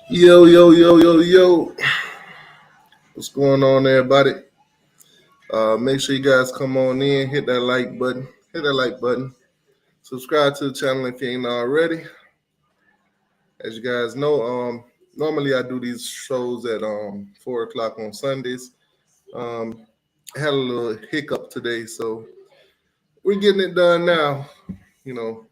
Yo, yo, yo, yo, yo. What's going on, everybody? Make sure you guys come on in, hit that like button, Subscribe to the channel if you ain't already. As you guys know, normally I do these shows at 4 o'clock on Sundays. Um, I had a little hiccup today, so we're getting it done now. You know,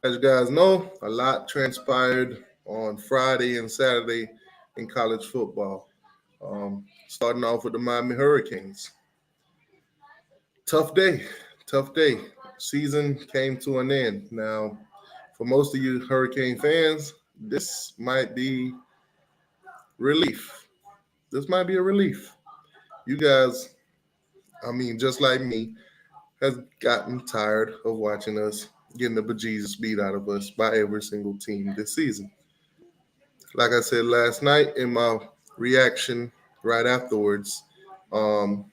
as you guys know, a lot transpired on Friday and Saturday in college football. Starting off with the Miami Hurricanes. Tough day, tough day. Season came to an end. Now, for most of you Hurricane fans, this might be relief. This might be a relief. You guys, just like me, has gotten tired of watching us getting the bejesus beat out of us by every single team this season. Like I said last night in my reaction right afterwards, um,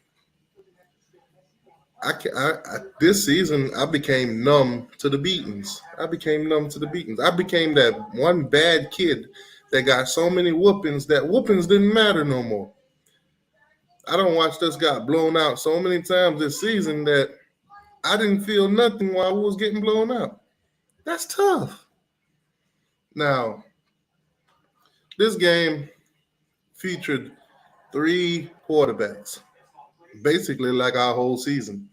this season I became numb to the beatings. I became that one bad kid that got so many whoopings that whoopings didn't matter no more. I don't watch us got blown out so many times this season that I didn't feel nothing while I was getting blown out. That's tough. Now, this game featured three quarterbacks, basically like our whole season.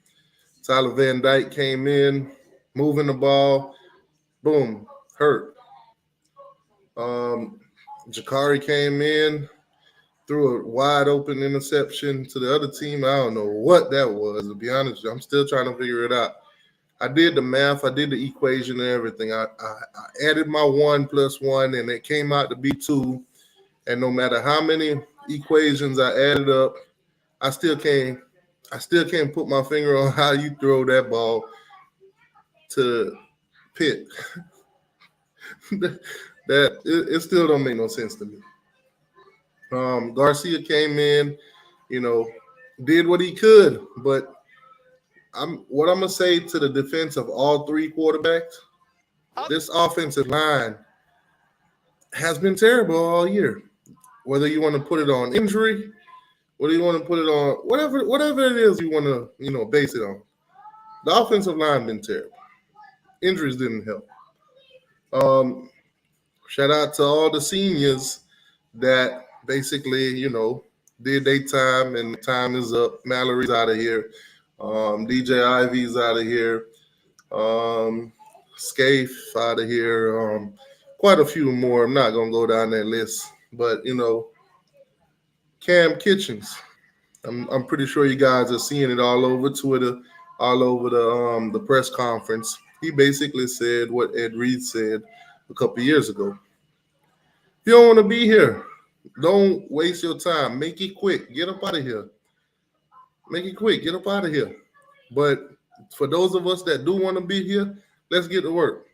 Tyler Van Dyke came in, moving the ball, boom, hurt. Um, Jakari came in, threw a wide open interception to the other team. I don't know what that was, to be honest. I'm still trying to figure it out. I did the math, I did the equation and everything. I added my 1 plus 1 and it came out to be 2. And no matter how many equations I added up, I still can't put my finger on how you throw that ball to Pitt. It still don't make no sense to me. Garcia came in, you know, did what he could, but I'm gonna say to the defense of all three quarterbacks, this offensive line has been terrible all year. Whether you want to put it on injury, whether you want to put it on whatever it is you want to base it on, the offensive line been terrible. Injuries didn't help. Um, Shout out to all the seniors that basically did their time and time is up. Mallory's out of here. DJ Ivy's out of here. Scaife out of here. Quite a few more. I'm not gonna go down that list, but Cam Kitchens. I'm pretty sure you guys are seeing it all over Twitter, all over the press conference. He basically said what Ed Reed said a couple years ago. If you don't want to be here, don't waste your time. Make it quick. Get up out of here. Make it quick. Get up out of here. But for those of us that do want to be here, let's get to work.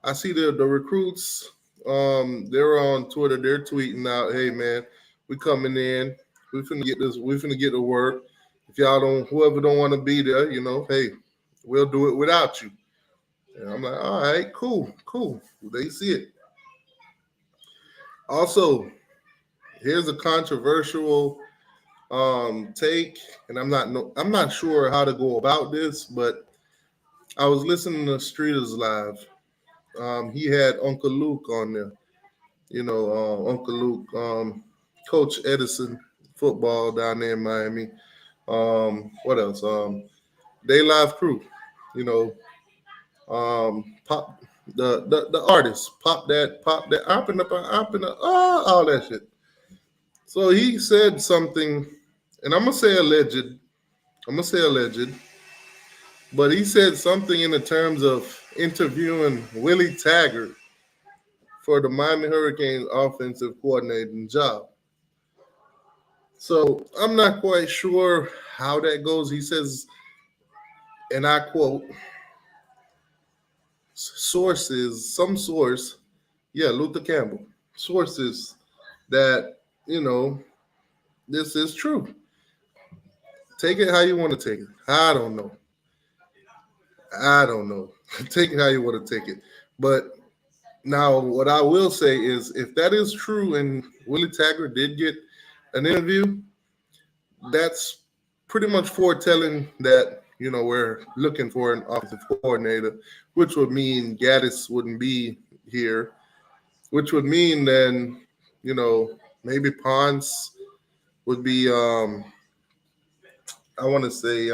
I see the recruits. They're on Twitter. They're tweeting out, "Hey man, we coming in. We finna get this. We finna get to work. If y'all whoever don't want to be there, hey, we'll do it without you." And I'm like, all right, cool. They see it. Also, here's a controversial take, and I'm not sure how to go about this, but I was listening to Streeters Live. He had Uncle Luke on there. Uncle Luke, Coach Edison football down there in Miami. What else? Day Live Crew. Pop the artist. Pop that, up and up, all that shit. So he said something, and I'm gonna say alleged. But he said something in the terms of interviewing Willie Taggart for the Miami Hurricanes offensive coordinating job. So I'm not quite sure how that goes. He says, and I quote, some source, yeah, Luther Campbell, sources that, this is true. Take it how you want to take it. I don't know. Take it how you want to take it. But Now, what I will say is, if that is true, and Willie Taggart did get an interview, that's pretty much foretelling that we're looking for an offensive coordinator, which would mean Gaddis wouldn't be here, which would mean then maybe Ponce would be I want to say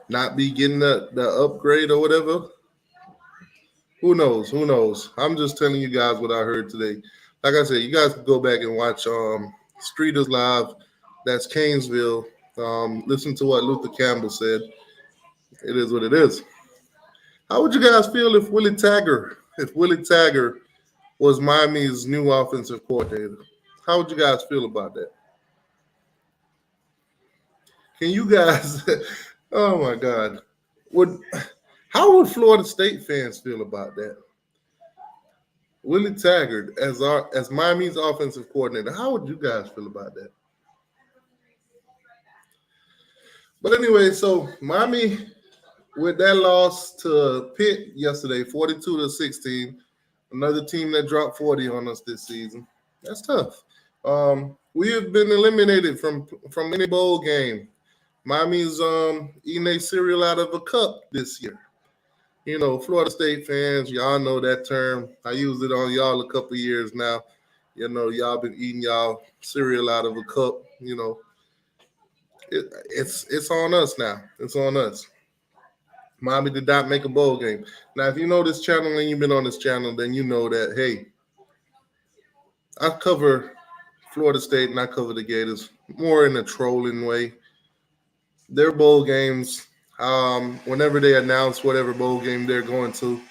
not be getting the upgrade or whatever. Who knows? Who knows? I'm just telling you guys what I heard today. Like I said, you guys can go back and watch Streeters Live. That's Canesville. Listen to what Luther Campbell said. It is what it is. How would you guys feel if Willie Taggart was Miami's new offensive coordinator? How would you guys feel about that? Can you guys? Oh my God! How would Florida State fans feel about that? Willie Taggart as Miami's offensive coordinator. How would you guys feel about that? But anyway, so Miami with that loss to Pitt yesterday, 42-16, another team that dropped 40 on us this season. That's tough. We have been eliminated from any bowl game. Miami's eating a cereal out of a cup this year. Florida State fans, y'all know that term. I used it on y'all a couple years now. Y'all been eating y'all cereal out of a cup. It's on us now. It's on us. Miami did not make a bowl game. Now, if you know this channel and you've been on this channel, then you know that, hey, I cover Florida State and I cover the Gators more in a trolling way. Their bowl games, whenever they announce whatever bowl game they're going to,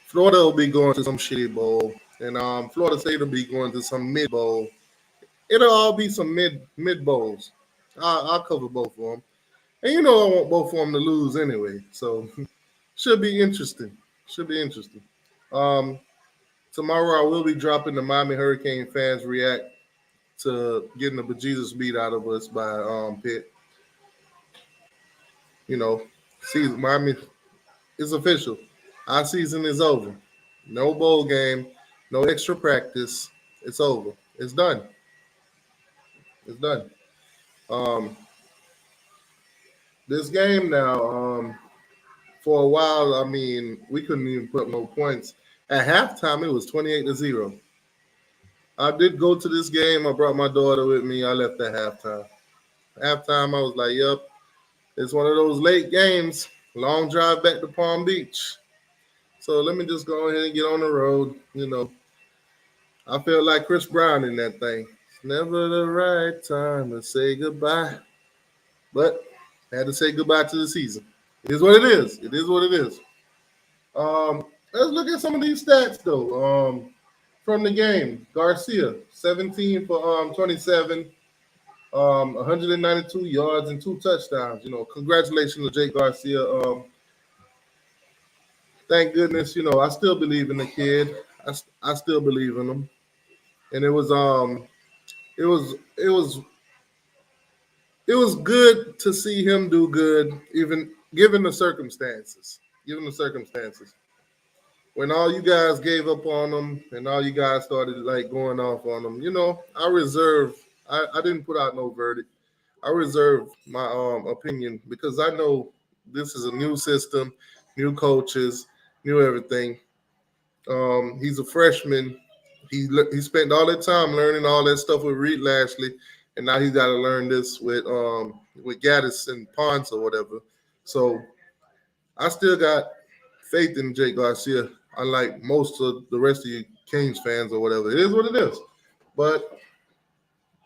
Florida will be going to some shitty bowl, and Florida State will be going to some mid bowl. It'll all be some mid bowls. I'll cover both of them. And I want both of them to lose anyway. So should be interesting. Should be interesting. Tomorrow I will be dropping the Miami Hurricane fans react to getting the bejesus beat out of us by Pitt. Season Miami is official. Our season is over. No bowl game, no extra practice. It's over. It's done. It's done. This game now, for a while, I mean, we couldn't even put no points. At halftime, it was 28-0. I did go to this game. I brought my daughter with me. I left at halftime. Halftime, I was like, yep, it's one of those late games. Long drive back to Palm Beach. So let me just go ahead and get on the road. I felt like Chris Brown in that thing. It's never the right time to say goodbye. But I had to say goodbye to the season. It is what it is. It is what it is. Let's look at some of these stats, though, from the game. Garcia, 17 for 27, 192 yards and 2 touchdowns. Congratulations to Jake Garcia. Thank goodness, I still believe in the kid. I still believe in him. And it was good to see him do good, even given the circumstances. When all you guys gave up on him and all you guys started going off on him, I didn't put out no verdict. I reserve my opinion because I know this is a new system, new coaches, new everything. He's a freshman. He spent all that time learning all that stuff with Reed Lashley, and now he's got to learn this with Gaddis and Ponce or whatever. So I still got faith in Jake Garcia, unlike most of the rest of you Canes fans or whatever. It is what it is. But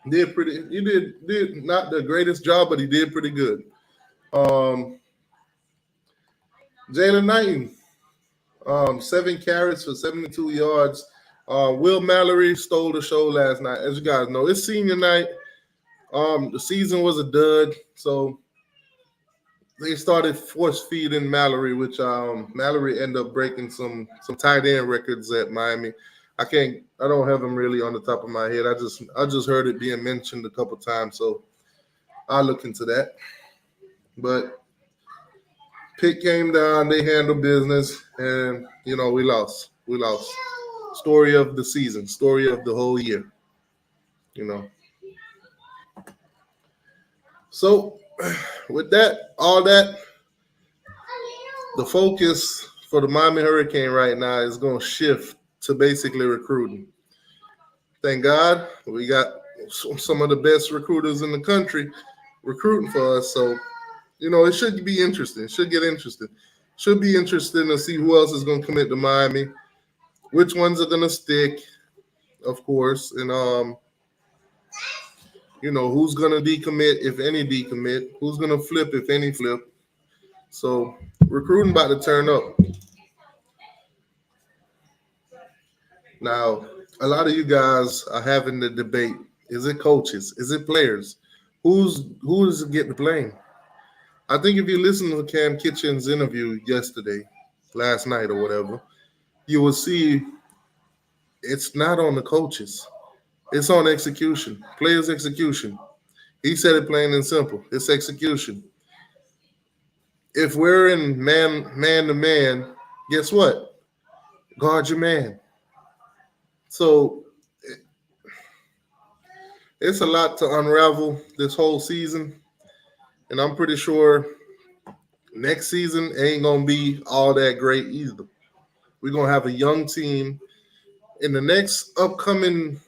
he did not the greatest job, but he did pretty good. Jalen Knighton, 7 carries for 72 yards. Will Mallory stole the show last night. As you guys know, it's senior night. The season was a dud, so they started force feeding Mallory, which Mallory ended up breaking some tight end records at Miami. I don't have them really on the top of my head. I just heard it being mentioned a couple times, so I'll look into that. But Pitt came down, they handled business, and we lost. We lost. Story of the season. Story of the whole year. You know. So, with that, all that, the focus for the Miami Hurricane right now is going to shift to basically recruiting. Thank God we got some of the best recruiters in the country recruiting for us. So, it should be interesting. It should get interesting. Should be interesting to see who else is going to commit to Miami, which ones are going to stick, of course, and who's going to decommit, if any decommit, who's going to flip, if any flip. So recruiting about to turn up. Now, a lot of you guys are having the debate. Is it coaches? Is it players? Who does it get the blame? I think if you listen to Cam Kitchen's interview last night or whatever, you will see it's not on the coaches. It's on execution. Players' execution. He said it plain and simple. It's execution. If we're in man to man, guess what? Guard your man. So it's a lot to unravel this whole season. And I'm pretty sure next season ain't going to be all that great either. We're going to have a young team. In the next upcoming,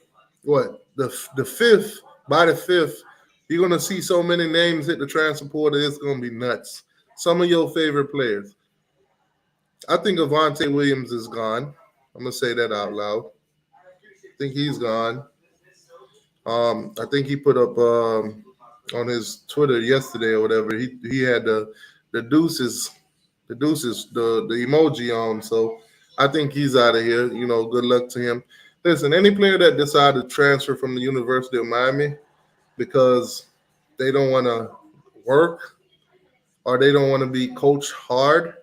the 5th, by the 5th, you're going to see so many names hit the transfer portal, it's going to be nuts. Some of your favorite players. I think Avante Williams is gone. I'm going to say that out loud. I think he's gone. I think he put up on his Twitter yesterday or whatever, he had the deuces, the emoji on. So I think he's out of here. Good luck to him. Listen, any player that decided to transfer from the University of Miami because they don't want to work or they don't want to be coached hard,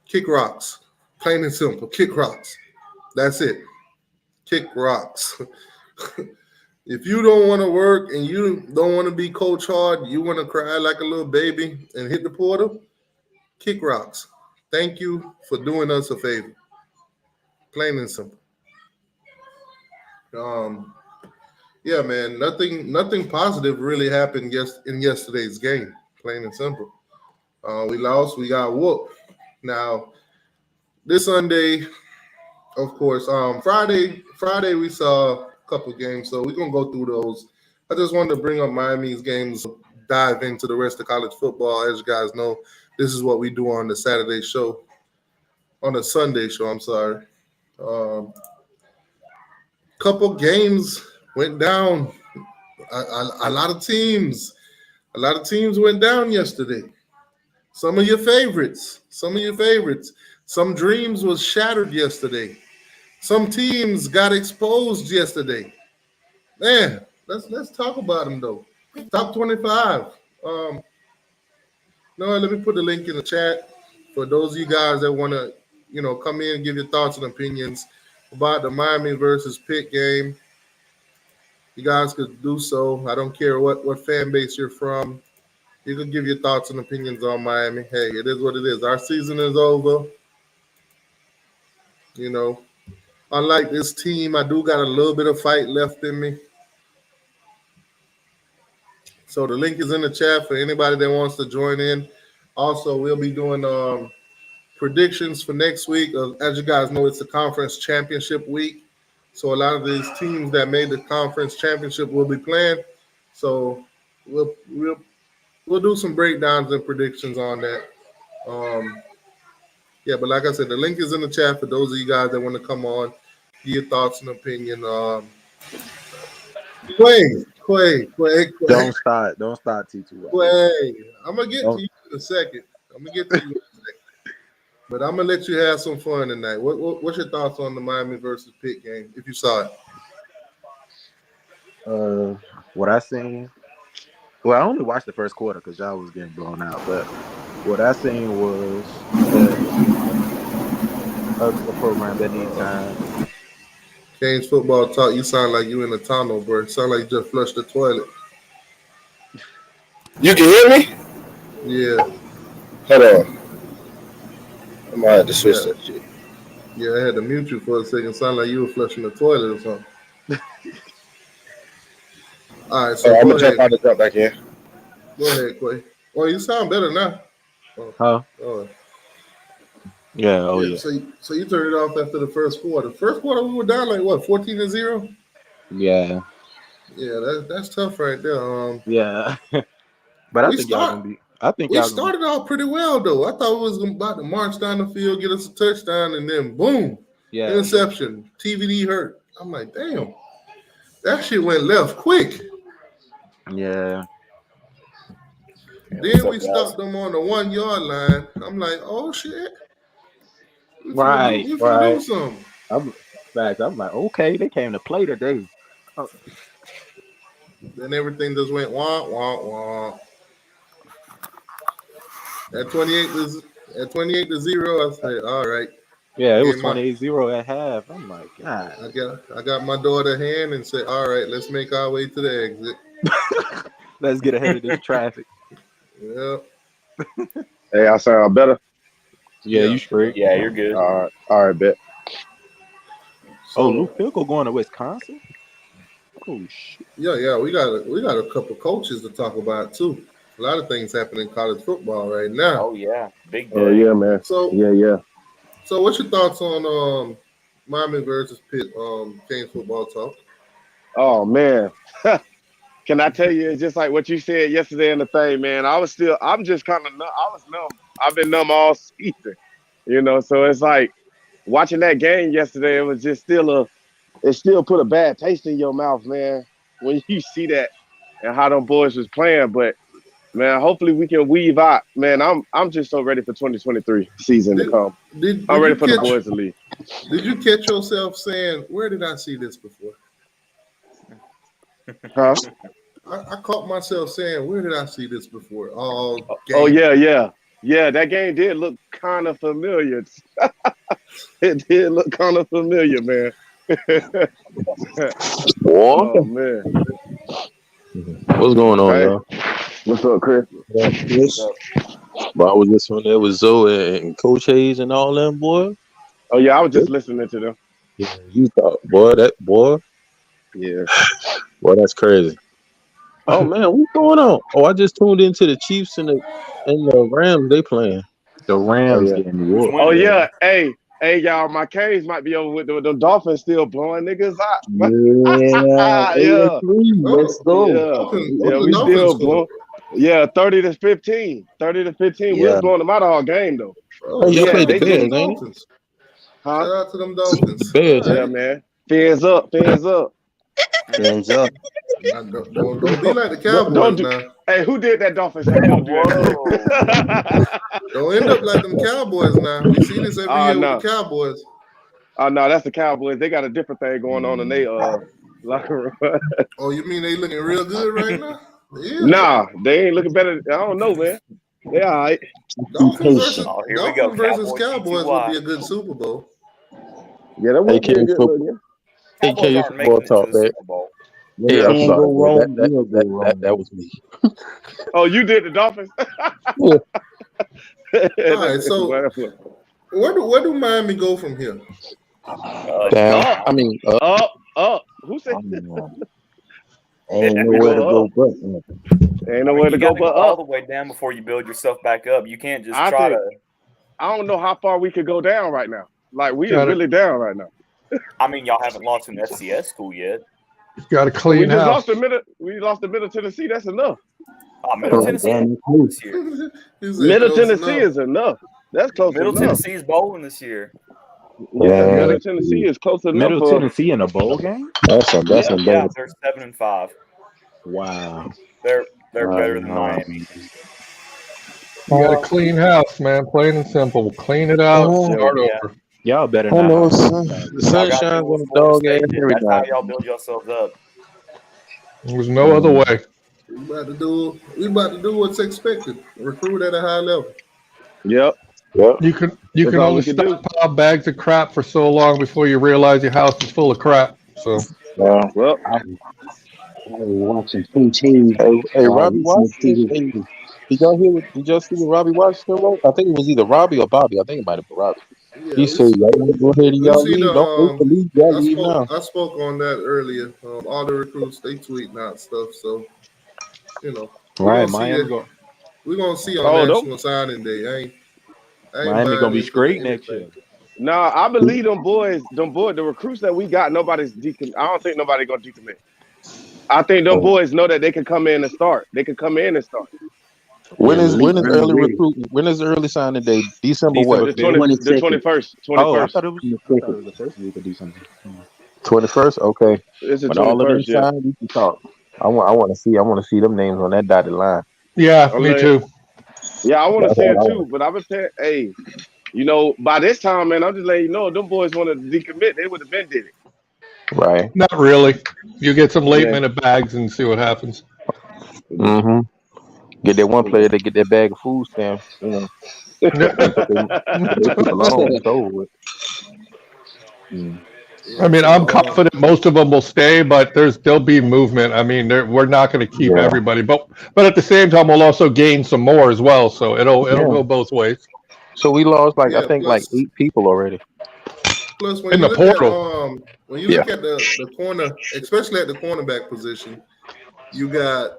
kick rocks. Plain and simple, kick rocks. That's it. Kick rocks. If you don't want to work and you don't want to be coached hard, you want to cry like a little baby and hit the portal, kick rocks. Thank you for doing us a favor. Plain and simple. Yeah, man, nothing positive really happened in yesterday's game. Plain and simple. We lost. We got whooped. Now, this Sunday, of course, Friday we saw a couple games, so we're gonna go through those. I just wanted to bring up Miami's games, dive into the rest of college football. As you guys know, this is what we do on the Sunday show. I'm sorry. Couple games went down. A lot of teams went down yesterday. Some of your favorites. Some dreams was shattered yesterday. Some teams got exposed yesterday. Man, let's talk about them though. Top 25. Let me put the link in the chat for those of you guys that want to, come in and give your thoughts and opinions about the Miami versus Pitt game. You guys could do so. I don't care what fan base you're from. You can give your thoughts and opinions on Miami. Hey, it is what it is. Our season is over. Unlike this team, I do got a little bit of fight left in me. So the link is in the chat for anybody that wants to join in. Also, we'll be doing predictions for next week. As you guys know, it's the conference championship week. So a lot of these teams that made the conference championship will be playing. So we'll do some breakdowns and predictions on that. Yeah, but like I said, the link is in the chat for those of you guys that want to come on, give your thoughts and opinion. Quay. Don't start T2. Quay, I'm gonna get to you in a second. But I'm gonna let you have some fun tonight. What's your thoughts on the Miami versus Pitt game, if you saw it? What I seen. Well, I only watched the first quarter because y'all was getting blown out. But what I seen was a program that needs time. Canes football talk. You sound like you in a tunnel, bro. You sound like you just flushed the toilet. You can hear me? Yeah. Hold on. I might have to switch that shit. Yeah, I had to mute you for a second. Sound like you were flushing the toilet or something. All right, so I'm go gonna jump ahead. out and jump back in. Go ahead, Quay. Well, you sound better now. Huh? Oh, Yeah. Oh yeah. yeah. So you turned it off after the first quarter. First quarter, we were down like what, 14-0? Yeah. Yeah, that's tough right there. Yeah. But I We think y'all start gonna be. I think we y'all gonna be. started off pretty well though. I thought we was about to march down the field, get us a touchdown, and then boom, Yeah. interception. TVD hurt. I'm like, damn, that shit went left quick. Yeah. Then we stopped them on the 1 yard line. I'm like, oh shit, Right. we finna do Right. something. I'm like, okay, they came to play today. Oh, Then everything just went wah wah wah. At 28-0, I said, all right. yeah, it was Gave my 28-0 at half. I'm like, God. I got my daughter hand and said, all right, let's make our way to the exit. Let's get ahead of this traffic. Yeah. Hey, I sound better. Yeah, you straight. Yeah, you're good. All right, bet. Oh, So Luke Fickle going to Wisconsin? Oh shit. yeah, we got a couple coaches to talk about too. A lot of things happen in college football right now. Oh yeah, big day. Oh yeah, man. So Yeah. so what's your thoughts on Miami versus Pitt Canes football talk? Oh man. Can I tell you, it's just like what you said yesterday in the thing, man. I'm just kind of numb. I was numb. I've been numb all season, So it's like watching that game yesterday. It was just it still put a bad taste in your mouth, man, when you see that and how them boys was playing. But man, hopefully we can weave out. Man, I'm just so ready for 2023 season to come. I'm ready for the boys to leave. Did you catch yourself saying, "Where did I see this before"? Huh? I caught myself saying, "Where did I see this before?" All game. Oh yeah. That game did look kind of familiar. It did look kind of familiar, man. Oh man, What's going on, hey, y'all? what's up, Chris? But I was listening there with Zoe and Coach Hayes and all them, boy. Oh yeah, I was just listening to them. Yeah, you thought, boy, Yeah. boy, that's crazy. Oh man, what's going on? Oh, I just tuned into the Chiefs and the Rams. They playing. The Rams yeah. getting whooped. Oh yeah, hey, y'all, my Canes might be over with the Dolphins still blowing niggas out. Yeah. Yeah. Let's go. Yeah, we still blowing. Yeah, 30-15. 30-15. We was blowing them out all game though. Oh, Y'all yeah, played the they Bears, did. ain't it? Huh? Shout out to them Dolphins. The Bears, Yeah, man. Fans up. Hands up. Don't be like the Cowboys now. Hey, who did that Dolphins? Don't do that. Don't end up like them Cowboys now. We see this every year with the Cowboys. Oh no, that's the Cowboys. They got a different thing going on in they locker room. Oh, you mean they looking real good right now? Yeah. Nah, they ain't looking better. I don't know, man. They all right. Dolphins Here we go. versus Cowboys would be a good Super Bowl. Yeah, that would be a good look. Yeah. AK football talk, man. Yeah, I'm sorry. That was me. Oh, you did the Dolphins? All right, so where do Miami go from here? Down. I mean, up. Who said Ain't nowhere to go but ain't nowhere to go but all up. the way down before you build yourself back up. You can't just I don't know how far we could go down right now. Like we are really down right now. I mean, y'all haven't lost an FCS school yet. You got to clean We just house. lost the Middle Tennessee. That's enough. Middle Tennessee this year. Middle Tennessee is enough. That's close Middle enough. Tennessee is bowling this year. Yeah, Middle Tennessee is close enough. Middle Tennessee in a bowl game? that's Yeah, yeah. they're 7-5. Wow. They're better than Miami. You got to clean house, man. Plain and simple. Clean it out. Start over. Y'all better I not. know, son. The sun shines on the dog ass every That's how night. y'all build yourselves up. There's no other way. We about to do what's expected. Recruit at a high level. Yep. You can That's all only we can do. stockpile bags of crap for so long before you realize your house is full of crap. So Well, watching Coach Hayes. Hey, Robbie Washington. Hey, did y'all see what Robbie Washington wrote? I think it was either Robbie or Bobby. I think it might have been Robbie. Yeah, He said, "Y'all want to go ahead and we y'all see the leave. Don't wait to leave. Y'all leave now." I spoke on that earlier. All the recruits they tweeting out stuff, so you know we're Right, gonna see Miami it. go. We're gonna see on Oh, don't. National Signing Day. I ain't Miami gonna buying be into straight next anything. year. Nah, I believe them boys, the recruits that we got, nobody's decommit. I don't think nobody gonna decommit. I think them boys know that they can come in and start. They can come in and start. When Yeah, is Malik Brown early ready. recruit? When is early signing day? December what? December The 5th. 20, the 22nd. 21st, Oh, I 21st. thought it was. I thought it was the first week of December. 21st. Okay. It's the When all of them 21st. Yeah. sign, we can talk. I want to see. I want to see them names on that dotted line. Yeah, I'm me like, too. yeah, I want to That's see all it I too. want. But I've been saying, hey, by this time, man, I'm just letting you know, them boys want to decommit. They would have been did it. Right. Not really. You get some late Yeah. minute bags and see what happens. Mm-hmm. Get that one player to get that bag of food stamps. And put them people on. It's over with. I Yeah, mean, so I'm confident most of them will stay, but there'll be movement. I mean, we're not going to keep Yeah. everybody, but at the same time, we'll also gain some more as well. So it'll Yeah. go both ways. So we lost I yeah, think like 8 people already. plus when In you the look at portal, when you Yeah. look at the corner, especially at the cornerback position, you got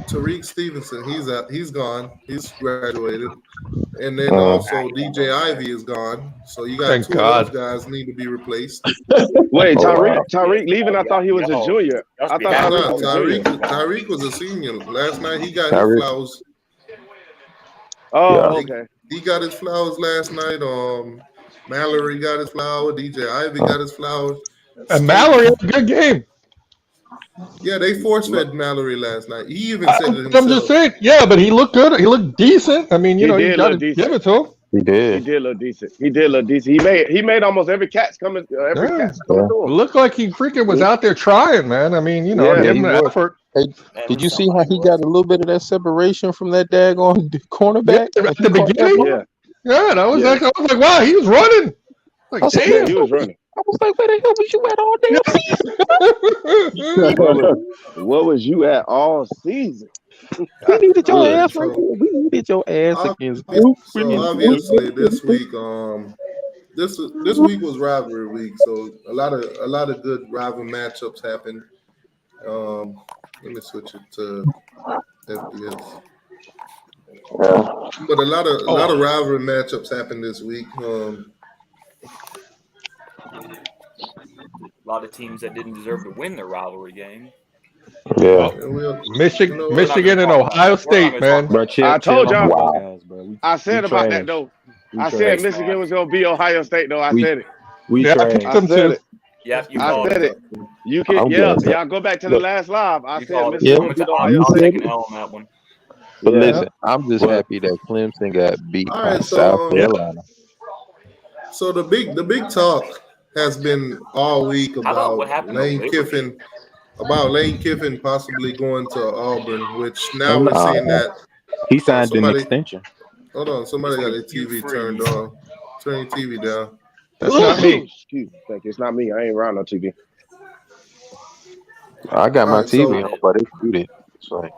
Tariq Stevenson. He's gone. He's graduated. And then also DJ Ivy is gone. So you got thank two of those God. guys need to be replaced. Wait, Oh wow. Tyreek leaving? I thought he was a junior. Y'all I be thought He's happy Tyreek not. was a about junior. Tyreek was a senior. Last night he got his Tyreek. flowers. Yeah. Oh, okay. He got his flowers last night. Mallory got his flower. DJ Ivy got his flower. And Mallory had a good game. Yeah, they force fed Mallory last night. He even said it I'm just himself. saying, yeah, but he looked good. He looked decent. I mean, He you did got to look give decent. it to him. He He did. did look decent. He did look decent. He made almost every catch coming. Every Yeah. catch coming It through him. looked like he freaking was out there trying, man. I mean, Yeah. Yeah, give he him the was. effort. Hey, did you see how he got a little bit of that separation from that daggone Yeah, cornerback? at When he the caught that beginning, ball? Yeah. yeah, that was Yeah. like, I was like, wow, he was running. I Like, was like, Yeah. damn. He was running. I was like, where the hell was you at all damn season? What was you at all season? We needed your All right, ass right so here. We needed your ass against obvi- Duke. We so needed obviously this week, this week was rivalry week. So a lot of good rival matchups happened. Let me switch it to FPS. But a lot of rivalry matchups happened this week. a lot of teams that didn't deserve to win their rivalry game. Yeah. And we'll, Michigan, you know, Michigan and talk about Ohio that. We're not State, gonna talk man. about Bro, I told chill on y'all. the Wow. Buckeyes, bro. I said we about trash. that though. We I trash. said Thanks, Michigan man. was gonna beat Ohio State though. I We said it. we Yeah, I trash. picked I them said too. it. Yep, you I called said it. it. You can, I'm yeah. good. Y'all go back to the Look, last live. I You said called it. Michigan yeah, would beat I'm Ohio you gonna State. take said an it. L on that one. But Yeah. listen, I'm just But happy that Clemson got beat all by right. South So Carolina. so the big talk has been all week How about what about happened to Lane Liberty? Kiffin, possibly going to Auburn, which now we're seeing that he signed an somebody. extension. Hold on, somebody got their Hugh TV turned Freeze. on. Turn your TV down. That's not me. Excuse me. Thank you. It's not me. I ain't around no TV. I got All my right, so TV on, but it's muted. So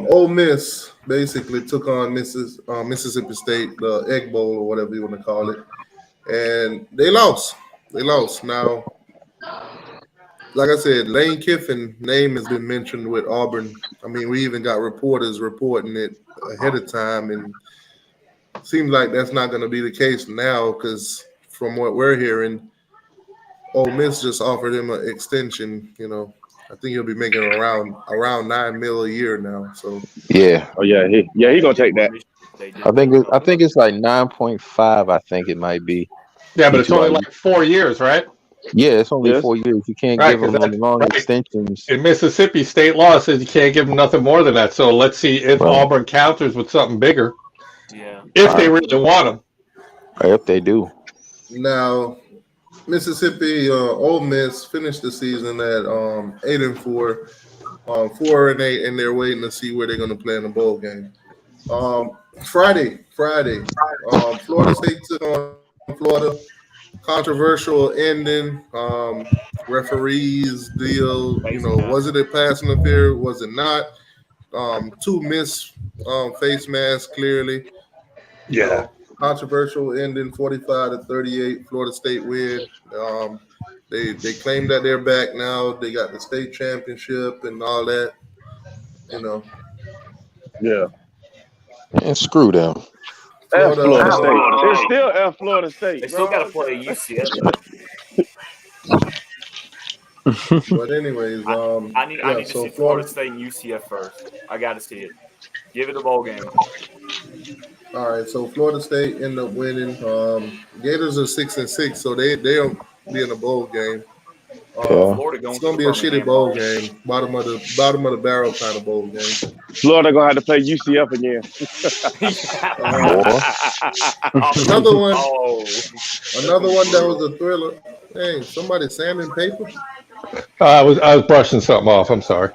Ole Miss basically took on Mississippi State, the Egg Bowl or whatever you want to call it, and they lost. They lost. Now, like I said, Lane Kiffin name has been mentioned with Auburn. I mean, we even got reporters reporting it ahead of time, and it seems like that's not going to be the case now because from what we're hearing, Ole Miss just offered him an extension. I think he'll be making around $9 million a year now. So yeah, Oh yeah, he gonna take that. I think it's like 9.5. I think it might be. Yeah, but it's only Like- like 4 years, right? Yeah, it's only Yes. 4 years. You can't Right, give them 'cause no long right. extensions. In Mississippi, state law says you can't give them nothing more than that. So let's see if Right. Auburn counters with something bigger, Yeah. if they really want them. If they do. now Mississippi, Ole Miss finished the season at 8-4, 4-8, and they're waiting to see where they're going to play in the bowl game. Friday, Florida State took on Florida. Controversial ending. Referees deal. Was it a pass interference? Was it not? Two missed face masks clearly. Yeah. controversial ending, 45-38. Florida State win. They claim that they're back now. They got the state championship and all that. You know. Yeah. And screw them. F Florida State. It's still F Florida State. They still got to play UCF. But anyways, I need to see Florida State and UCF first. I got to see it. Give it a bowl game. All right, so Florida State ended up winning. Gators are 6-6, so they don't be in a bowl game. It's gonna be a shitty bowl game, bottom of the barrel kind of bowl game. Florida gonna have to play UCF again. Another one that was a thriller. Hey, somebody sanding paper? I was brushing something off. I'm sorry.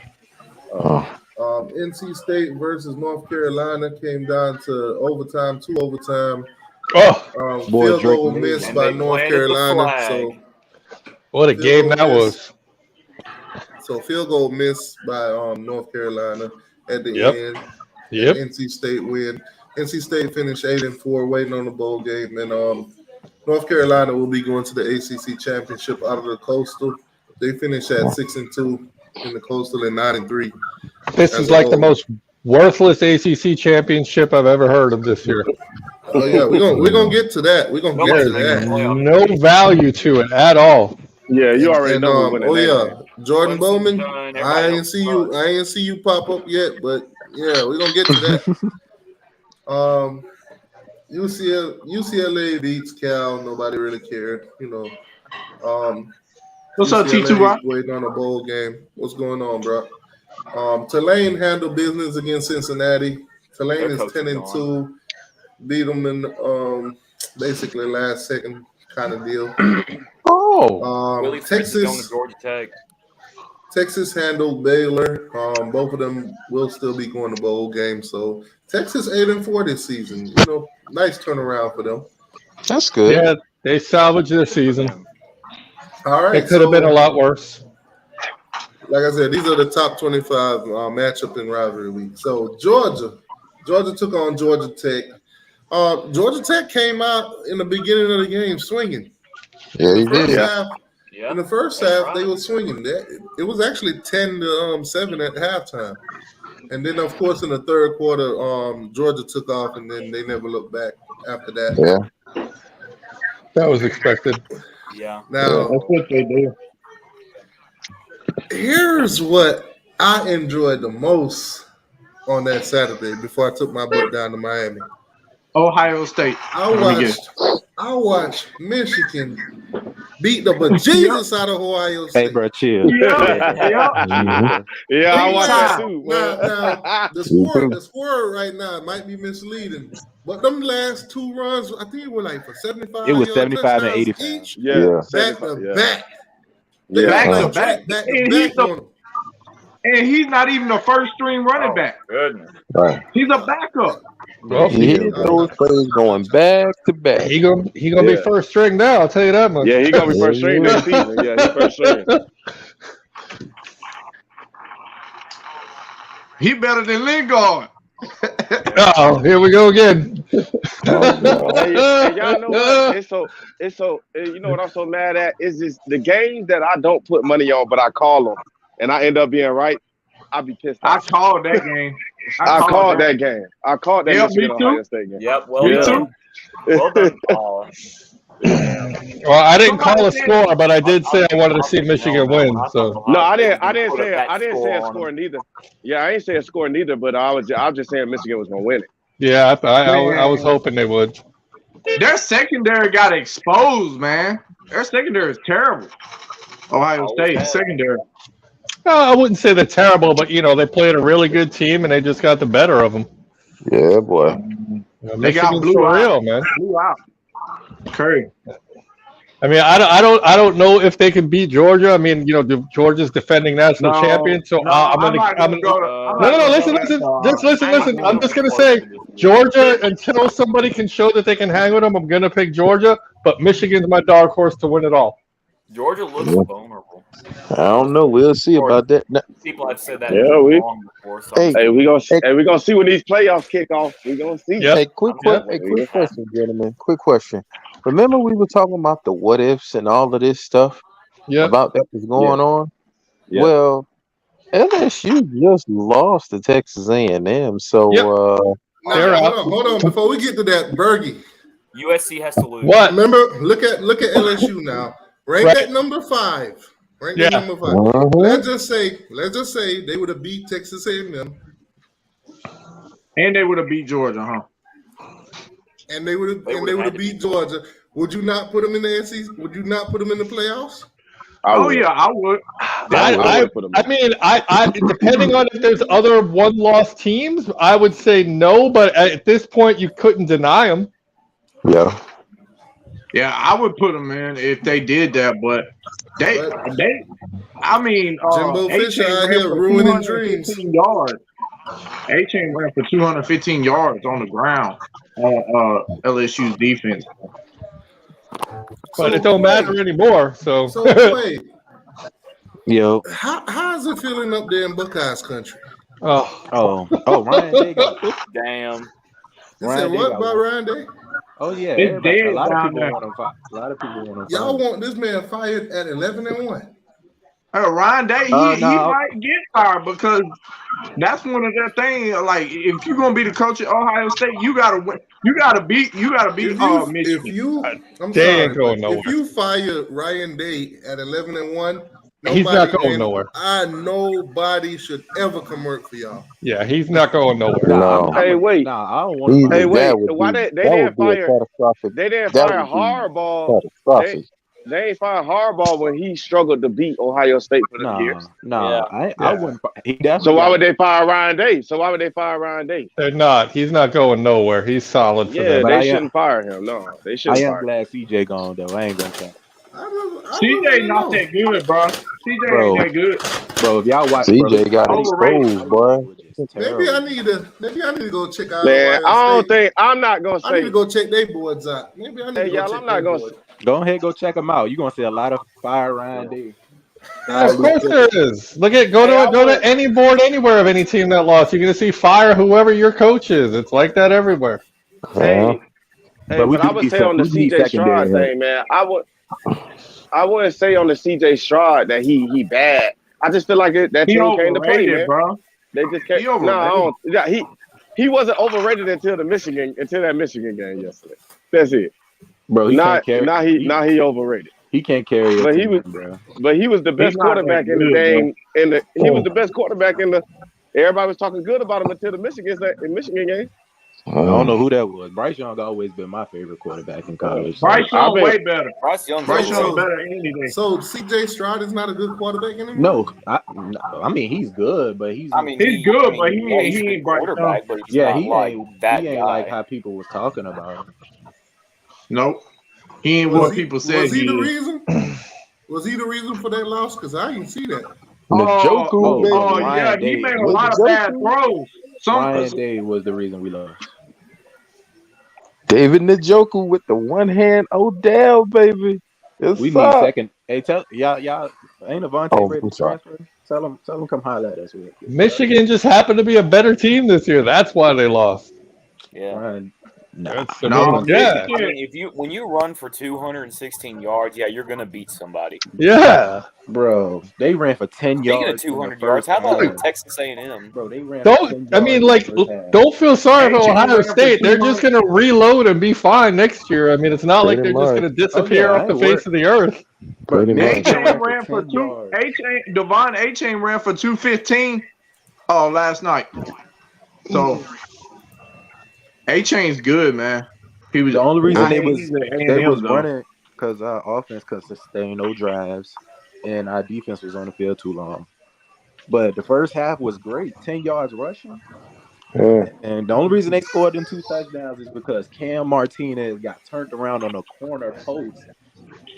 NC State versus North Carolina came down to overtime, 2 overtime. Field goal missed by North Carolina. So what a game that was. So field goal missed by North Carolina at the end. Yep. NC State win. NC State finished 8-4, waiting on the bowl game, and North Carolina will be going to the ACC championship out of the Coastal. They finished at 6-2 in the Coastal and 9-3. This is like the most worthless ACC championship I've ever heard of this year. Oh yeah, we're gonna get to that. We're gonna get to that. No value to it at all. Yeah, you already know. Jordan Bowman. I ain't see you pop up yet, but yeah, we're gonna get to that. UCLA beats Cal. Nobody really cared, you know. What's up, T2? Waiting on a bowl game. What's going on, bro? Tulane handled business against Cincinnati. Tulane is 10-2. Beat them in basically last second kind of deal. Texas handled Baylor. Both of them will still be going to bowl games. So Texas 8-4 this season. You know, nice turnaround for them. That's good. Yeah, they salvaged their season. All right, it could have been a lot worse. Like I said, these are the top 25 matchup in rivalry week. So Georgia took on Georgia Tech. Georgia Tech came out in the beginning of the game swinging. Yeah, he did. In the first half, they were swinging. It was actually 10-7 at halftime. And then, of course, in the third quarter, Georgia took off, and then they never looked back after that. Yeah. That was expected. Yeah. Now, that's what they do. Here's what I enjoyed the most on that Saturday before I took my butt down to Miami. Ohio State. I watched Michigan beat the bejesus out of Ohio State. Hey, bro, chill. Yeah, I watched that too. Now, the score right now might be misleading, but them last 2 runs, I think it was like for 75. It was 75 and 85. Each. Yeah, back to back. Back to back. And he's not even a first string running back. Goodness. Right. He's a backup. Well, He hit those plays going back to back. He gonna be first string now. I'll tell you that much. Yeah, he's gonna be first string next season. Yeah, he's first string. He better than Lingard. Oh, here we go again. Hey, y'all know what? It's so. You know what I'm so mad at? Is just the games that I don't put money on, but I call them, and I end up being right. I'll be pissed off. I called that game. I called that game. I called that Michigan Ohio State game. Yep. Well done. Well done, Paul. Well, I didn't call a score, but I did say I wanted to see Michigan win. So no, I didn't say a score neither. Yeah, I ain't say a score neither, but I was just saying Michigan was gonna win it. yeah, I was hoping they would. Their secondary got exposed, man. Their secondary is terrible. Ohio State secondary. I wouldn't say they're terrible, but they played a really good team and they just got the better of them. Yeah, boy. They got blew for out. real, man. Blew out. Curry. I mean, I don't know if they can beat Georgia. I mean, Georgia's defending national champion, so I'm gonna No, listen. I'm just gonna say Georgia until somebody can show that they can hang with them. I'm gonna pick Georgia, but Michigan's my dark horse to win it all. Georgia looks vulnerable. I don't know. We'll see about that. People have said that Yeah, long before. So Hey, we gonna see when these playoffs kick off. We gonna see. Yep. Hey, quick question, gentlemen. Quick question. Remember we were talking about the what ifs and all of this stuff about that was going on? Yeah. Well, LSU just lost to Texas A&M, so hold on. Before we get to that, Bergie, USC has to lose. What? remember, look at LSU now. Rank at number 5. Rank at number 5. Let's just say they would have beat Texas A&M. And they would have beat Georgia, huh? And they would have beat Georgia. Would you not put them in the SEC? Would you not put them in the playoffs? I would. I mean, depending on if there's other one-loss teams, I would say no. But at this point, you couldn't deny them. Yeah, I would put them in if they did that, but I mean, Jimbo Fisher out here ruining dreams. Yards. A-Chain ran for 215 yards on the ground on LSU's defense. But it don't matter anymore. So wait. Yo. How is it feeling up there in Buckeyes country? Ryan Day got it. Damn. You said what about Ryan Day? Oh yeah, a lot of people want him fired. A lot of people want him fired. Y'all want this man fired at 11-1. Ryan Day, he might get fired because that's one of their things. Like, if you're gonna be the coach at Ohio State, you gotta win. You gotta beat Michigan. If you fire Ryan Day at 11-1, he's not going nowhere. Nobody should ever come work for y'all. Yeah, he's not going nowhere. No. Hey, wait. I don't want. Hey, wait. Why they didn't fire? They didn't fire Harbaugh. They ain't fired Harbaugh when he struggled to beat Ohio State for the years. I wouldn't. So why would they fire Ryan Day? They're not. He's not going nowhere. He's solid for them. They shouldn't fire him. No, they shouldn't. I am glad CJ gone though. I ain't gonna tell. CJ not that good, bro. CJ ain't that good. Bro, if y'all watch CJ got exposed, boy. Maybe I need to go check out. Man, I'm not gonna say. I need to go check their boards out. Maybe I need to go check. I'm not gonna. Go ahead, go check them out. You're gonna see a lot of fire Ryan Day. Of course there is. Go to any board anywhere of any team that lost. You're gonna see fire whoever your coach is. It's like that everywhere. But I would say on the CJ Stroud thing, man. I wouldn't say on the CJ Stroud that he bad. I just feel like that team came to play, man. Bro. They just can't. No, he wasn't overrated until that Michigan game yesterday. That's it. Bro, can't carry. Now he overrated. He can't carry it. But he was the best quarterback in the game. He was the best quarterback in the. Everybody was talking good about him until the Michigan game. I don't know who that was. Bryce Young always been my favorite quarterback in college. Bryce Young way better. Bryce Young better any day. So CJ Stroud is not a good quarterback anymore? No, I mean he's good, but he's good, but he ain't quarterback. But he ain't like how people was talking about him. Nope. He ain't what people said. Was he the reason? Was he the reason for that loss? Because I didn't see that. He made a lot of bad throws. Ryan Day was the reason we lost. David Njoku with the one hand Odell, baby. We need second. Hey, tell y'all ain't Avante ready to transfer? Tell him come holler at us. Michigan just happened to be a better team this year. That's why they lost. Yeah. No. Yeah. I mean, when you run for 216 yards, you're gonna beat somebody. Yeah, bro. They ran for 10 yards. Speaking of 200 yards, how about Texas A&M? Bro, they ran. Don't feel sorry for Ohio State. They're just gonna reload and be fine next year. I mean, it's not like they're just gonna disappear off the face of the earth. A-Chain ran for Devon A-Chain ran for 215 last night. So A-Chain's good, man. He was the only reason they was running because our offense could sustain no drives and our defense was on the field too long. But the first half was great, 10 yards rushing. Yeah. And the only reason they scored them 2 touchdowns is because Cam Martinez got turned around on a corner post.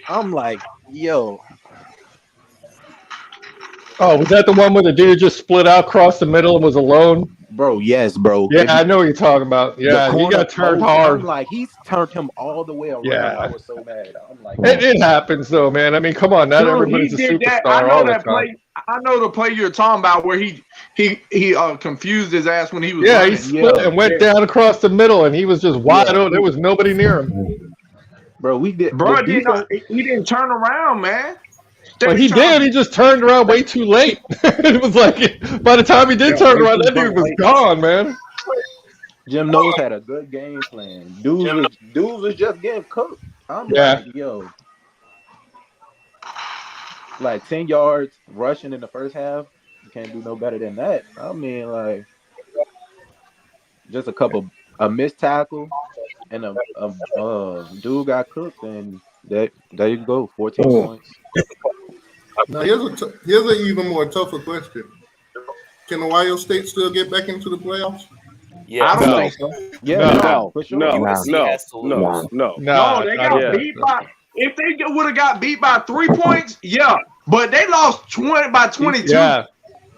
I'm like, yo. Oh, was that the one where the dude just split out across the middle and was alone? Bro, yes, bro. Yeah, I know what you're talking about. Yeah, he got turned hard. I'm like, he's turned him all the way around. Yeah. I was so mad. I'm like, it happens though, man. I mean, come on, not everybody's a superstar all the time. I know the play you're talking about where he confused his ass when he was. Yeah, running. he split and went down across the middle, and he was just wide open. There was nobody near him. Bro, we did. Bro, he didn't turn around, man. But he did. He just turned around way too late. It was like by the time he did turn around, that dude was gone, man. Jim Knowles had a good game plan. Dudes was just getting cooked. I'm like, yo. Like 10 yards rushing in the first half. You can't do no better than that. I mean, like, just a missed tackle and a dude got cooked, and there you go, 14 points. Now here's an even more tougher question. Can Ohio State still get back into the playoffs? Yeah, I don't think so. Yeah, no, they got beat by. If they would have got beat by 3 points, yeah, but they lost 22. Yeah,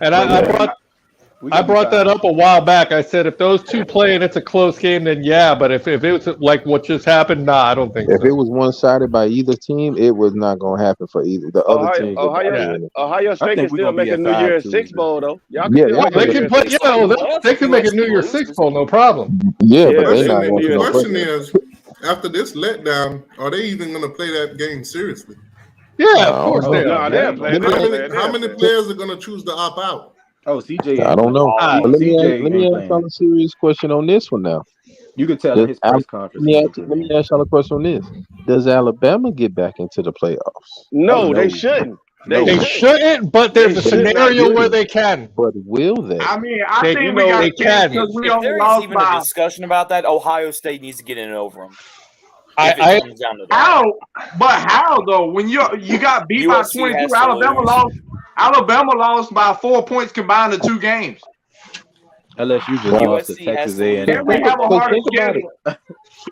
and I brought that up a while back. I said if those two play and it's a close game, then yeah. But if it was like what just happened, nah, I don't think so. If it was one-sided by either team, it was not going to happen for either the other team. Ohio State can still make a New Year's Six Bowl though. They can play. They can make a New Year's Six Bowl, no problem. Yeah, but they're not going to. The question is, after this letdown, are they even going to play that game seriously? Yeah, of course they are. How many players are going to choose to opt out? Oh, CJ. I don't know. But let me ask y'all a serious question on this one now. You can tell in his press conference. Let me ask y'all a question on this. Does Alabama get back into the playoffs? No, they shouldn't. They shouldn't, but there's a scenario where they can. But will they? I mean, I think we got a chance because we only If there is even a discussion about that, Ohio State needs to get in over them. How though? When you got beat by 22, Alabama lost by 4 points combined in 2 games. Unless you just lost to Texas A&M. And we have a harder schedule.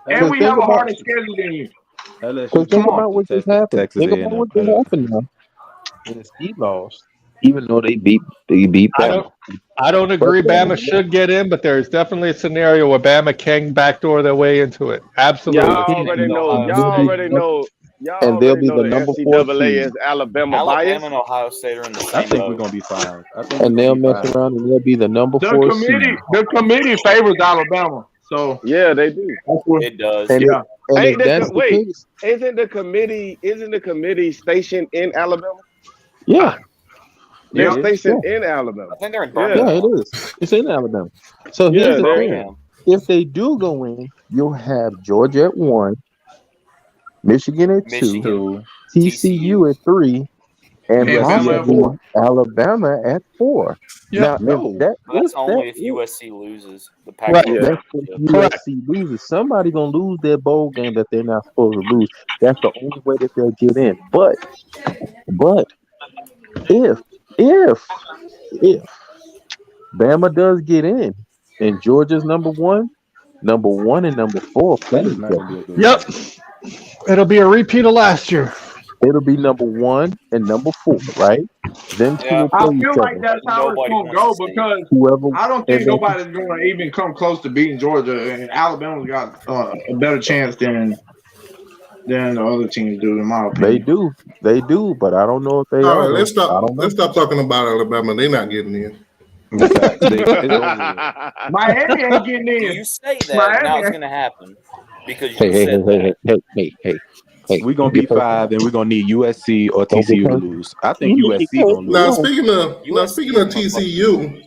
And we have a harder schedule than you. Think about what just happened. Think about what just happened now. He lost, even though they beat Bama. I don't agree Bama should get in, but there's definitely a scenario where Bama can backdoor their way into it. Absolutely. Y'all already know. And they'll be the number 4 NCAA is Alabama bias. and Ohio State are in the same I think we're gonna be fine. And they'll mess around and they'll be the number 4 seed. The committee favors Alabama. So yeah, they do. It does. And Isn't the committee stationed in Alabama? Yeah. They're stationed in Alabama. I think they're in Birmingham. Yeah, it is. It's in Alabama. So here's the thing. If they do go in, you'll have Georgia at 1, Michigan at 2, TCU at 3, and Alabama at 4. Yeah, that's only if USC loses the Pac. Right. That's if USC loses. Somebody gonna lose their bowl game that they're not supposed to lose. That's the only way that they'll get in. But if Bama does get in and Georgia's number 1 and number 4 play each other. Yep. It'll be a repeat of last year. It'll be number 1 and number 4, right? Them two will play I feel each like other. that's how it's going to go because I don't think nobody's going to even come close to beating Georgia, and Alabama's got a better chance than the other teams do, in my opinion. They do, but I don't know if they are. All right, let's stop talking about Alabama. They're not getting in. Miami ain't getting in. You say that, now it's going to happen because you said that. Hey, we're gonna be 5, and we're gonna need USC or TCU to lose. I think USC gonna lose. Now speaking of TCU,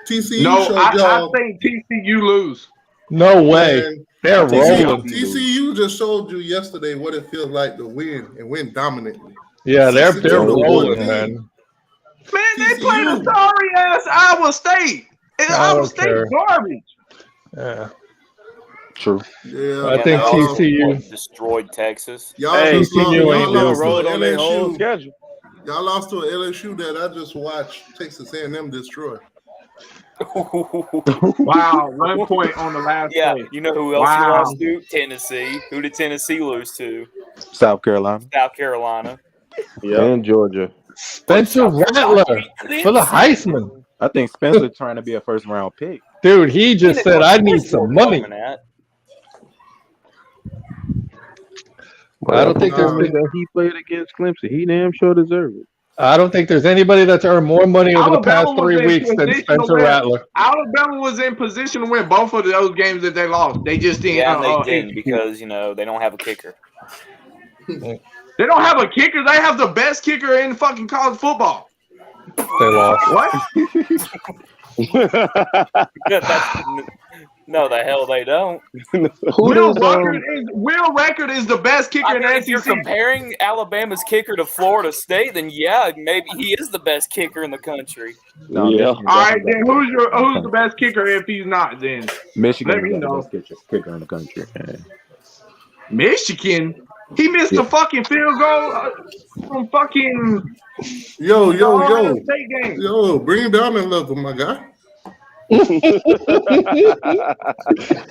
I think TCU lose. No way. They're rolling. TCU just showed you yesterday what it feels like to win and win dominantly. Yeah, they're rolling, man. Man, they played a sorry ass Iowa State. And Iowa State garbage. Yeah. True. Yeah, I think TCU destroyed Texas. Y'all lost to LSU. Y'all lost to an LSU that I just watched Texas A&M destroy. Wow, 1 point on the last play. You know who else you lost to? Tennessee. Who did Tennessee lose to? South Carolina. Yeah. And Georgia. Spencer Rattler for the Heisman. I think Spencer trying to be a first-round pick. Dude, he just said, I need some money. I don't think there's that he played against Clemson. He damn sure deserved it. I don't think there's anybody that's earned more money over the past 3 weeks than Spencer Rattler. Alabama was in position to win both of those games that they lost. They just didn't. Yeah, they didn't because they don't have a kicker. They don't have a kicker. They have the best kicker in fucking college football. They lost. What? No, the hell they don't. Will Record is the best kicker in the SEC. If you're comparing Alabama's kicker to Florida State, then yeah, maybe he is the best kicker in the country. No, yeah. All right, then who's the best kicker if he's not? Then Michigan let me is the know. best kicker in the country. Man. Michigan. He missed a fucking field goal from fucking Yo, State game. yo, bring it down a level, my guy. I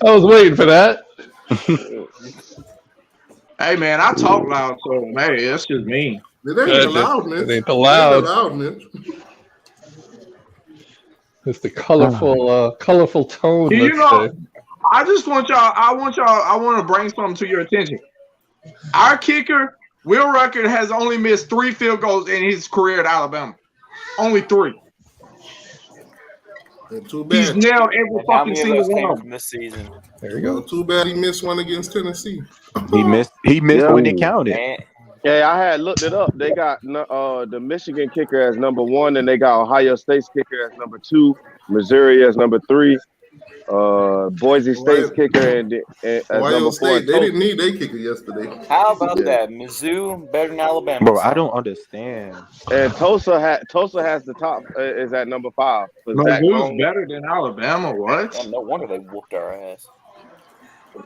was waiting for that. Hey man, I talk loud, so hey, that's just me. It ain't the loudness. It ain't the loud. loudness. It's the colorful tone. You know, I just want y'all. I want to bring something to your attention. Our kicker, Will Record, has only missed 3 field goals in his career at Alabama. Only 3. Too bad. He's nailed every fucking single one from this season. There you go. Too bad he missed one against Tennessee. He missed when it counted. Yeah, I had looked it up. They got the Michigan kicker as number 1, and they got Ohio State's kicker as number 2, Missouri as number 3, Boise State's kicker and as Ohio number 4. State, they didn't need their kicker yesterday. How about that? Mizzou better than Alabama. Bro, I don't understand. And Tulsa has the top is at number 5. Mizzou's better than Alabama. What? Oh, no wonder they whooped our ass.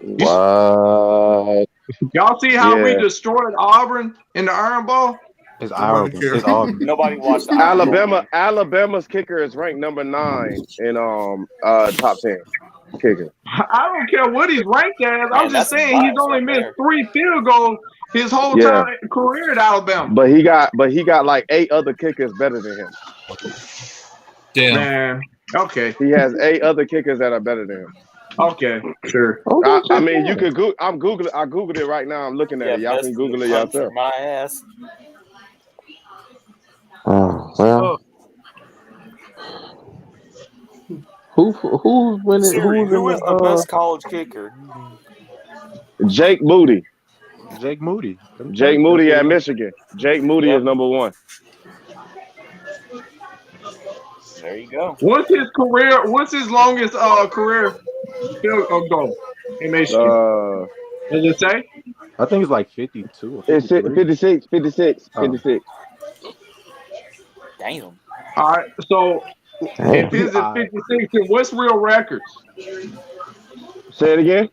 What? Y'all see how we destroyed Auburn in the Iron Bowl? It's Auburn. It's Auburn. Nobody watched the Alabama's kicker is ranked number 9 in top 10 kicker. I don't care what he's ranked as. I'm just saying he's only missed 3 field goals his whole time career at Alabama. But he got like 8 other kickers better than him. Damn. Man. Okay. He has 8 other kickers that are better than him. Okay, sure. I mean, you could Google. I googled it right now. I'm looking at it. Y'all can Google it yourself. My ass. Oh well. Who's winning? Siri, who is the best college kicker? Jake Moody. Jake Moody at Michigan. Jake Moody is number 1. There you go. What's his longest career field goal in Michigan? Does it say? I think it's like 52. It's 56. 56. Damn. All right. So if his is 56, then what's Real Records? Say it again.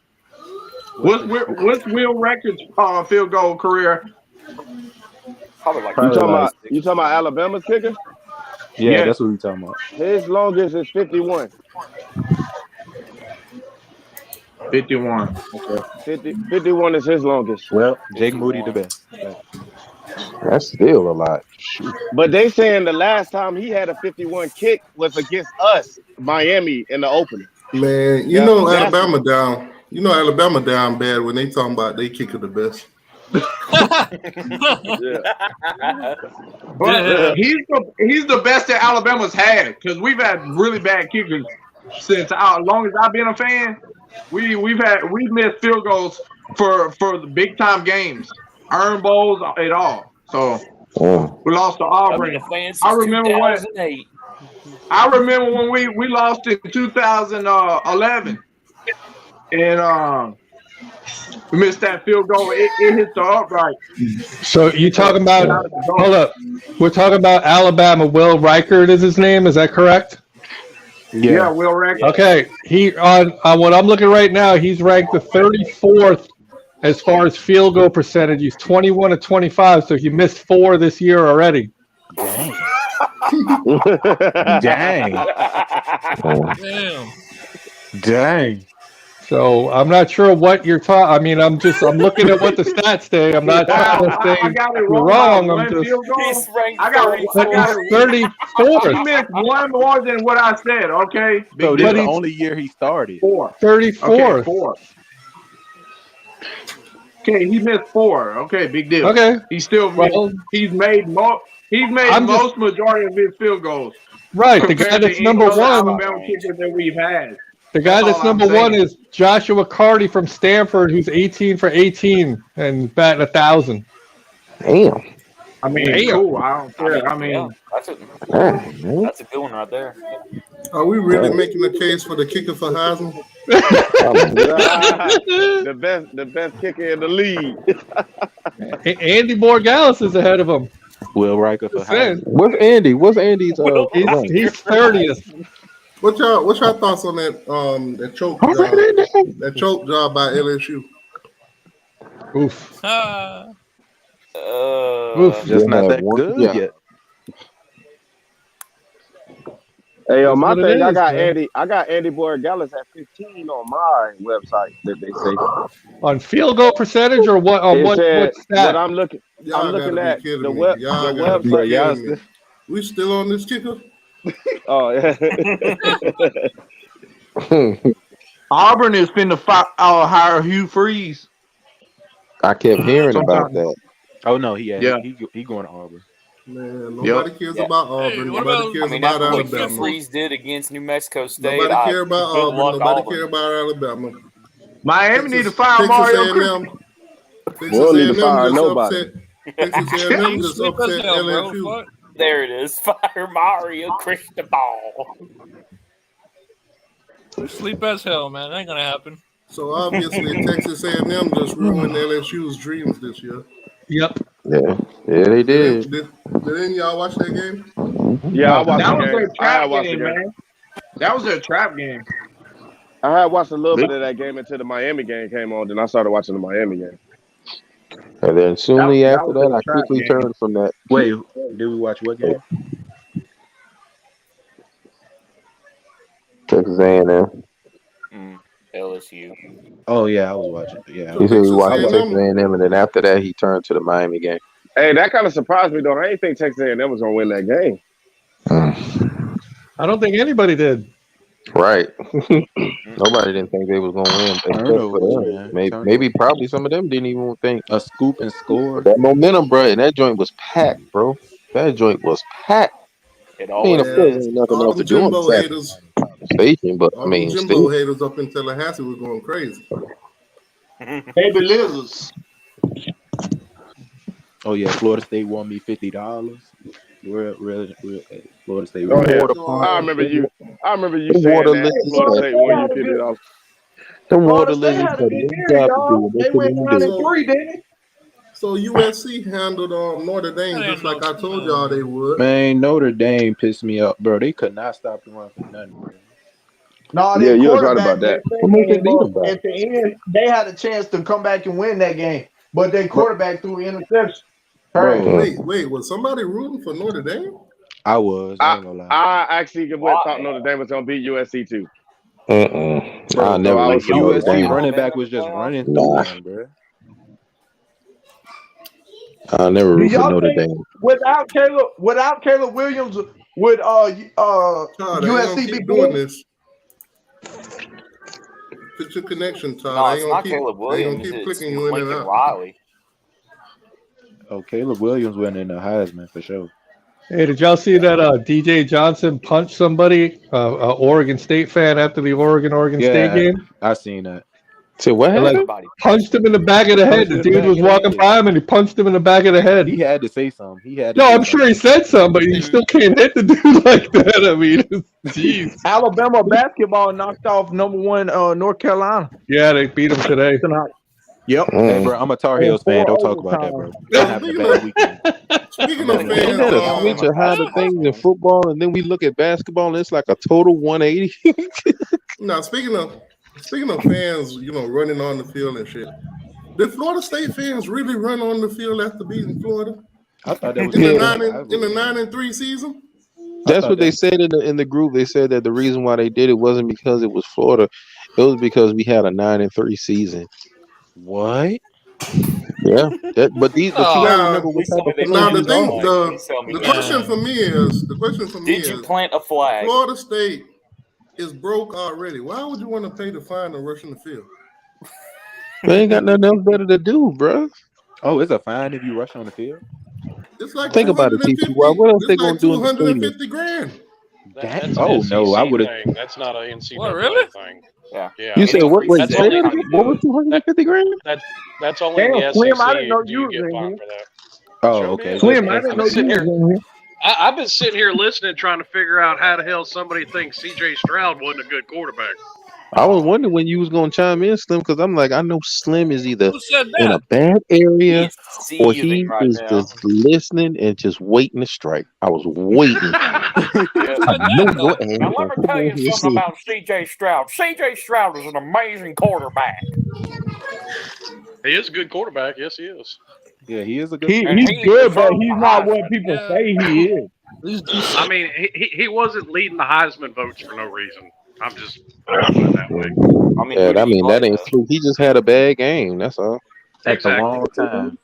What's Will Records field goal career? Probably like you talking about Alabama's kicker? Yeah, that's what we're talking about. His longest is 51. 51. Okay. 51 is his longest. Well, Jake Moody the best. That's still a lot. Shoot. But they saying the last time he had a 51 kick was against us, Miami, in the opener. Man, you know Alabama down. You know Alabama down bad when they talking about they kicker the best. But he's the best that Alabama's had because we've had really bad kickers since as long as I've been a fan. We've missed field goals for the big time games, Iron Bowls, it all. So we lost to Auburn. I remember when we lost in 2011, and we missed that field goal. It hit the upright. So you talking about? Hold up. We're talking about Alabama. Will Reichert is his name. Is that correct? Yeah, Will Reichert. Okay. He on what I'm looking right now. He's ranked the 34th as far as field goal percentage. He's 21 to 25. So he missed 4 this year already. Dang. Dang. Dang. So I'm not sure what you're talking. I mean, I'm looking at what the stats say. I'm not trying to say I got it you're wrong. wrong. I'm just. He's ranked I got 34th. He missed one more than what I said. Okay. So Big this is deal. the only year he started. 4. 34th. Okay, 4. Okay, he missed 4. Okay, big deal. Okay. He's still he's made most majority of his field goals. Right. The guy that's number one. Alabama kicker that we've had. The guy that's number one is Joshua Carty from Stanford, who's 18 for 18 and batting 1,000. Damn. I mean, cool. I don't care. I mean, Yeah, that's a good one right there. Are we really making the case for the kicker for Heisman? the best kicker in the league. Andy Borgalis is ahead of him. Will Riker for Heisman. What's Andy? What's Andy's? He's 30th. What's your thoughts on that choke job? That choke job by LSU. Oof. Just not that good yet. Hey, That's my what it thing, I is, got man. Andy Borgalis at 15 on my website that they say. On field goal percentage or what? On It what said, stat? but I'm looking Y'all at gotta be kidding the me. web Y'all the gotta be website. kidding me. We still on this kicker? Oh yeah. Auburn is finna hire Hugh Freeze. I kept hearing about that. Oh no, he going to Auburn. Man, nobody cares about Auburn. What Nobody cares about that's what Alabama. Freeze did against New Mexico State. Nobody care about Good Auburn. luck, Nobody Auburn. care about Alabama. Miami need to fire Mario Cristobal. We don't need to fire nobody. Texas A&M just upset LSU. There it is. Fire Mario Cristobal. Sleep as hell, man. That ain't gonna happen. So obviously Texas A&M just ruined LSU's dreams this year. Yep. Yeah, they did. Did any of y'all watch that game? Yeah, I watched That the was game. their I trap had watched the game, game. man. That was their trap game. I had watched a little bit of that game until the Miami game came on. Then I started watching the Miami game. And then soonly That after was that, a I trap quickly game. turned from that. Wait, did we watch what game? Texas A&M. LSU. Oh yeah, I was watching. Yeah, He said he watched A&M. Texas A&M, and then after that, he turned to the Miami game. Hey, that kind of surprised me though. I didn't think Texas A&M was gonna win that game. I don't think anybody did. Right. Nobody didn't think they was gonna win. Except for them. Maybe probably some of them didn't even think a scoop and score. That momentum, bro, and that joint was packed, bro. That joint was packed. It I mean, of course, ain't nothing else to do on Jimbo the haters. station, but I All mean, the Jimbo still. haters up in Tallahassee was going crazy. Baby lizards. Oh yeah, Florida State won me $50. Florida State. Oh, yeah. Water I remember you The saying water that. lilies Florida said- State won you $50. The water Florida State lilies had a said, good "What year, you got to y'all. do? They What went you 9-3, didn't they? So USC handled Notre Dame just like I told y'all they would. Man, Notre Dame pissed me up, bro. They could not stop the run for nothing, bro. No, Yeah, their you was right quarterback about that. What make they beat them, bro? at the end, they had a chance to come back and win that game, but their quarterback threw an interception. Bro. Wait, was somebody rooting for Notre Dame? I was. I ain't gonna lie. I actually thought Notre Dame was gonna beat USC too. I'll never I root was for Notre USC Dame. running back was just running through Nah. them, bro. I'll never Do root for y'all Notre think Dame. without Caleb Williams would Todd, they ain't gonna USC be keep doing good? this. Fix your connection, Todd. No, I it's ain't not gonna Caleb keep, I ain't Williams. gonna keep It's clicking you in and Lincoln out. Riley. Oh, Caleb Williams winning the Heisman for sure. Hey, did y'all see that DJ Johnson punched somebody, Oregon State fan, after the Oregon State game? I seen that. So what And, happened? like, punched him in the back of the head. The dude was walking by him and he punched him in the back of the head. He had to say something. No, I'm sure he said something, but you still can't hit the dude like that. I mean, jeez. Alabama basketball knocked off #1 North Carolina. Yeah, they beat him today. Yep. Hey, bro, I'm a Tar Heels fan. Don't talk about that, bro. They're having a bad weekend. Speaking of Ain't that a switch of how the things in football, and then we look at basketball, and it's like a total 180. Now, speaking of fans, running on the field and shit. Did Florida State fans really run on the field after beating Florida I thought that was in the good. 9-3 season? That's what they said in the group. They said that the reason why they did it wasn't because it was Florida. It was because we had a 9-3 season. What? Yeah, but you gotta remember what type of now the thing, the question for me is, did you plant a flag? Florida State is broke already. Why would you want to pay to find a rush in the field? They ain't got nothing else better to do, bro. Oh, it's a fine if you rush on the field. It's like think about it, TP. What else they gonna do in the stadium? $250,000. That's oh no, I would have. That's not an NCAA really? thing. Yeah. Yeah. You said what? Wait, That's say only that again? What was $250,000? That's only in the Slim, SEC. I didn't know do you you was get in fined here. for that? Oh, Sure okay. did. Slim, I didn't know you was in here. I've been sitting here listening, trying to figure out how the hell somebody thinks C.J. Stroud wasn't a good quarterback. I was wondering when you was gonna chime in, Slim, because I'm like, I know Slim is either Who said in a that? bad area He's or seething he right is now. just listening and just waiting to strike. I was waiting. I know your ass. Now let me tell you something Shit. about C.J. Stroud. C.J. Stroud is an amazing quarterback. He is a good quarterback. Yes, he is. Yeah, he is a good. He's he good, but deserves he's the not Heisman. what people say he is. I mean, he wasn't leading the Heisman votes for no reason. I'm just put it that way. I mean, Yeah, who did I he mean play that ain't though? true. He just had a bad game. That's all. At the wrong time.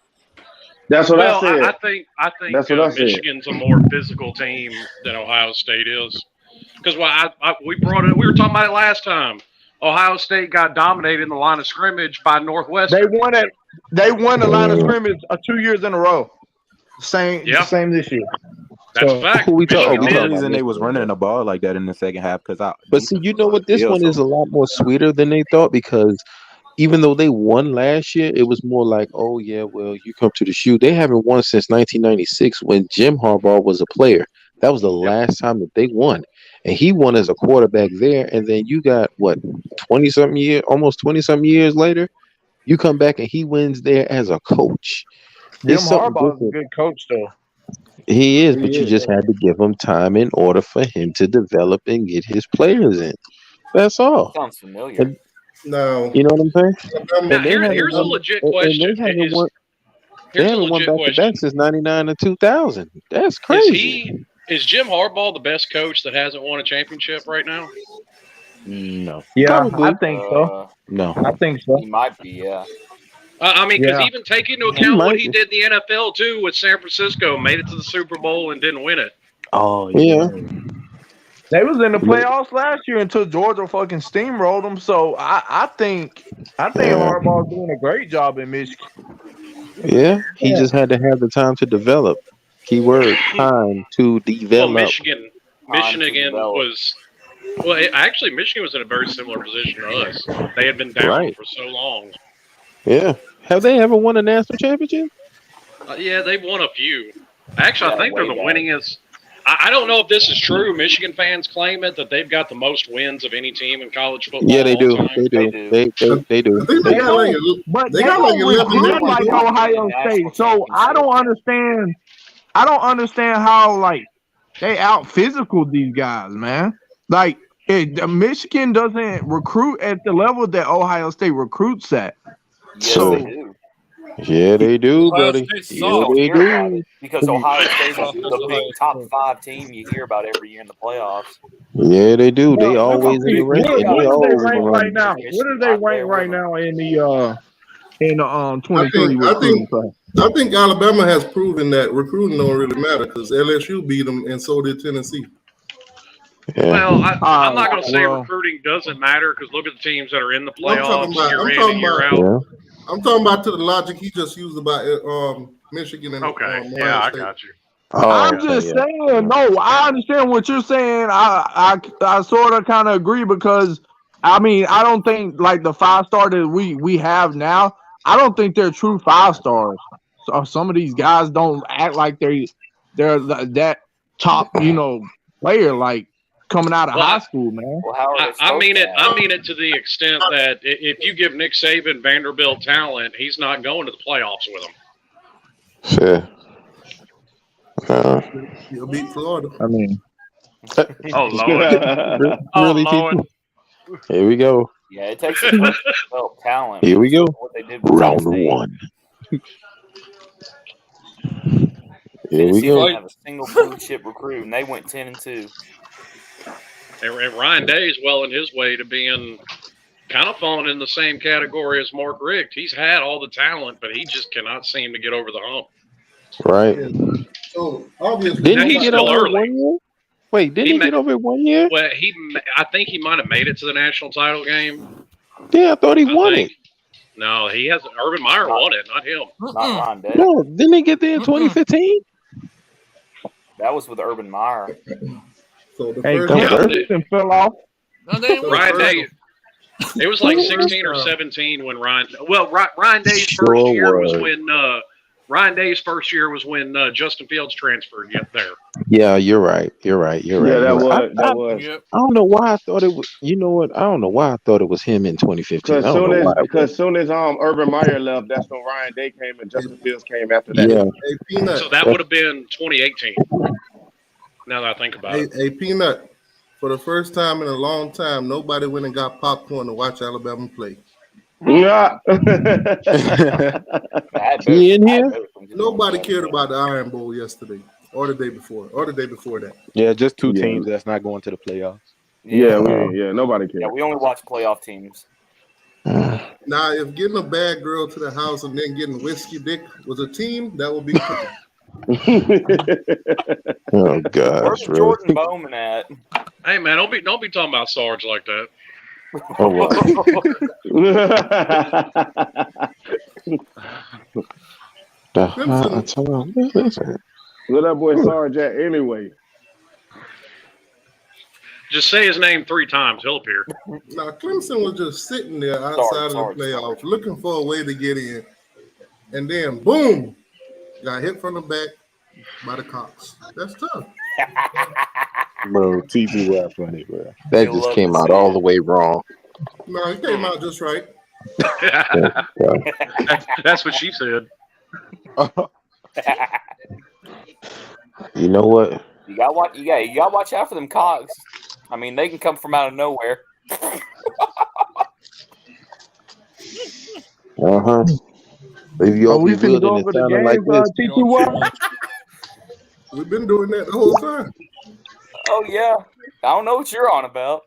That's what Well, I said. I think That's what I said. Michigan's a more physical team than Ohio State is. Because we brought it. We were talking about it last time. Ohio State got dominated in the line of scrimmage by Northwestern. They won it. They won the line of scrimmage 2 years in a row. Same this year. That's So, a fact. Who we talking? The We only talking reason about they was Michigan. running the ball like that in the second half because But see, you know what? This one is a lot more sweeter than they thought because even though they won last year, it was more like, oh yeah, well, you come to the shoe. They haven't won since 1996 when Jim Harbaugh was a player. That was the last time that they won, and he won as a quarterback there. And then you got what, 20-something years, almost 20-something years later, you come back and he wins there as a coach. Jim It's something Harbaugh is a different. good coach, though. He is, but you just had to give him time in order for him to develop and get his players in. That's all. Sounds familiar. And, No. you know what I'm saying? Now, And they haven't here's a won- legit and question. they haven't won, they Here's a haven't won legit back to question. back since '99 and 2000. That's crazy. Is Jim Harbaugh the best coach that hasn't won a championship right now? No. Yeah, Probably. I think so. No. I think so. He might be, yeah. I mean, because Yeah. even take into He account what might he be. did in the NFL too with San Francisco, made it to the Super Bowl and didn't win it. Oh Yeah. They was in the playoffs last year until Georgia fucking steamrolled them. So I think Harbaugh's doing a great job in Michigan. Yeah. He just had to have the time to develop. Keyword time to Well, develop. Michigan develop. was. Well, actually, Michigan was in a very similar position to us. They had been down Right. for so long. Yeah. Have they ever won a national championship? Yeah, they've won a few. Actually, I Yeah, think they're way the back. winningest. I don't know if this is true. Michigan fans claim it that they've got the most wins of any team in college football. Yeah, they all do. time. They do. They do. I think They they got like But they they got like don't 11 recruit like wins. Ohio State. So I don't understand how like they out physical these guys, man. Like Michigan doesn't recruit at the level that Ohio State recruits at. Yes, So- they do. Yeah, they do, Ohio buddy. State's Yeah, soft. they Hear about do. it because Ohio State's Soft the as big Ohio top State. 5 team you hear about every year in the playoffs. Yeah, they do. They always in the What race. do They they always in rank the right running. now? What do they rank right now in the 23 I think recruiting class? I think Alabama has proven that recruiting don't really matter because LSU beat them and so did Tennessee. Yeah. Well, I'm not going to say well- recruiting doesn't matter because look at the teams that are in the I'm talking playoffs about- year I'm in talking and year about- out. Yeah. I'm talking about to the logic he just used about Michigan and Okay, Ohio yeah, I State. got you. Oh, I'm okay, just yeah. saying, no, I understand what you're saying. I sort of kind of agree because I mean, I don't think like the 5-star that we have now, I don't think they're true 5-stars. So some of these guys don't act like they're that top, player like coming out of Well, high school, man. Well, how are they I mean it. supposed to I have? mean it to the extent that if you give Nick Saban Vanderbilt talent, he's not going to the playoffs with them. Sure. He'll beat Florida. I mean, Oh Lord! Really, Lord. people? Here we go. Yeah, it takes a coach to develop talent. Here we go. What they did with Round Tennessee. 1. Here we Tennessee go. didn't have a single blue chip recruit, and they went 10-2. And Ryan Day is well in his way to being kind of falling in the same category as Mark Richt. He's had all the talent, but he just cannot seem to get over the hump. Right. So obviously, Didn't he he's get still over it early. 1 year? Wait, didn't he get over it 1 year? Well, I think he might have made it to the national title game. Yeah, I thought he won it. No, he hasn't. Urban Meyer won it, not him. Not Ron Day. No, didn't he get there in 2015? That was with Urban Meyer. So the Hey, first Coach Yeah. Ferguson fell off. No, they ain't Ryan first- Day. It was like 16 or 17 when Ryan. Well, Ryan Day's Sure first year was was. when Ryan Day's first year was when Justin Fields transferred. There. Yeah, you're right. You're right. Yeah, You're that right. was. Yep. I don't know why I thought it was. You know what? I don't know why I thought it was him in 2015. I don't know why. Because soon as Urban Meyer left, that's when Ryan Day came and Justin Fields came after that. Yeah. Hey, Peanut. So that would have been 2018. Now that I think about it. Hey, Peanut. For the first time in a long time, nobody went and got popcorn to watch Alabama play. Yeah. He in here? Nobody cared about the Iron Bowl yesterday, or the day before, or the day before that. Yeah, just two Yeah. teams that's not going to the playoffs. Yeah, nobody cares. Yeah, we only watch playoff teams. Now, if getting a bad girl to the house and then getting whiskey dick was a team, that would be cool. Oh Where's gosh, really? Jordan Bowman at? Hey man, don't be talking about Sarge like that. Oh, wow. Where that boy Sarge at anyway? Just say his name 3 times, he'll appear. Now, Clemson was just sitting there outside of the playoffs, looking for a way to get in, and then boom, got hit from the back by the Cox. That's tough. Bro, TP funny, bro. That just came out all the way wrong. No, it came out just right. That's what she said. You know what? You gotta watch. You gotta watch out for them Cogs. I mean, they can come from out of nowhere. If you we be finna go building over it the sounding like games, this, TP1. We've been doing that the whole time. Oh yeah, I don't know what you're on about.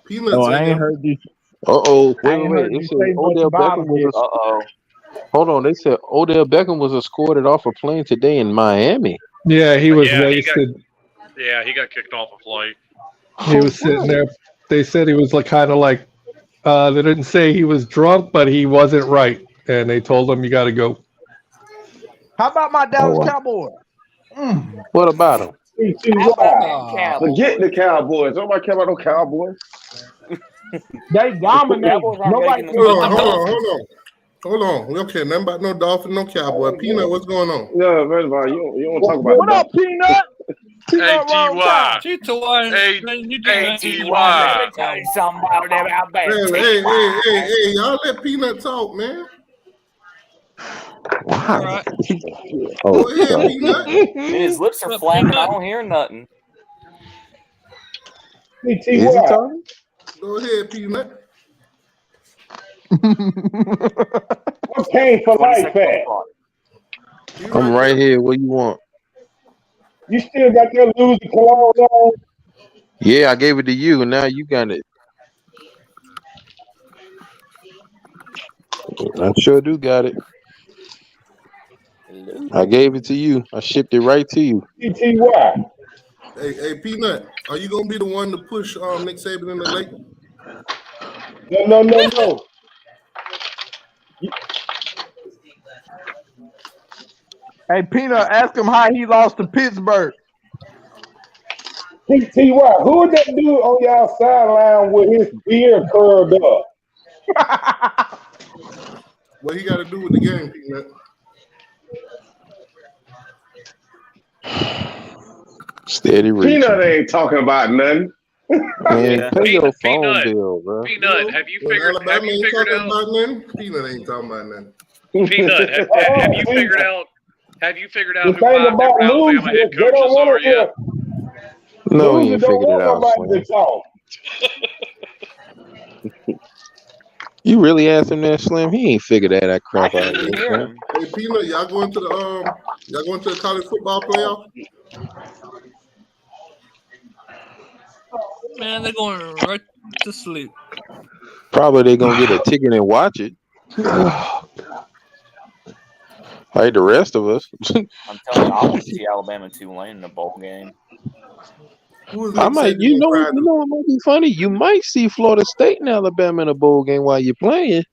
Peanuts. Oh, I ain't heard this. wait. heard They you said say much Odell about Beckham him was yet. hold on. They said Odell Beckham was escorted off a plane today in Miami. Yeah, he was Yeah, he wasted. he got kicked off a flight. He was sitting there. They said he was like kind of like. They didn't say he was drunk, but he wasn't right, and they told him you got to go. How about my Dallas wow. Cowboys? What about him? Forget the Cowboys. Nobody care about no Cowboys. They dominate. Nobody. Hold on. We don't care nothing about no Dolphin, no Cowboy. Peanut, what's going on? No, first of all, you don't talk about What up, Peanut? A-T-Y. A-T-Y. Tell you something about Hey, y'all let Peanut talk, man. Wow. Go ahead, Peanut. His lips are flapping. I don't hear nothing. Is he talking? Go ahead, Peanut. What came for life at? I'm right here. What you want? You still got your losing cologne on? Yeah, I gave it to you, and now you got it. I sure do got it. I gave it to you. I shipped it right to you. TTY. Hey, Peanut, are you gonna be the one to push Nick Saban in the lake? No. Hey, Peanut, ask him how he lost to Pittsburgh. TTY, who would that dude on y'all sideline with his beard curled up? What he got to do with the game, Peanut? Steady reaching. Peanut ain't talking about nothing. Man, pay your phone Peanut. bill, bro. Peanut, have you figured out? Alabama ain't talking about nothing. Peanut ain't talking about nothing. Peanut, have you figured out? Have you figured out The who thing 5 about different Alabama losing head is they don't coaches want are to yet? No, he losers ain't don't figured it want out. nobody to talk. You really asked him that, Slim? He ain't figured that crap out. Hey, Peanut, y'all going to the college football playoff? Man, they're going right to sleep. Probably they're gonna get a ticket and watch it. Like the rest of us. I'm telling you, I want to see Alabama and Tulane in a bowl game. I might, it might be funny. You might see Florida State and Alabama in a bowl game while you're playing.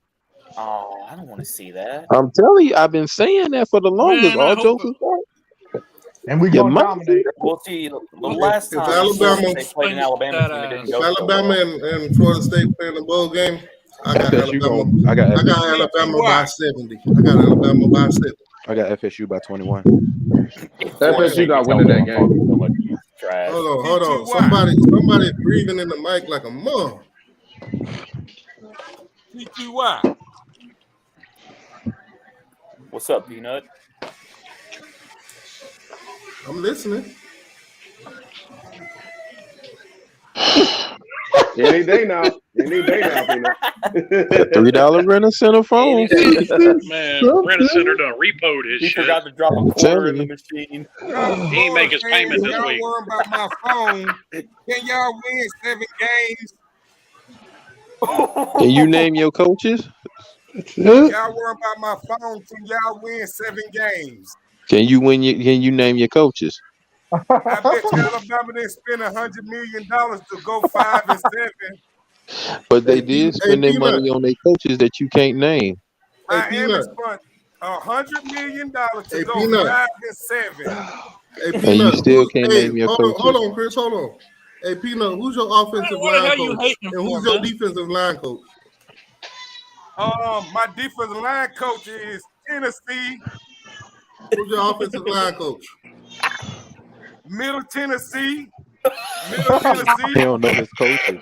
Oh, I don't want to see that. I'm telling you, I've been saying that for the longest. Man, all jokes aside. And we You gonna might dominate. We'll see. The last If time Alabama- they played in Alabama, team, it didn't If go so Alabama well. and Florida State play in the bowl game, I got FSU Alabama. I got I got FSU. Alabama by 70. I got Alabama by 70. I got FSU by 21. FSU not winning that game. Trash. Hold on. Somebody breathing in the mic like a mom. TTY. What's up, Peanut? I'm listening. Any day now, Peanut. $3 rent center phone. Man, Rent-A-Center done repoed his He shit. forgot to drop a quarter in the machine. He ain't make his payment this y'all week. worrying about my phone. Can y'all win 7 games? Can you name your coaches? Y'all worrying about my phone. Can y'all win 7 games? Can you name your coaches? I bet you Alabama didn't spend $100 million to go 5-7. But they did spend their money on their coaches that you can't name. Miami spent $100 million to go Peanut. 5-7. And you still can't name your coaches. Hold on, Chris. Hold on. Hey, Peanut, who's your offensive What the line hell you coach? hating And for, who's your man? defensive line coach? My defensive line coach is Tennessee. Who's your offensive line coach? Middle Tennessee. He don't know his coaches.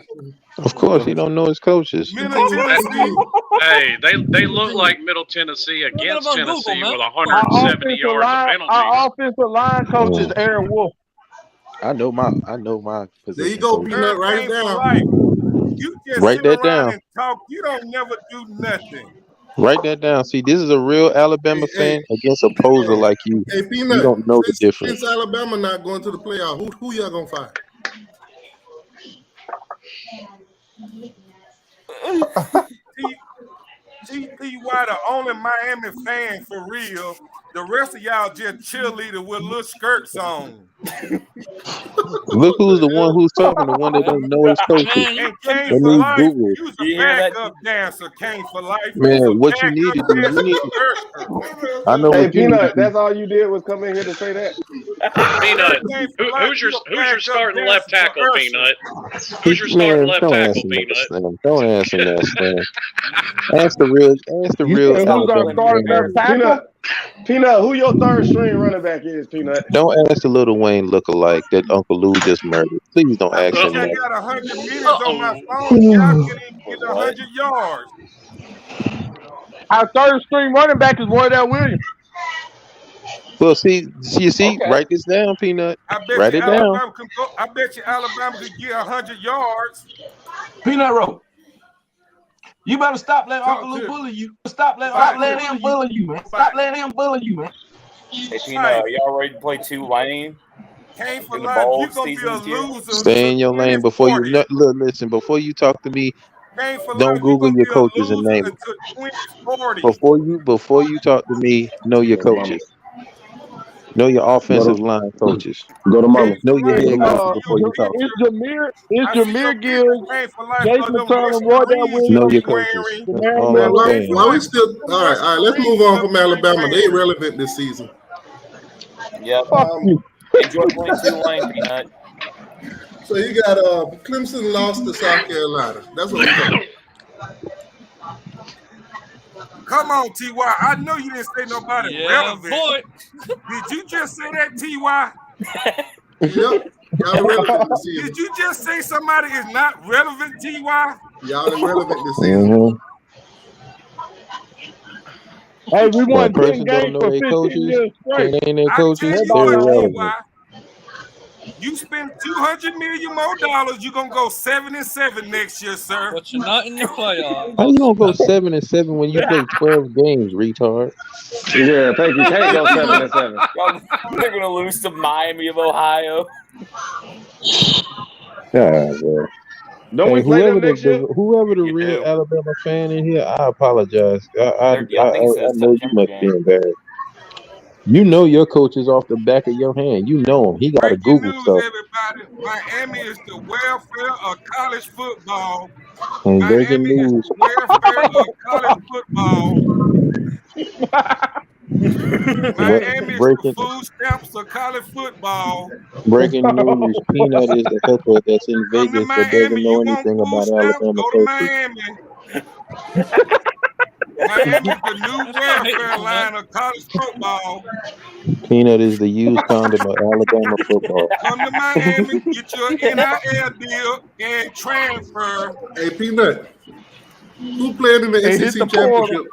Of course, he don't know his coaches. Middle Tennessee. Hey, they look like Middle Tennessee against on Google, Tennessee man. with 170 yards of penalties. Our offensive line coach is Aaron Wolf. I know my position. There you go, coach. Peanut. Write it down. You just Write sit that around down. and talk. You don't never do nothing. Write that down. See, this is a real Alabama fan against a poser like you. Hey, Peanut. You don't know the difference. Since Alabama not going to the playoff, who y'all gonna fire? TTY the only Miami fan for real. The rest of y'all just cheerleader with little skirts on. Look who's the one who's talking, the one that don't know his coaches. And Came Let for me life. Google. You was a backup dancer. Came for life. Man, what you need to do, you need to, I know Hey, what you need Peanut, to do. that's all you did was come in here to say that? Peanut, who's your starting left tackle, Peanut? Who's your starting left don't tackle, answer Peanut? that, Slim. Don't answer that, Slim. Ask the real Alabama fan. Peanut, who your third string running back is, Peanut? Don't ask the Little Wayne lookalike that Uncle Lou just murdered. Please don't ask him I that. got 100 minutes on my phone. Y'all can even get 100 yards. Our third string running back is Wardell Williams. Well, see, write this down, Peanut. I bet Write you it down. Alabama can go. I bet you Alabama could get 100 yards. Peanut Roll. You better stop letting Uncle Lou bully you. Stop letting him bully you, man. Stop letting him bully you, man. Hey, Peanut, are y'all ready to play Tulane? Came for In the life. bowl You gonna be a seasons here? loser. Stay in your lane before you listen. Before you talk to me, Came for don't life. Google You your gonna be coaches a and loser name them. until 2040. Before you talk to me, know your coaches. Know your offensive line coaches. Go to mama. Know your head coaches before you talk. It's Jameer Gibbs, Jason McCollum, Wardell Williams. Know your coaches. That's all I'm saying. Why we still? All right. Let's move on from Alabama. They irrelevant this season. Yep. Enjoy playing Tulane, Peanut. So you got Clemson lost to South Carolina. That's what we're talking about. Come on, TY. I know you didn't say nobody relevant. Boy. Did you just say that, TY? Yep. Y'all irrelevant this season. Did you just say somebody is not relevant, TY? Y'all irrelevant this season. Hey, we won 10 person don't games know for their 15 coaches. years straight. They ain't their I coaches. tell you They're what, irrelevant. TY. You spend $200 million more, you're gonna go 7-7 next year, sir. But you're not in the playoffs. How you gonna go 7-7 when you play 12 games, retard? Yeah, thank you. Can't go 7-7. They're gonna lose to Miami of Ohio. God, bro. Don't we play them next year? Whoever the You real do. Alabama fan in here, I apologize. I I think it's a know you September must be game. embarrassed. You know your coach is off the back of your hand. You know him. He got to Breaking Google news, stuff. everybody. Miami is the welfare of college football. And breaking Miami is news. the welfare of college football. Miami is the breaking food stamps of college football. breaking news. Peanut is the hooker that's in Come to Vegas that doesn't Miami. know You want anything food about stamps? Alabama Go to coaches. Miami. Miami is the new welfare line of college football. Peanut is the used condom of Alabama football. Come to Miami, get your NIL deal and transfer. Hey, Peanut, who played in the Hey, hit SEC the portal. championship?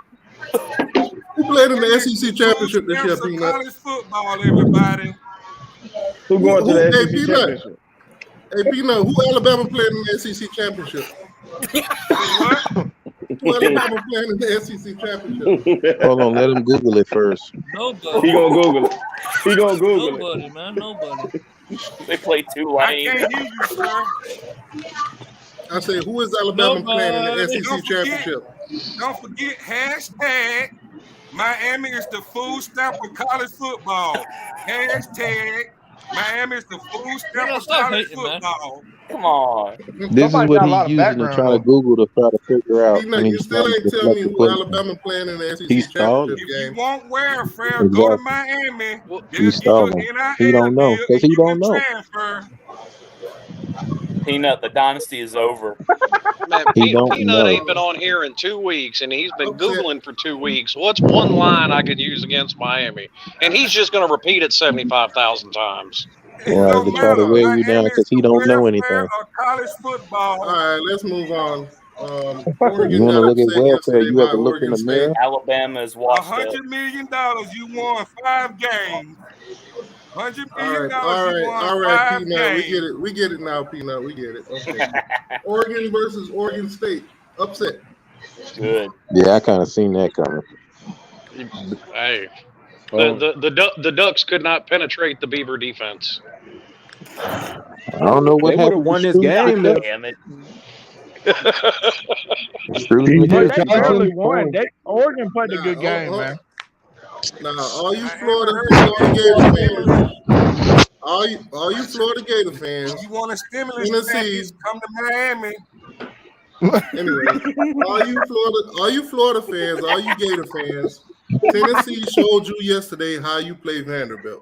Who played in the SEC championship this year, Stamps of Peanut? college football, everybody. Who going to the Hey, SEC Peanut. championship? Hey, Peanut, who Alabama played in the SEC championship? What? Who Alabama playing in the SEC championship? Hold on, let him Google it first. Nobody. He gonna Google it. He gonna Google Nobody, man. Nobody. They play Tulane. I can't hear you, sir. I say, who is Alabama playing in the Nobody. SEC championship? Don't forget hashtag Miami is the food stamp of college football. Hashtag Miami is the food stamp of Stop college hating, man. football. Come on. This Somebody is what got a lot he's of using to background try to noise. Google to try to figure out. Peanut, when you he's still trying to ain't telling me deflect the who question. Alabama playing in the SEC He stalled championship If you game. want welfare, go to Exactly. Miami. They'll He's give you stalling. an He NIL don't know deal because and he you don't can know. transfer. Peanut, the dynasty is over. Man, He don't Peanut know. ain't been on here in 2 weeks, and he's been Upset. Googling for 2 weeks. What's one line I could use against Miami? And he's just going to repeat it 75,000 times. It Right, don't to try to matter. wear you down Miami because is he the don't know welfare anything. of college football. All right, let's move on. You Oregon want to got look at upset welfare? yesterday You by ever looked in Oregon the State. mirror? Alabama is washed up. $100 million. You won 5 games. $100 million. All You won right, 5 Peanut. We games. get it. We get it now, Peanut. We get it. Okay. Oregon versus Oregon State. Upset. Good. Yeah, I kind of seen that coming. Hey, the Ducks could not penetrate the Beaver defense. I don't know what They would have happened. won to this Struz game. McCutcheon. Damn it. Struz But they McCutcheon. barely won. Oregon played a good game, man. Now, all you Florida Gator fans, all you Florida Gator fans, You want a stimulus Tennessee. package? Come to Miami. Anyway, all you Florida fans, all you Gator fans, Tennessee showed you yesterday how you play Vanderbilt.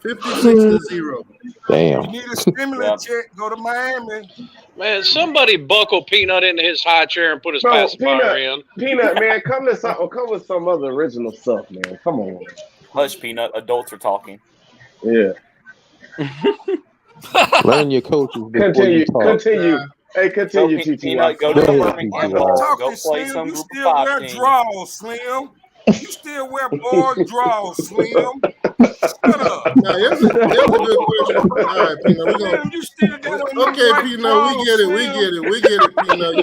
56-0. Damn. You need a stimulus check? Go to Miami. Man, somebody buckle Peanut into his high chair and put his Bro, pacifier in. Peanut, man, come with some other original stuff, man. Come on. Hush, Peanut. Adults are talking. Yeah. Learn your coaches before you talk. Continue. Hey, continue, TT. Peanut, go Go to ahead, Birmingham. TT. Go Talking, play Slim. some You group of still 5 wear team. draws, Slim. You still wear boy draws, Slim. Shut up. Now, here's a good question. All right, Peanut, we're gonna. Slim, you still got on Okay, white Peanut, draws, we get it, Slim. we get it, Peanut.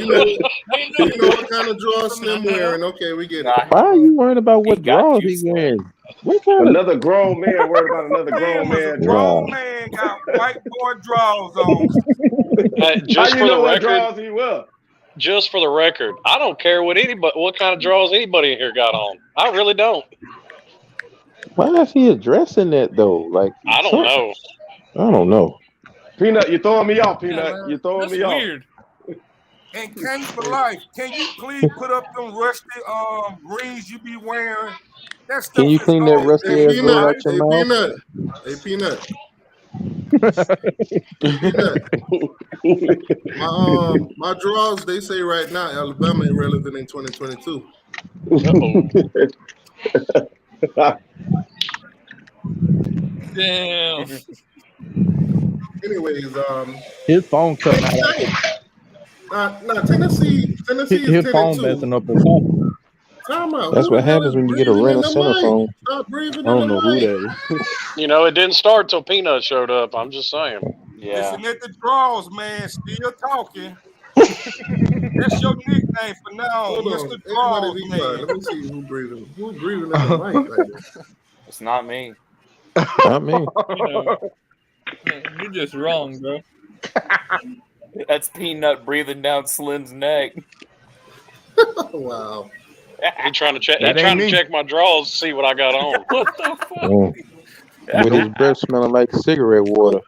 You know what kind of draw Slim wearing. Okay, we get it. Why are you worried about what He got draws you, he's Slim. wearing? What kind of? Another grown man worried about another grown Man was a man. grown Wow. man, got white boy draws on. Just How for you know the what record, draws he will? just for the record, I don't care what kind of draws anybody in here got on. I really don't. Why is he addressing that though? Like I don't know. I don't know. Peanut, you're throwing me off, Peanut. man. You're throwing That's me off. weird. And King for life, can you please put up them rusty rings you be wearing? That stuff Can you is clean that old. rusty Hey, ass roll out Peanut. your mouth? Hey, Peanut. Peanut. My draws, they say right now, Alabama ain't relevant in 2022. Damn. Anyways, His phone cutting out. Tennessee is His phone 10-2. messing up his phone. Time out. That's Who what the hell happens is when you get a breathing in rental the center mic? phone. Stop breathing I in don't the know who mic. that is. You know, it didn't start till Peanut showed up. I'm just saying. Yeah. Listen at the draws, man. Still talking. That's your nickname for now, Hold on. Mr. Draws, Everybody be quiet. man. Let me see who's breathing in the mic like that. It's not me. Not me. You know, you're just wrong, bro. That's Peanut breathing down Slim's neck. Wow. He trying to check. He That trying ain't to me. check my drawers to see what I got on. What the fuck? With his breath smelling like cigarette water.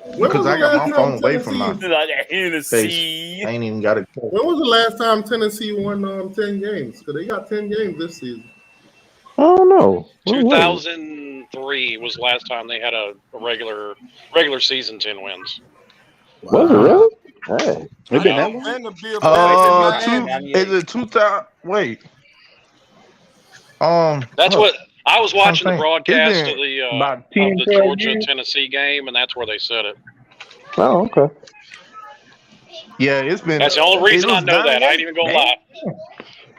When Because was I the got last my time phone away from my Tennessee? Like a face. Hennessy. I ain't even got it. When was the last time Tennessee won 10 games? Because they got 10 games this season. I don't know. When was it? 2003 was the last time they had a regular season 10 wins. Was it really? Hey. It been that long? Is it 2000? Wait. That's what I was watching the think broadcast it's of the about 10, 12 Georgia years. Tennessee game, and that's where they said it. Oh, okay. Yeah, it's been. That's the only reason I know that. I ain't even gonna lie.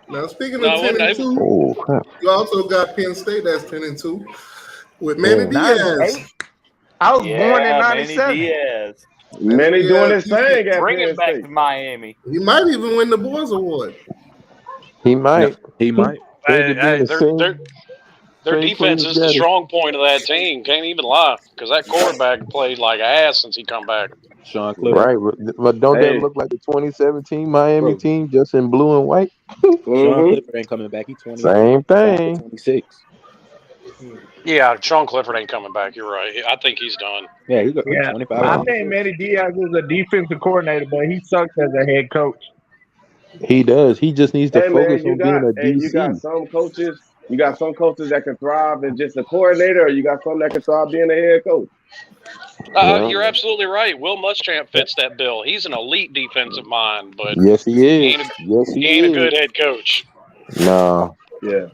Now, speaking No, of 10 and it 2, Oh, crap. you also got Penn State that's 10 and 2 with Manny Diaz. 98. I was born in Manny 97. Diaz. Manny doing his thing at Bring Penn it back State. to Miami. He might even win the Boys Award. He might. He might. Hey, Their their defense is the strong point of that team. Can't even lie, because that quarterback played like ass since he come back. Sean Clifford. Right, but don't that look like the 2017 Miami team, just in blue and white? Sean Clifford ain't coming back. He's 20. Same thing. 26. Yeah, Sean Clifford ain't coming back. You're right. I think he's done. Yeah, he's Yeah, 25. I think Manny Diaz is a defensive coordinator, but he sucks as a head coach. He does. He just needs to Hey focus man, on being a DC. you got some coaches. You got some coaches that can thrive in just a coordinator, or you got some that can thrive being a head coach. You're absolutely right. Will Muschamp fits that bill. He's an elite defensive mind, but Yes, he is. he ain't a good head coach. No. Yeah.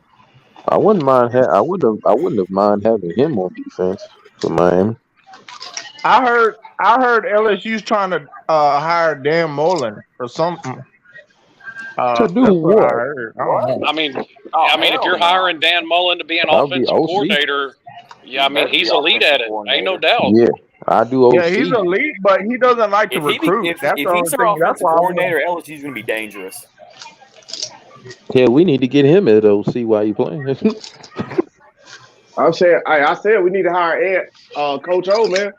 I wouldn't mind. I wouldn't have mind having him on defense for Miami. I heard LSU's trying to hire Dan Mullen or something. To do that's what? I heard. I don't know. I mean, if you're hiring Dan Mullen to be an That'll be offensive OC. coordinator, yeah, I mean he's elite at it. Ain't no doubt. Yeah, I do OC. Yeah, he's elite, but he doesn't like to If he recruit. if That's the he's only our thing. That's offensive why I wouldn't- coordinator, LSU's going to be dangerous. Yeah, we need to get him at OC while you playing. I'm saying, I said we need to hire Coach O, man.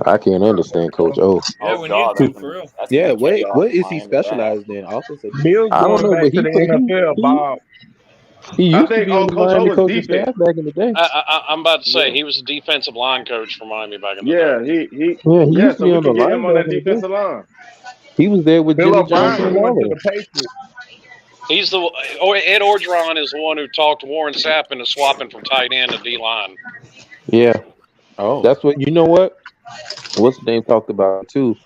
I can't understand Coach O. Yeah, we need to, for real. Yeah, what is he specialized in? Offensive. Bill's I don't going know, back but to the NFL, Bob. He used to think be on the Coach O Miami was coaching defense. staff back in the day. I'm about to say he was a defensive line coach for Miami back in the day. Yeah, he used to so be we on the can get line him on that back in the day. defensive line. He was there with Bill Jimmy Johnson O'Brien and all went to of the them. Patriots. He's Ed Orgeron is the one who talked Warren Sapp into swapping from tight end to D line. Yeah. Oh, That's what, you know what? What's the name talked about too?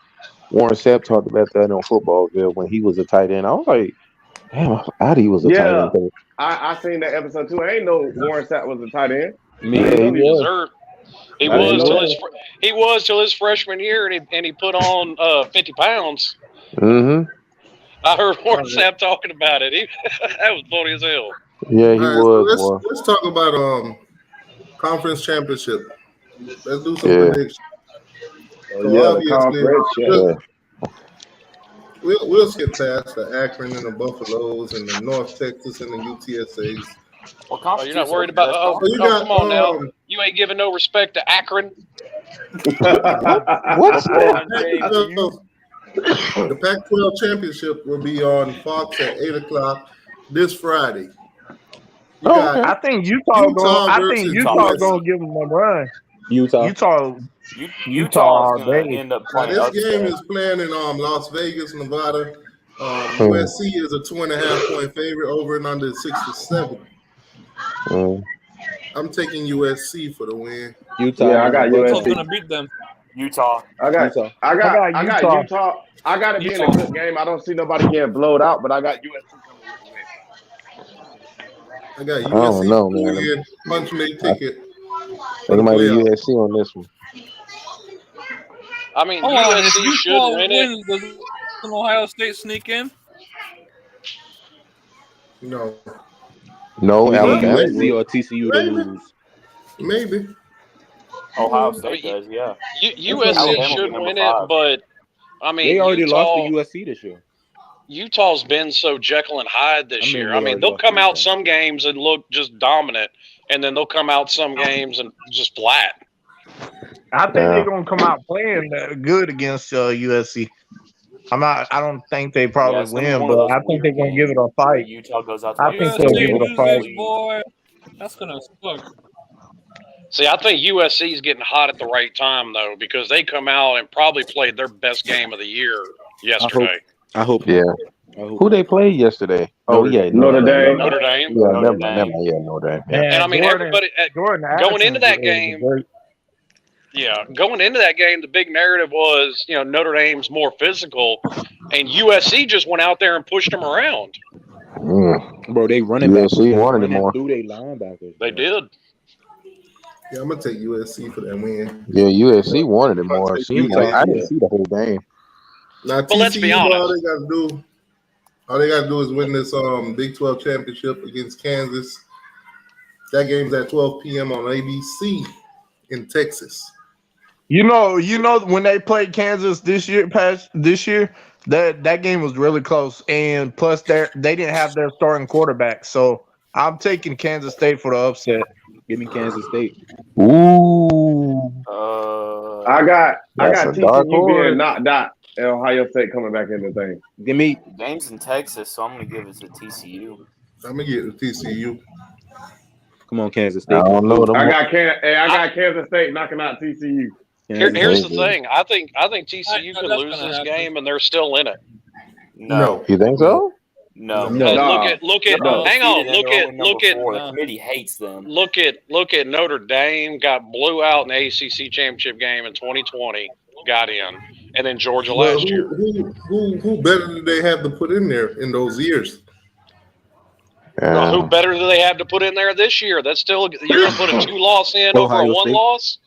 Warren Sapp talked about that on Footballville when he was a tight end. I was like, damn, I forgot he was a tight end coach. I seen that episode too. I ain't know Warren Sapp was a tight end. He deserved. He was till his freshman year, and he put on 50 pounds. Mm-hmm. I heard Warren Sapp talking about it. That was funny as hell. Yeah, he All right, was. so let's talk about conference championship. Let's do some predictions. So the conference. We'll skip past the Akron and the Buffaloes and the North Texas and the UTSAs. You're not worried about? Come on now. You ain't giving no respect to Akron. What's that? The Pac-12 championship will be on Fox at 8:00 this Friday. I think Utah gonna give them a run. Utah all day. End up Now, playing this game is playing in Las Vegas, Nevada. USC is a 2.5-point favorite. Over and under 67. I'm taking USC for the win. Utah. Yeah, I got Utah's USC. gonna beat them. Utah. I got Utah. I got to be in a good game. I don't see nobody getting blowed out, but I got USC coming with the win. I got USC. I don't know, man. Punching their ticket. They might be USC on this one. I mean, Hold on, if USC should Utah win it. wins, does Ohio State sneak in? No. No, Alabama. USC or TCU to lose. Maybe. Ohio State does, yeah. USC should win it, but I mean, They already Utah, lost to USC this year. Utah's been so Jekyll and Hyde this year. they I mean, already they'll lost come to out Utah. some games and look just dominant, and then they'll come out some games and just flat. I think they're gonna come out playing good against USC. I don't think they probably win, but I think they're gonna give it a fight. Utah goes out to I think they'll give it a fight. Boy, that's gonna suck. See, I think USC is getting hot at the right time though, because they come out and probably played their best game of the year yesterday. I hope. Yeah. Who they played yesterday? Oh yeah, Notre Dame. Notre Dame. Yeah, never. Yeah, Notre Dame. Yeah. And I mean, everybody going into that game. Great. Yeah, going into that game, the big narrative was, Notre Dame's more physical, and USC just went out there and pushed them around. Bro, they running back. USC wanted it more. Through they linebackers. They did. Yeah, I'm gonna take USC for that win. Yeah, USC wanted it more. Seems like I didn't see the whole game. Now, But let's be honest. All they gotta do is win this Big 12 championship against Kansas. That game's at 12 p.m. on ABC in Texas. You know when they played Kansas this year, that game was really close, and plus they didn't have their starting quarterback. So I'm taking Kansas State for the upset. Give me Kansas State. Ooh. I got That's a dark TCU horse. being knocked out and Ohio State coming back in the thing. Give me games in Texas, so I'm gonna give it to TCU. I'm gonna get the TCU. Come on, Kansas State. I don't know. I got Kansas State knocking out TCU. Here's the thing. I think TCU could lose this game and they're still in it. No. You think so? No. Look at. Hang on. Look at. The committee hates them. Look at Notre Dame got blew out in the ACC championship game in 2020, got in, and then Georgia last year. Who better did they have to put in there in those years? Who better do they have to put in there this year? That's still you're gonna put a 2-loss in over a 1-loss.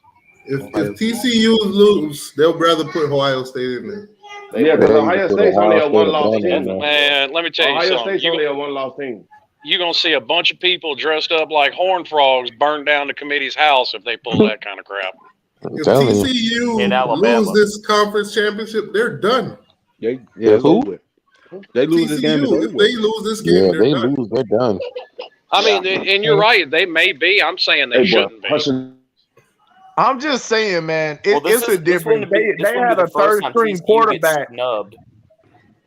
If TCU lose, they'll rather put Ohio State in there. Yeah, because Ohio State's only a 1-loss team. Man, let me tell you Ohio something. State's only a 1-loss team. You're going to see a bunch of people dressed up like horned frogs burn down the committee's house if they pull that kind of crap. If TCU lose this conference championship, they're done. Who? They lose this game. If they lose this game, they're done. I mean, and you're right. They may be. I'm saying they shouldn't be. I'm just saying, man, it's a difference. They had a third-string quarterback.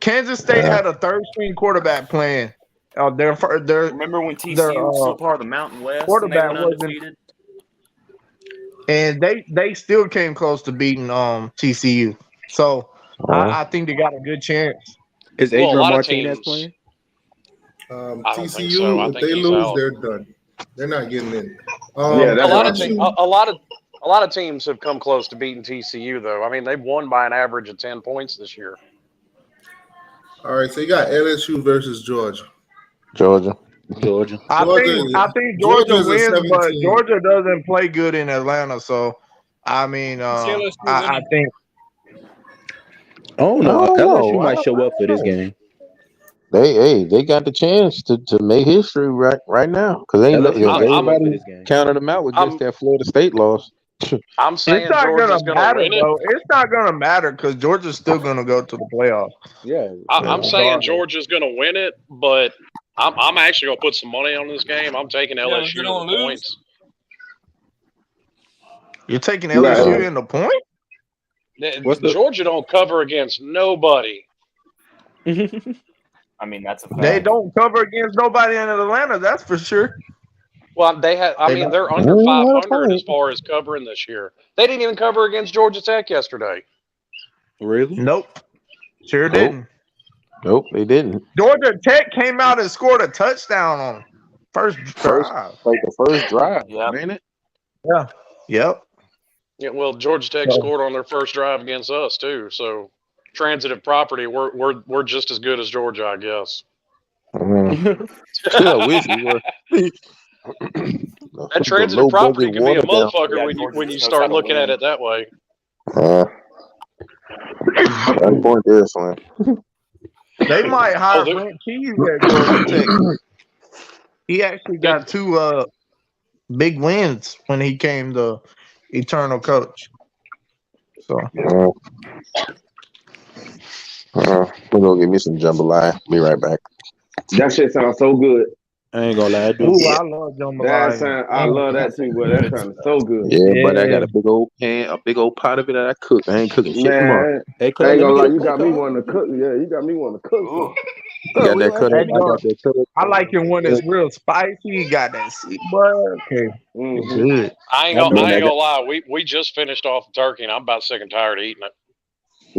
Kansas State had a third-string quarterback playing. Remember when TCU was still part of the Mountain West? Quarterback wasn't, and they still came close to beating TCU. So I think they got a good chance. Is Adrian Martinez playing? TCU, if they lose, they're done. They're not getting in. A lot of teams have come close to beating TCU, though. I mean, they've won by an average of 10 points this year. All right, so you got LSU versus Georgia. Georgia. I think Georgia wins, but Georgia doesn't play good in Atlanta. So, I mean, I think. Oh no, LSU might show up for this game. They got the chance to make history right now because everybody counted them out with just that Florida State loss. I'm saying Georgia's going to win it. It's not going to matter because Georgia's still going to go to the playoffs. Yeah, I'm saying Georgia's going to win it, but I'm actually going to put some money on this game. I'm taking LSU in the points. You're taking LSU in the point? Georgia don't cover against nobody. I mean, that's a fact. They don't cover against nobody in Atlanta, that's for sure. Well, they're under 500 as far as covering this year. They didn't even cover against Georgia Tech yesterday. Really? Nope. Sure didn't. Nope, they didn't. Georgia Tech came out and scored a touchdown on first drive. Like the first drive, ain't it? Yeah. Yep. Yeah, well, Georgia Tech scored on their first drive against us too. So, transitive property, we're just as good as Georgia, I guess. I wish we were. That transitive property can be a motherfucker when you start looking at it that way. That point there, son. They might hire Brent Keys at Georgia Tech. He actually got 2 big wins when he came the eternal coach. So we're gonna give me some jambalaya. Be right back. That shit sounds so good. I ain't gonna lie, I do. Ooh, I love jambalaya. I love that too, but that sounds so good. Yeah, but I got a big old pan, a big old pot of it that I cook. I ain't cooking shit tomorrow. Man, Hey, I ain't gonna lie, you got me wanting to cook. Yeah, you got me wanting to cook. You got that cut up. I got that cut up. I like it when it's real spicy. You got that sweet butter. Okay. Good. I ain't gonna lie. We just finished off the turkey, and I'm about sick and tired of eating it.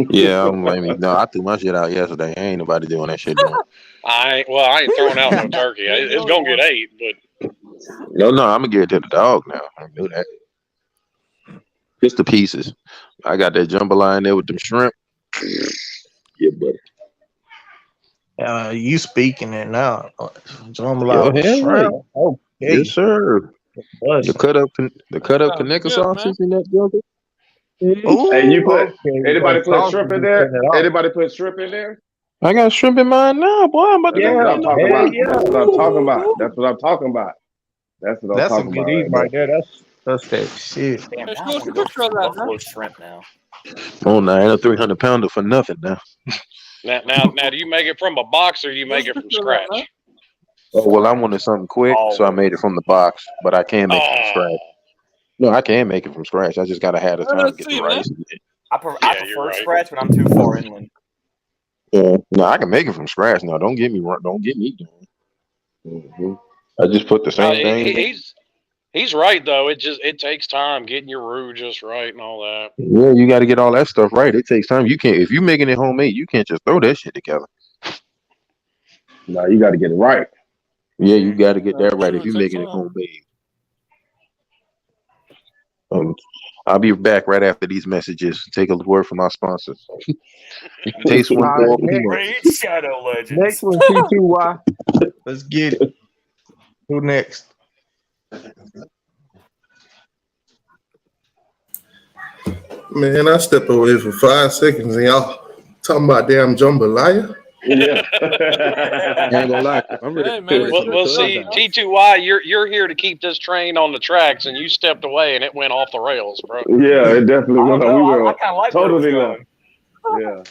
Yeah, I'm blaming. No, I threw my shit out yesterday. Ain't nobody doing that shit anymore. I ain't throwing out no turkey. It's gonna get ate, but No, I'm gonna give it to the dog now. I knew that. Just the pieces. I got that jambalaya in there with them shrimp. Yeah, buddy. You speaking it now? Jambalaya with shrimp. Okay. Yes, sir. The cut up Kaneka sausage in that joker. Hey, you put anybody put shrimp in there? Anybody put shrimp in there? I got shrimp in mine now, boy. I'm about to That's what I'm talking about. That's what I'm talking about. That's what I'm That's talking some good about. eating right there. That's that shit. Damn, now I want to go for buffalo shrimp now. Oh, no, ain't a 300-pounder for nothing now. Now, do you make it from a box or do you make it from scratch? Oh, well, I wanted something quick, so I made it from the box, but I can't make it from scratch. No, I can make it from scratch. I just gotta have the time to get the rice. I prefer scratch, but I'm too far inland. Yeah, no, I can make it from scratch. No, don't get me doing. I just put the same thing. He's right though. It takes time getting your roux just right and all that. Yeah, you got to get all that stuff right. It takes time. You can't if you're making it homemade. You can't just throw that shit together. No, you got to get it right. Yeah, you got to get that right if you're making it homemade. I'll be back right after these messages. Take a word from our sponsors. Taste one for Great Shadow Legends. Next one, T2Y. Let's get it. Who next? Man, I stepped away for 5 seconds and y'all talking about damn jambalaya. Yeah. I ain't gonna lie. I'm ready. Well, see, T2Y, you're here to keep this train on the tracks, and you stepped away, and it went off the rails, bro. Yeah, it definitely went. We were I kind of like totally lost. Yeah.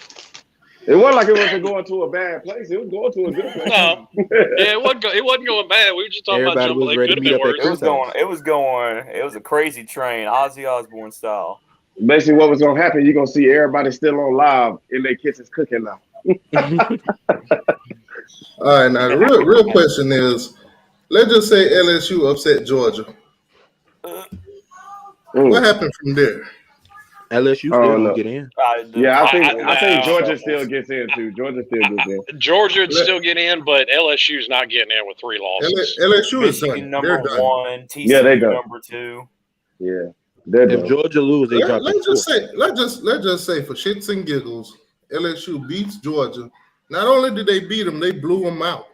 It wasn't like it wasn't going to a bad place. It was going to a good place. No. Yeah, it wasn't going bad. We were just talking about jumping. It could have been worse. It was a crazy train, Ozzy Osbourne style. Basically, what was gonna happen? You're gonna see everybody still on live in their kitchens cooking now. All right, now the real question is, let's just say LSU upset Georgia. What happened from there? LSU still gonna get in. Yeah, I think Georgia still gets in too. Georgia still gets in. Georgia would still get in, but LSU's not getting in with 3 losses. LSU is done. Number They're done. 1, TCU Yeah, they done. number 2. Yeah. If Georgia lose, they drop. Let's just say for shits and giggles, LSU beats Georgia. Not only did they beat them, they blew them out.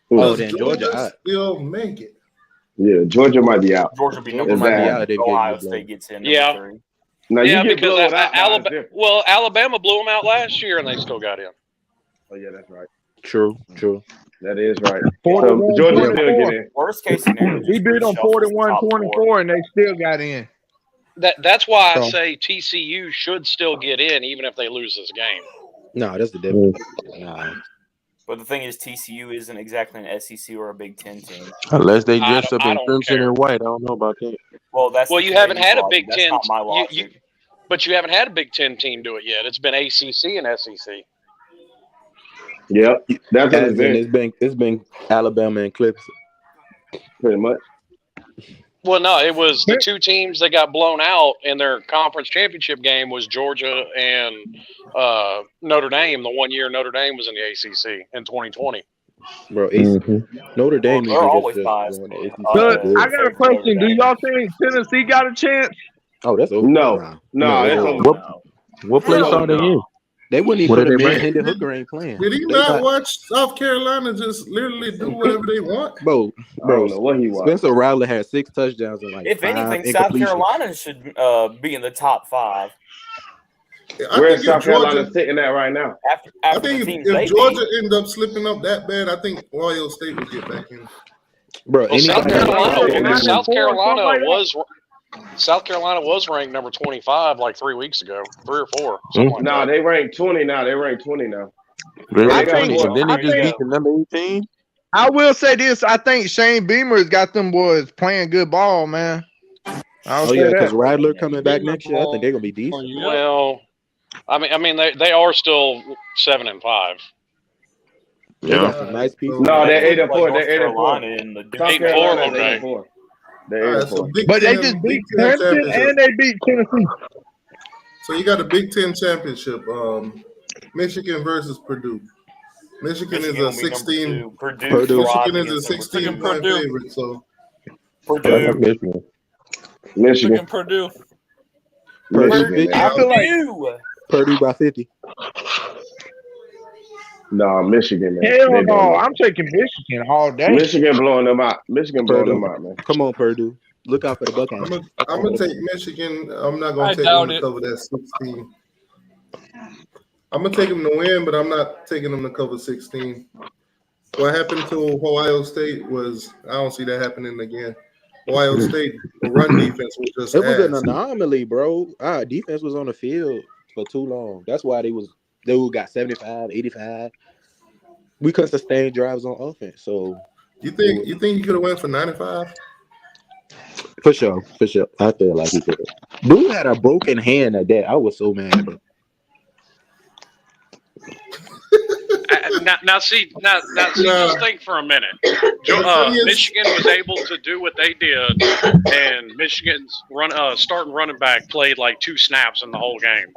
Oh, then Georgia still make it. Yeah, Georgia might be out. Georgia might be out. Ohio State gets in. Yeah. 3. Now, yeah, you get because Alabama. Well, Alabama blew them out last year, and they still got in. Oh yeah, that's right. True. That is right. So Georgia still get in. Worst case scenario, We beat them 41-24, and they still got in. That's why I say TCU should still get in, even if they lose this game. No, that's the difference. Nah. But the thing is, TCU isn't exactly an SEC or a Big Ten team. Unless they dressed up in crimson and white, I don't know about that. Well, you haven't had a Big Ten. That's not my logic. But you haven't had a Big Ten team do it yet. It's been ACC and SEC. Yep, that's what it's been Alabama and Clemson. Pretty much. Well, no, it was the 2 teams that got blown out in their conference championship game was Georgia and Notre Dame. The 1 year Notre Dame was in the ACC in 2020. Bro, Notre Dame. They're always biased. I got a question. Do y'all think Tennessee got a chance? Oh, that's over. No. What place are they in? They wouldn't even put a man-handed hooker ain't playing. Did he not watch South Carolina just literally do whatever they want? Bro, I don't know what he was. Spencer Riley had 6 touchdowns and If anything, South Carolina should be in the top 5. Where's South Carolina sitting at right now? I think if Georgia end up slipping up that bad, I think Ohio State will get back in. Bro, South Carolina was ranked number 25 like 3 weeks ago, 3 or 4. No, they ranked 20 now. They ranked 20 now. Then they just beat the number 18. I will say this. I think Shane Beamer's got them boys playing good ball, man. Oh yeah, because Rattler coming back next year. I think they're gonna be decent. Well, I mean, they are still 7-5. They got some nice people. No, they're 8-4. North They're 8-4. Carolina in the South Carolina's 8-4. They're 8-4. But they just beat Clemson and they beat Tennessee. So you got a Big Ten championship. Michigan versus Purdue. Michigan is a 16. Purdue. Michigan is a 16-point favorite. So Michigan. Purdue. I feel like Purdue by 50. No, Michigan, man. Hell no, I'm taking Michigan all day. Michigan blowing them out. Michigan blowing them out, man. Come on, Purdue. Look out for the Buckeyes. I'm gonna take Michigan. I'm not gonna take them to cover that 16. I'm gonna take them to win, but I'm not taking them to cover 16. What happened to Ohio State was I don't see that happening again. Ohio State run defense was just it was an ass. anomaly, bro. Our defense was on the field for too long. That's why they got 75, 85. We couldn't sustain drives on offense. So you think you could have went for 95? For sure. I feel like he could. Dude had a broken hand at that. I was so mad, bro. Now, just think for a minute. Michigan was able to do what they did, and Michigan's starting running back played like 2 snaps in the whole game.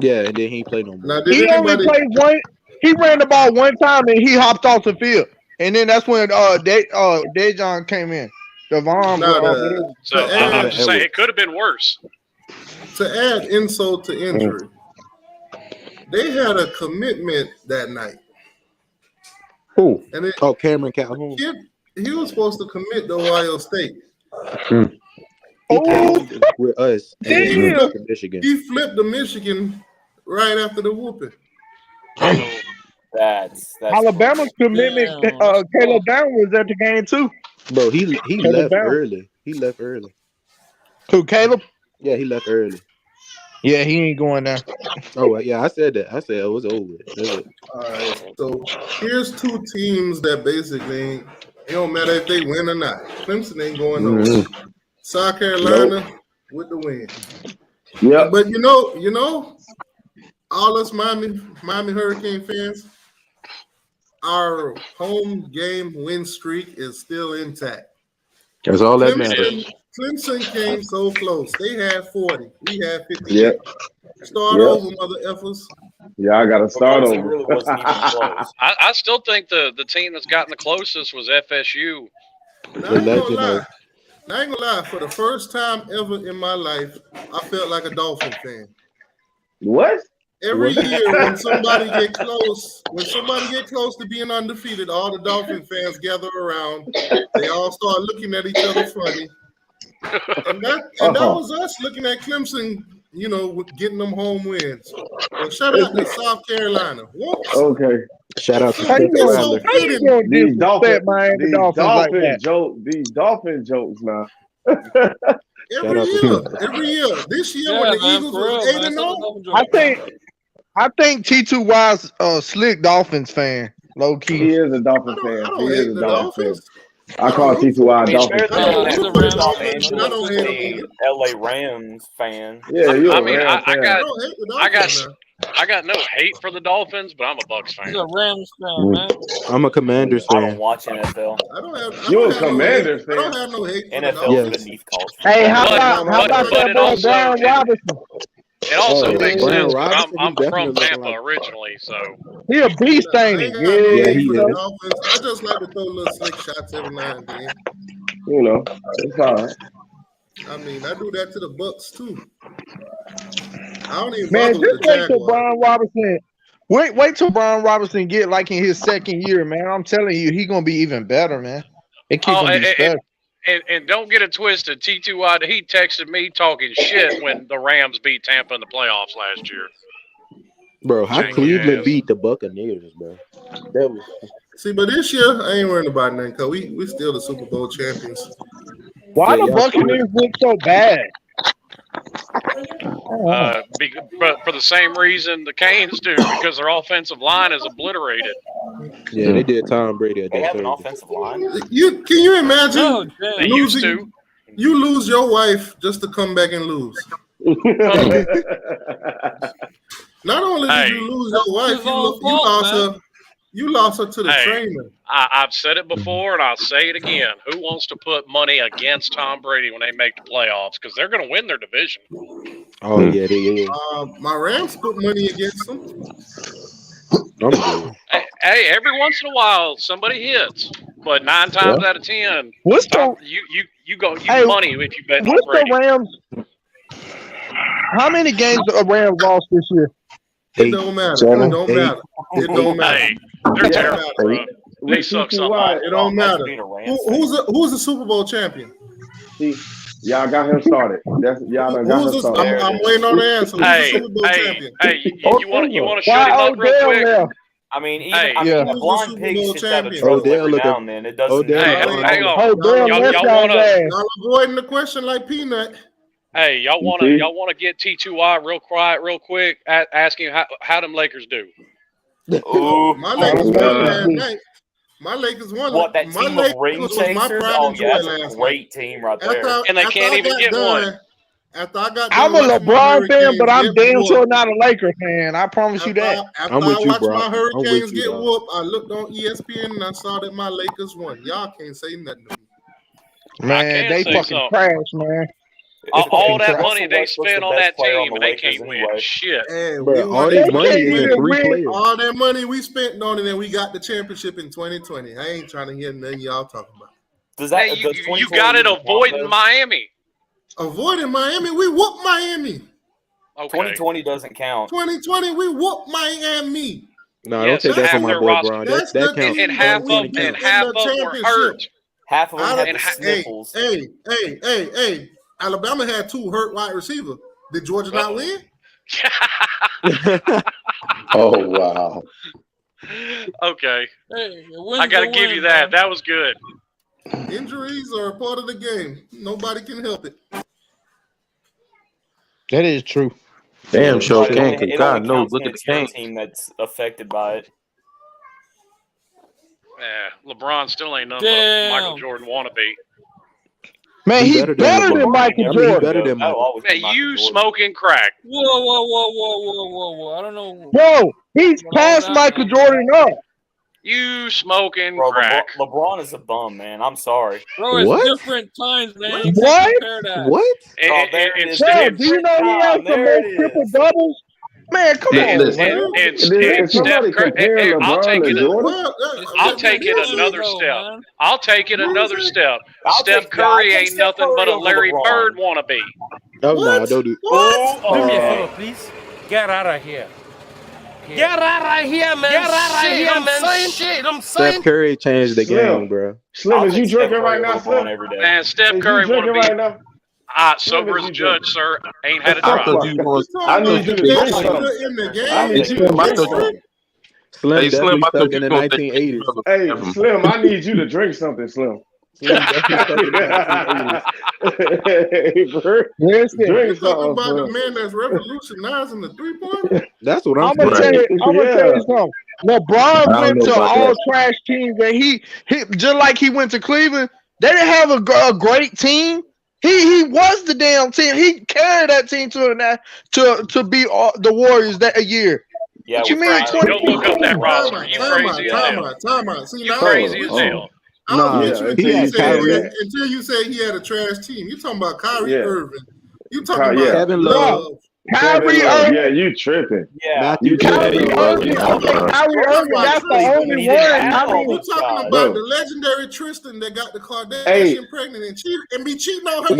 Yeah, and then he played no more. He only played one. He ran the ball one time and he hopped off the field, and then that's when Dejon came in. Devon. So I'm just saying it could have been worse. To add insult to injury, they had a commitment that night. Who? Cameron Calhoun. He was supposed to commit to Ohio State. With us. Michigan. He flipped the Michigan right after the whooping. That's Alabama's commitment. Caleb Down was at the game too. Bro, he left early. He left early. Who, Caleb? Yeah, he left early. Yeah, he ain't going there. Oh, yeah, I said that. I said it was over. All right, so here's 2 teams that basically it don't matter if they win or not. Clemson ain't going nowhere. South Carolina with the win. Yeah, but you know, all us Miami Hurricane fans, our home game win streak is still intact. That's all that matters. Clemson came so close. They had 40. We had 50. Yeah. Start over, mother effers. Yeah, I got to start over. Really wasn't even close. I still think the team that's gotten the closest was FSU. Now, I ain't gonna lie. For the first time ever in my life, I felt like a Dolphin fan. What? Every year when somebody get close to being undefeated, all the Dolphin fans gather around. They all start looking at each other funny. And that was us looking at Clemson, getting them home wins. Well, shout out to South Carolina. Whoops. Okay. Shout out to these Dolphin jokes now. Every year. This year when the Eagles were 8-0. I think T2Y's slick Dolphins fan. Low key. He is a Dolphin fan. He is a Dolphin fan. I call T2Y a Dolphin fan. I don't hate him. LA Rams fan. Yeah, you're I got no hate for the Dolphins, but I'm a Bucs fan. He's a Rams fan, man. I'm a Commanders fan. I don't watch NFL. You're a Commanders fan. I don't have no hate for NFL is beneath culture. Hey, how about that boy Brian Robinson? It also makes sense. I'm from definitely Tampa originally, so He a beast, ain't he? Yeah, he is. I just like to throw little slick shots every now and then. It's all right. I mean, I do that to the Bucks too. I don't even Man, bother with just the wait till Jaguars. Brian Robinson. Wait till Brian Robinson get like in his second year, man. I'm telling you, he gonna be even better, man. It keeps him special. And don't get it twisted. T2Y, he texted me talking shit when the Rams beat Tampa in the playoffs last year. Bro, how Cleveland beat the Buccaneers, bro? That was. See, but this year I ain't worried about nothing because we still the Super Bowl champions. Why the Buccaneers look so bad? But for the same reason the Canes do, because their offensive line is obliterated. Yeah, they did Tom Brady. They have an offensive line. Can you imagine? No, They used to. You lose your wife just to come back and lose. Not only did you lose your wife, you lost her to the trainer. I've said it before, and I'll say it again. Who wants to put money against Tom Brady when they make the playoffs? Because they're going to win their division. Oh, yeah, they is. My Rams put money against them. Hey, every once in a while, somebody hits. But 9 times out of 10, you money if you bet on Brady. The Rams? How many games the Rams lost this year? It don't matter. It don't matter. It don't matter. Hey, they're terrible, bro. They suck something. It don't matter. Who's the Super Bowl champion? Y'all got him started. Y'all done got him started. I'm waiting on the answer. Who's the Super Bowl champion? Hey, you want to shut him up real quick? I mean, even a blind pig shits out of trouble Odell every now and then. It doesn't. Hang on. Y'all avoiding the question like Peanut. Hey, y'all wanna get T2I real quiet, real quick? Ask him how them Lakers do. Oh, my Lakers won last night. My Lakers won. What, that team of ring chasers? Oh yeah, that's a great team right there. And they can't even get one. After I got I'm a LeBron fan, but I'm damn sure not a Lakers fan. I promise you that. After I watched my Hurricanes get whooped, I looked on ESPN and I saw that my Lakers won. Y'all can't say nothing to me. Man, they fucking trash, man. All that money they spent on that team and they can't win shit. All that money is in 3 players. All that money we spent on it and we got the championship in 2020. I ain't trying to hear nothing y'all talking about. You got it avoiding Miami. Avoiding Miami? We whooped Miami. Okay. 2020 doesn't count. 2020, we whooped Miami. No, don't take that from my boy, Bron. That counts. And half of them were hurt. Half of them had sniffles. Hey. Alabama had 2 hurt wide receivers. Did Georgia not win? Oh, wow. Okay. Hey, I got to give you that. That was good. Injuries are a part of the game. Nobody can help it. That is true. Damn, sure can. Because God knows, look at the team that's affected by it. Yeah, LeBron still ain't nothing but Michael Jordan wannabe. Man, he's better than Michael Jordan. Man, you smoking crack. Whoa. I don't know. Bro, he's past Michael Jordan up. You smoking crack. LeBron is a bum, man. I'm sorry. Bro, it's different times, man. What? What? Do you know he has the most triple doubles? Man, come on, man. I'll take it another step. I'll take it another step. Steph Curry ain't nothing but a Larry Bird wannabe. Oh, no, don't do Do me a favor, please. Get out of here. Get out of here, man. Get out of here, man. I'm saying. Steph Curry changed the game, bro. Slim, is you drinking right now, Slim? Man, Steph Curry wanna be right now. Sober as a judge, sir. Ain't had a drop. I need you to drink something. I need you to drink something. Slim stuck in the 1980s. Hey, Slim, I need you to drink something, Slim. Hey, bro. Drink something, talking about the man that's revolutionizing the 3-point. That's what I'm gonna tell you. I'm gonna tell you something. LeBron went to all trash teams, and he just like he went to Cleveland. They didn't have a great team. He was the damn team. He carried that team to beat the Warriors that a year. Yeah, what you mean? Don't look up that roster. You crazy as hell. Time out. See, you crazy as hell. Until you say he had a trash team. You talking about Kyrie Irving. You talking about Kevin Love. Kyrie Irving. Yeah, you tripping. Yeah. Kyrie Irving. Kyrie Irving, that's the only one. You talking about the legendary Tristan that got the Kardashian pregnant and be cheating on her.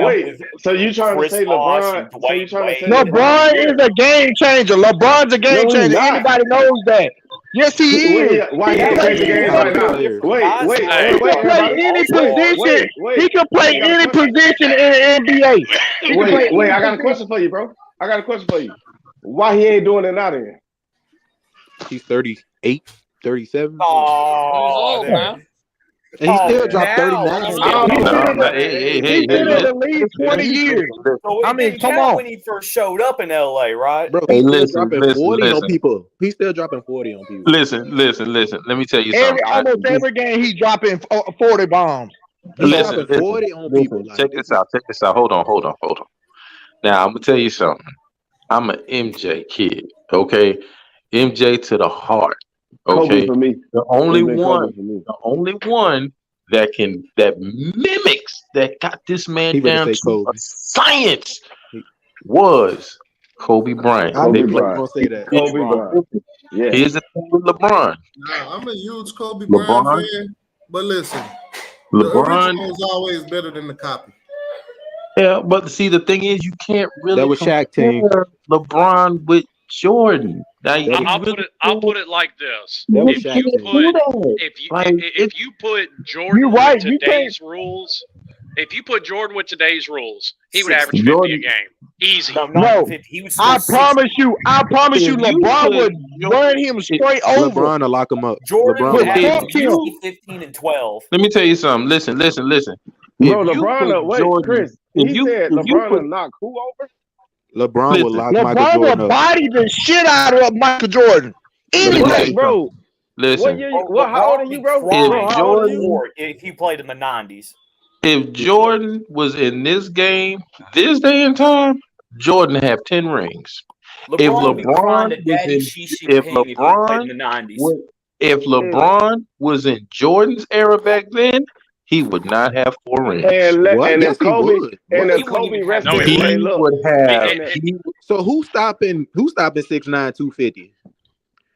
Wait, so you trying to say LeBron? LeBron is a game changer. LeBron's a game changer. Anybody knows that. Yes, he is. Why he can't play the game right now? Wait. He can play any position. He can play any position in the NBA. Wait, I got a question for you, bro. Why he ain't doing it now then? He's 38, 37. Oh, man. And he still dropped 39. He's been in the league 20 years. So I mean, come count on. when he first showed up in LA, right? Bro, he's still dropping 40 on people. He's still dropping 40 on people. Listen. Let me tell you something. Almost every game he's dropping 40 bombs. He's dropping 40 on people. Check this out. Hold on. Now I'm gonna tell you something. I'm an MJ kid. Okay, MJ to the heart. Okay, Kobe for me. the only Kobe one for me. that mimics that got this man He down better to say Kobe. a science was Kobe Bryant. I They was played gonna say that. Kobe Bryant. Yeah. Here's the thing with LeBron. Nah, I'm a huge Kobe Bryant fan, but listen, the LeBron. original is always better than the copy. Yeah, but see, the thing is, you can't really That was Shaq team. compare LeBron with Jordan. Now, I'll put it like this: That was if Shaq you team. put if you put Jordan right, with you today's rules, if you put Jordan with today's rules, he would average 50 Jordan- a game, easy. No, He was I promise you, If you LeBron put would run him straight over. LeBron will lock him up. Jordan LeBron would will lock him up. average 50, 15, and 12. Let me tell you something. Listen. Bro, If you LeBron, put wait, Jordan- Chris. if He you- said if you LeBron put- will knock who over? LeBron will lock Michael LeBron Jordan will up. body the shit out of Michael Jordan. Let me tell Anyway, you Bro, something. Listen. what year? How old are you, bro? If Bro, how old are you? Jordan- If he played in the 90s. If Jordan was in this game, this day and time, Jordan have 10 rings. If LeBron would be crying to LeBron Daddy was Xi in, if Jinping if he played in the LeBron 90s. was, if LeBron was in Jordan's era back then, he would not have 4 rings. What? and Yes, if he Kobe would. and He if wouldn't Kobe even have rested, no, he hey, He look, would have. And- He, So who's stopping 6'9", 250?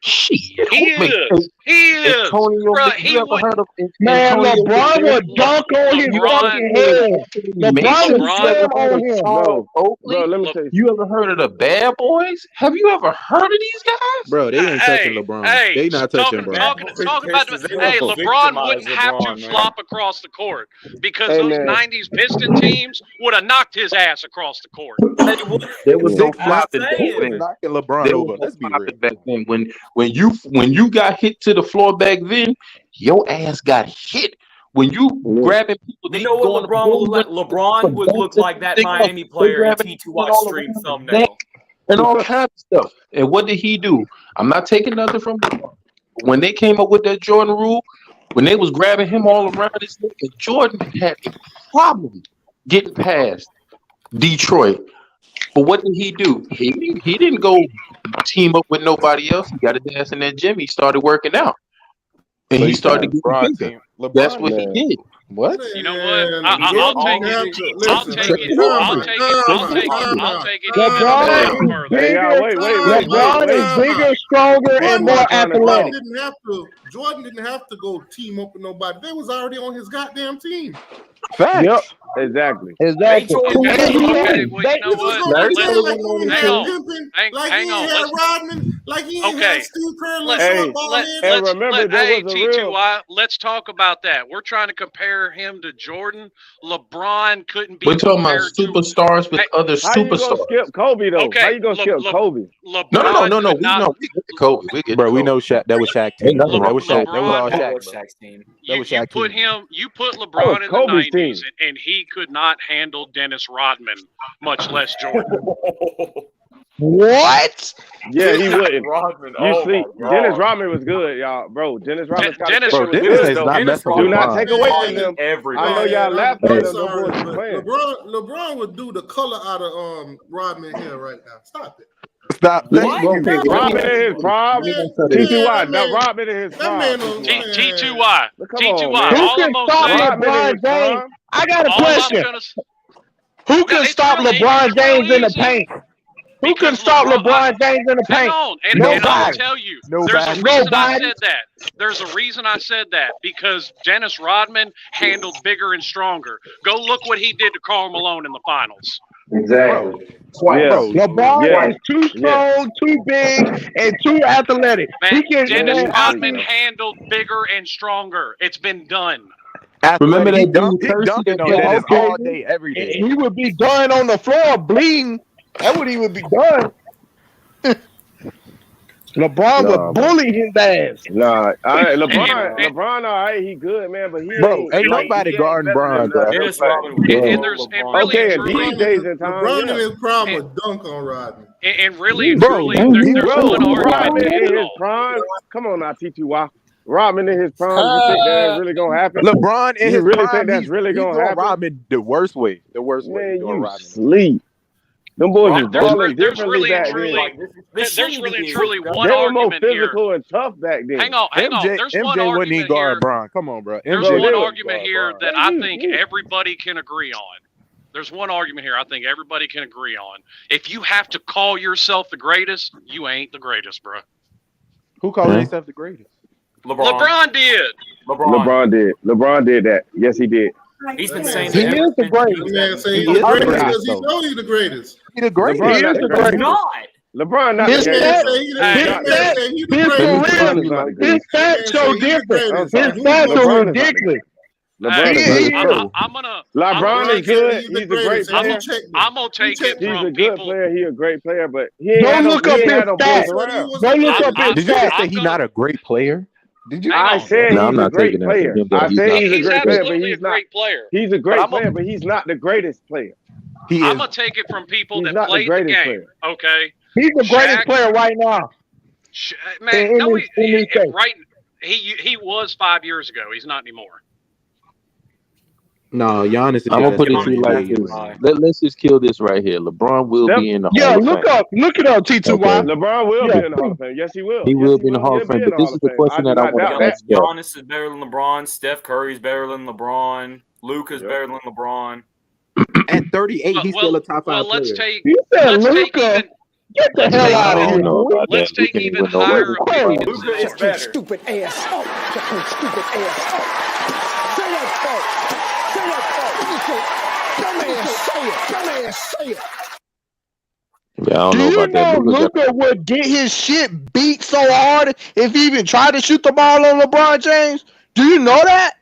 shit. He is. He is. Antonio, Bruh, you he ever would. heard of man, Antonio LeBron would dunk on his LeBron- fucking head. LeBron would LeBron- slam on him. Charles Oakley? Bro, let me tell you. You ever heard of the Bad Boys? Have you ever heard of these guys? Bro, they ain't touching LeBron. They not touching talking, bro. talking about Pistons, they hey, don't LeBron victimize wouldn't have to LeBron, man. flop across the court because Hey, those man. 90s Piston teams would have knocked his ass across the court. There was no flopping back They was then. knocking LeBron There over. was no Let's be flopping real. back then. When you got hit to the floor back then, your ass got hit. When you grabbing people, You know what LeBron would look like? LeBron would look like that Miami player in T2Y stream thumbnail. and all kinds of stuff. And what did he do? I'm not taking nothing from LeBron. When they came up with that Jordan rule, when they was grabbing him all around his neck, and Jordan had a problem getting past Detroit. But what did he do? He didn't go team up with nobody else. He got his ass in that gym. He started working out. And So he you started got getting LeBron bigger. team. LeBron That's what man. he did. What? You know what? Man, I'll take you have it. to- I'll listen, take it. time I'll out, take it. time I'll out, take it. time I'll out, take it. time even a LeBron step is further. Hey, y'all, bigger. wait. LeBron is bigger, stronger, and more athletic. Jordan didn't have to go team up with nobody. They was already on his goddamn team. Facts. Yep, exactly. Exactly. Okay, And he okay, had- well, you know This was what? gonna Let's, pretend like he ain't hang had on. Pimpin, like Hang he on. ain't had Let's, Rodman, like he ain't okay. had Steve Kerr, little Hey, short ball head. And remember, there hey, was a real. T2I, let's talk about that. We're trying to compare him to Jordan. LeBron couldn't be We're talking about compared to superstars with Hey, other How you gonna superstars. skip Kobe though? Okay, How you gonna skip Kobe? LeBron. No. could not- We get to Kobe. We get Bro, to we Kobe. know Shaq. That was Shaq team. Ain't nothing That wrong was with Shaq. That was all LeBron- Shaq. That was Bro. Shaq's team. That was You Shaq put team. him, you put That LeBron was in the Kobe's 90s, team. and he could not handle Dennis Rodman, much less Jordan. What? Yeah, he wouldn't. Rodman, You oh see, my Dennis God. Rodman was good, y'all, bro. Dennis Rodman. Dennis Bro, was Dennis good, is though. not Dennis messing with Do not LeBron. take away from them. Everybody. I know y'all laughing I'm at them. Them sorry, boys but playing. LeBron would do the color out of Rodman here right now. Stop it. Stop. What? Thank you. Rodman in his prime. that T2Y. Now man- Rodman in his That prime. man was T2Y. Come on, T2Y. man. Who All can I'm gonna stop say, Rodman in LeBron his James? prime. I got a all I'm question. gonna Who No, can it's stop real- LeBron it's real James in the easy. paint? Who can Because stop LeBron- LeBron James in the Hang paint? on, and I'll Nobody. tell you, Nobody. there's a reason I Nobody. said that. There's a reason I said that because Dennis Rodman handled bigger and stronger. Go look what he did to Karl Malone in the finals. Exactly. Yeah. Bro, LeBron Yeah. is too strong, too big, and too athletic. Man, He can. Dennis man, Rodman handled bigger and stronger. It's been done. Remember he that dude he Kersey dunking that on got Dennis okay. all day, every day. He would be done on the floor bleeding. That's what he would be done. LeBron would bully his ass. Nah, LeBron, all right, he good, man, but he ain't nobody guarding Bron, bro. And these days and times, LeBron in his prime would dunk on Rodman. And really, truly, there's one argument. Rodman in his prime. Come on now, T2Y. Rodman in his prime. You think that's really gonna happen? LeBron in his really prime, think that's really gonna happen? Rodman the worst way. Man, you sleep. Them boys is balling differently back then. There's really and truly one They were more argument here. physical and tough back then. Hang on. There's one MJ wouldn't argument even guard here. Bron. Come on, bro. There's MJ one argument here that I think everybody can agree on. There's one argument here I think everybody can agree on. If you have to call yourself the greatest, you ain't the greatest, bro. Who called himself the greatest? LeBron did. LeBron did that. Yes, he did. He's been saying He is the greatest. Man, say he's the greatest because he know he's the greatest. He the greatest. LeBron He is the greatest. not. LeBron not His the greatest. His stats show different. His stats are ridiculous. LeBron is good. He's a great player. I'm gonna take it He's from a good people. player. He's a great player, but he ain't Don't look up his stats. Don't look up his Did you just say stats. he's not a great player? Did you? I said he's I'm a not great taking that player. from him, but I said he's a He's great player, but absolutely a he's not. great player. He's a great player, but he's not the greatest player. He I'm is. gonna take it from people He's that not the played the greatest game. player. Okay, He's the greatest Shaq- player right now. man. No, in his case. right. He was 5 years ago. He's not anymore. No, Giannis is. I'm gonna put it to you like this. Let's just kill this right here. LeBron will be in the Hall of Fame. Look it up, T2Y. Okay. LeBron will be in the Hall of Fame. Yes, he will. He Yes, will be in the Hall of He'll Fame. be in But the this Hall is of the Fame. question that I want to ask you. Giannis is better than LeBron. Steph Curry's better than LeBron. Luka's better than LeBron. At 38, he's still a top five Let's player. take. You said Let's take Luka. even. Get the hell out of here. Let's take even higher opinions. Luka is better. Stupid ass. Stupid ass. Say that fuck. Say that fuck. Dumbass, say it. Yeah, I don't Do know you about that. know Luka would get his shit beat so hard if he even tried to shoot the ball on LeBron James? Do you know that?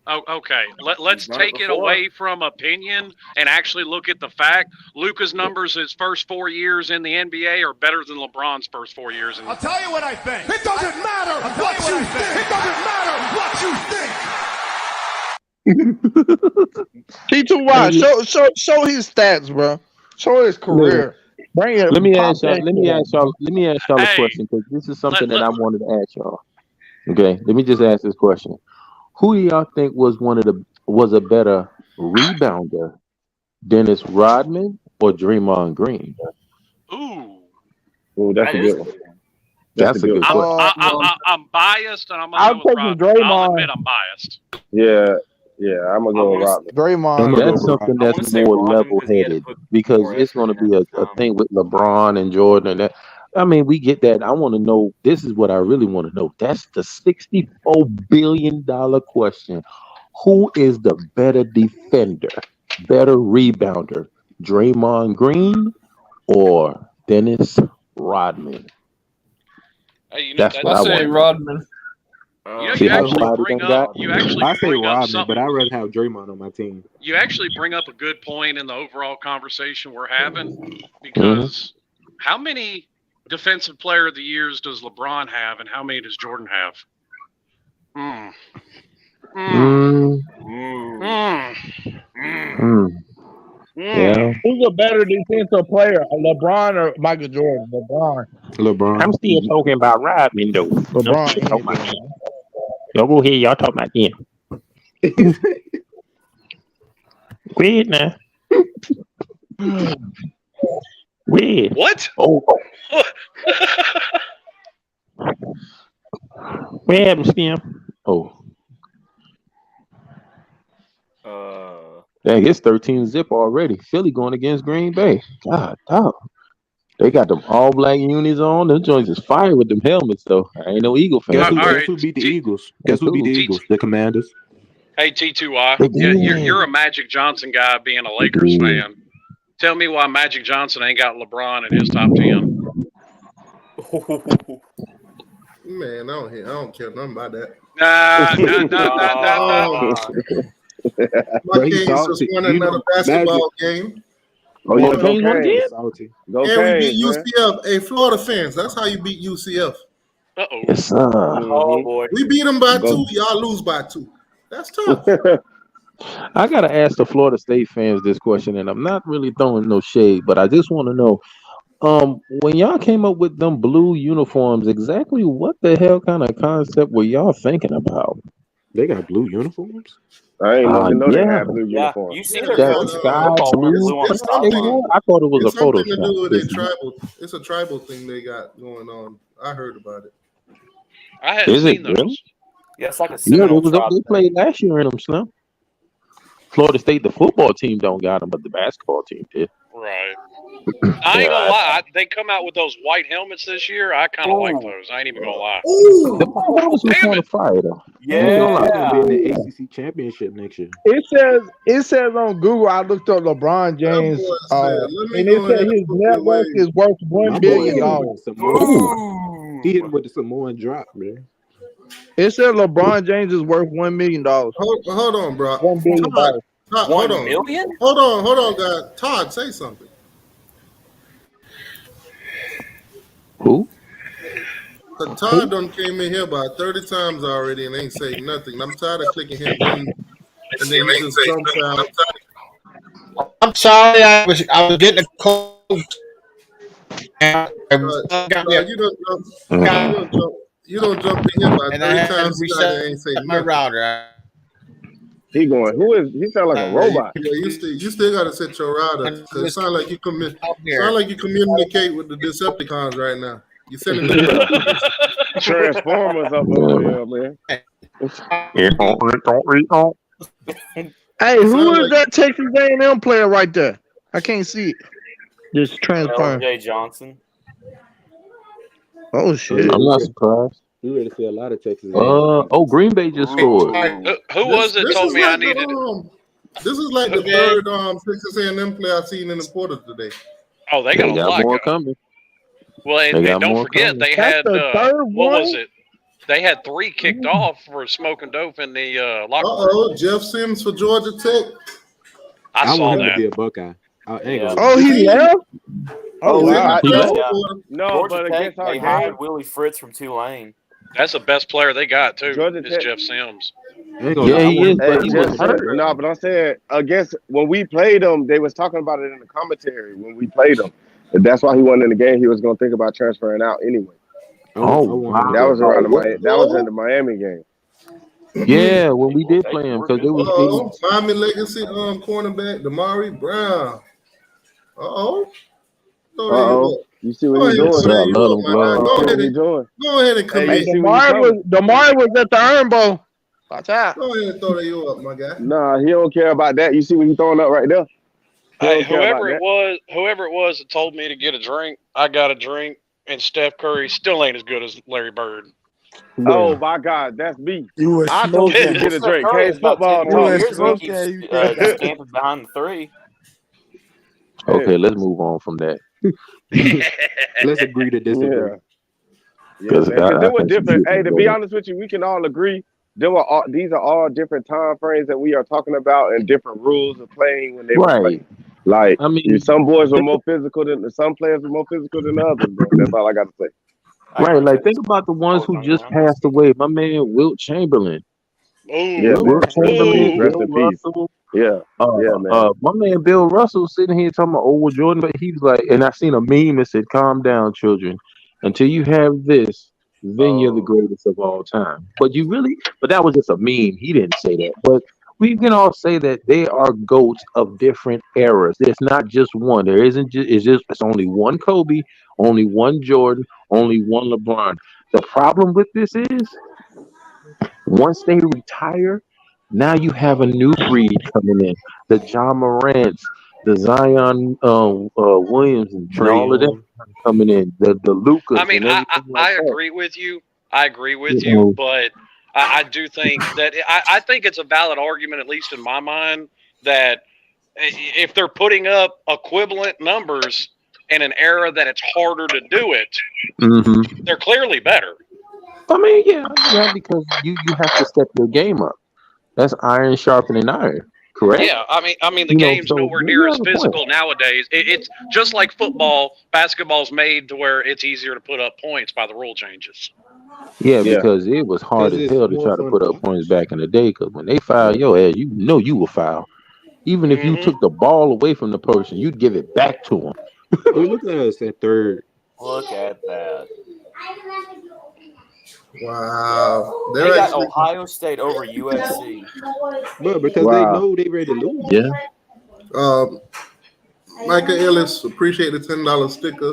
Oh, okay. Let's take it away from opinion and actually look at the fact. Luka's numbers his first 4 years in the NBA are better than LeBron's first 4 years in the I'll tell you what I think. It doesn't matter what you think. It doesn't matter what you think. T2Y, show his stats, bro. Show his career. Bring it. Let me ask y'all a question, because this is something that I wanted to ask y'all. Okay, let me just ask this question. Who do y'all think was a better rebounder, Dennis Rodman or Draymond Green? Ooh, that's a good one. That's a good question. I'm biased, and I'm I'm going to go with taking Rodman. I'll Draymond. admit I'm biased. Yeah, I'm gonna go with Rodman. Draymond. That's something that's more level-headed, because it's going to be a thing with LeBron and Jordan and that. I mean, we get that. I want to know. This is what I really want to know. That's the $64 billion question. Who is the better defender, better rebounder, Draymond Green or Dennis Rodman? Hey, that's what I say want. Rodman. See how actually quiet bring it up. got? You actually I say bring up Rodman, something. but I'd rather have Draymond on my team. You actually bring up a good point in the overall conversation we're having, because how many Defensive Player of the Years does LeBron have, and how many does Jordan have? Yeah. Who's a better defensive player, LeBron or Michael Jordan? LeBron. I'm still talking about Rodman, though. LeBron. Y'all go ahead. Y'all talk about him. Go ahead now. Go ahead. What? Oh. What happened, Stim? Oh. Dang, it's 13-zip already. Philly going against Green Bay. God, dog. They got them all black unis on. Them joints is fire with them helmets, though. I ain't no Eagle fan. Guess who beat the Eagles? Guess who beat the Eagles? The Commanders. Hey, T2Y, you're a Magic Johnson guy being a Lakers fan. Tell me why Magic Johnson ain't got LeBron in his top 10. Man, I don't care nothing about that. Nah. My Kings just won another basketball game. Oh, yeah, Florida Canes won again. Salty. Go And we beat Canes, man. UCF. Hey, Florida fans, that's how you beat UCF. Uh-oh. Yes, sir. Oh boy. We beat them by Go. 2. Y'all lose by 2. That's tough. I gotta ask the Florida State fans this question, and I'm not really throwing no shade, but I just want to know, when y'all came up with them blue uniforms, exactly what the hell kind of concept were y'all thinking about? They got blue uniforms. I ain't even know they Yeah, had blue Yeah, uniforms. you see their that coaches in sky football wearing blue. blue on the It's They something. sideline. wore- I thought it was It's a something to do Photoshop. with a tribal. It's a tribal thing they got going on. I heard about it. I hadn't Is it seen those. really? Yeah, it's like a Yeah, Seminole tribe they thing. played last year in them, Slim. Florida State, the football team don't got them, but the basketball team did. Right. I ain't gonna lie. They come out with those white helmets this year. I kind of like Ooh. those. I ain't even gonna lie. The helmets was Damn kind it. of fire though. They're gonna Yeah. be in the ACC championship next year. It says on Google. I looked up LeBron James, That boy said, "Let me and it go said ahead his and book net your worth way." is worth My $1 boy billion. hit him with the Samoan. Ooh. He hit him with the Samoan drop, man. It said LeBron James is worth $1 million. Hold on, bro. $1 billion. Todd, hold 1 on. million? Hold on, guys. Todd, say something. Who? Todd done came in here about 30 times already and ain't say nothing. I'm tired of clicking him in, and then he just jumps out. I'm sorry, I was getting a cold. You don't jump in here about And 30 I had times to tonight and reset ain't say my nothing. router. He going. He sound like a robot. Yeah, you still gotta set your router because it sound like you communicate with the Decepticons right now. You sending the Transformers up over here, man. Hey, who is that Texas A&M player right there? I can't see it. Just transparent. LJ Johnson. Oh shit! I'm not surprised. We ready to see a lot of Texas. Green Bay just scored. Who was it told me I needed it? This is like the third Texas A&M player I've seen in the portal today. Oh, they got a lot more coming. Well, and don't forget they had what was it? They had 3 kicked off for smoking dope in the locker room. Jeff Sims for Georgia Tech. I saw want him that. to be a Buckeye. He left. Oh, wow. No, Georgia but Tech, against our they hired game, Willie Fritz from Tulane. That's the best player they got too. Georgia Is Tech. Jeff Sims. Yeah, he is, but he was hurt. No, but I'm saying against when we played them, they was talking about it in the commentary when we played them. That's why he wasn't in the game. He was going to think about transferring out anyway. Oh, wow. That was around that was in the Miami game. Yeah, when we did play him, because it was Miami Legacy cornerback Damari Brown. You see what he's doing? Go ahead and commit. Damari was at the Iron Bowl. Watch out. Go ahead and throw you up, my guy. Nah, he don't care about that. You see what he's throwing up right there? Hey, whoever it was that told me to get a drink, I got a drink, and Steph Curry still ain't as good as Larry Bird. Oh my God, that's me. I told you to get a drink. Hey, football talk. Camping behind the 3. Okay, let's move on from that. Let's agree to disagree. Because they were different. Hey, to be honest with you, we can all agree these are all different time frames that we are talking about and different rules of playing when they were playing. Like, I mean, some boys were more physical some players were more physical than others, bro. That's all I got to say. Right, like think about the ones who just passed away. My man Wilt Chamberlain. Wilt Chamberlain, rest Bill in peace. Russell. Yeah, man. My man Bill Russell sitting here talking about old Jordan, but he was like, and I seen a meme that said, "Calm down, children. Until you have this, then you're the greatest of all time." But that was just a meme. He didn't say that, but we can all say that they are goats of different eras. It's not just one. There isn't. It's only one Kobe, only one Jordan, only one LeBron. The problem with this is, once they retire, now you have a new breed coming in. The John Morants, the Zion Williams, and all of them coming in. The Lucas. I mean, I agree with you. I agree with you, but I do think that I think it's a valid argument, at least in my mind, that if they're putting up equivalent numbers in an era that it's harder to do it, they're clearly better. I mean, yeah, because you have to step your game up. That's iron sharpening iron. correct? Yeah, I mean, the game's nowhere near as physical nowadays. It's just like football. Basketball's made to where it's easier to put up points by the rule changes. Yeah, because it was hard as hell to try to put up points back in the day. Because when they foul your ass, you know you will foul. Even if you took the ball away from the person, you'd give it back to him. Look at us at third. Look at that. Wow. They got Ohio State over USC. But because they know they ready to lose. Yeah. Micah Ellis, appreciate the $10 sticker.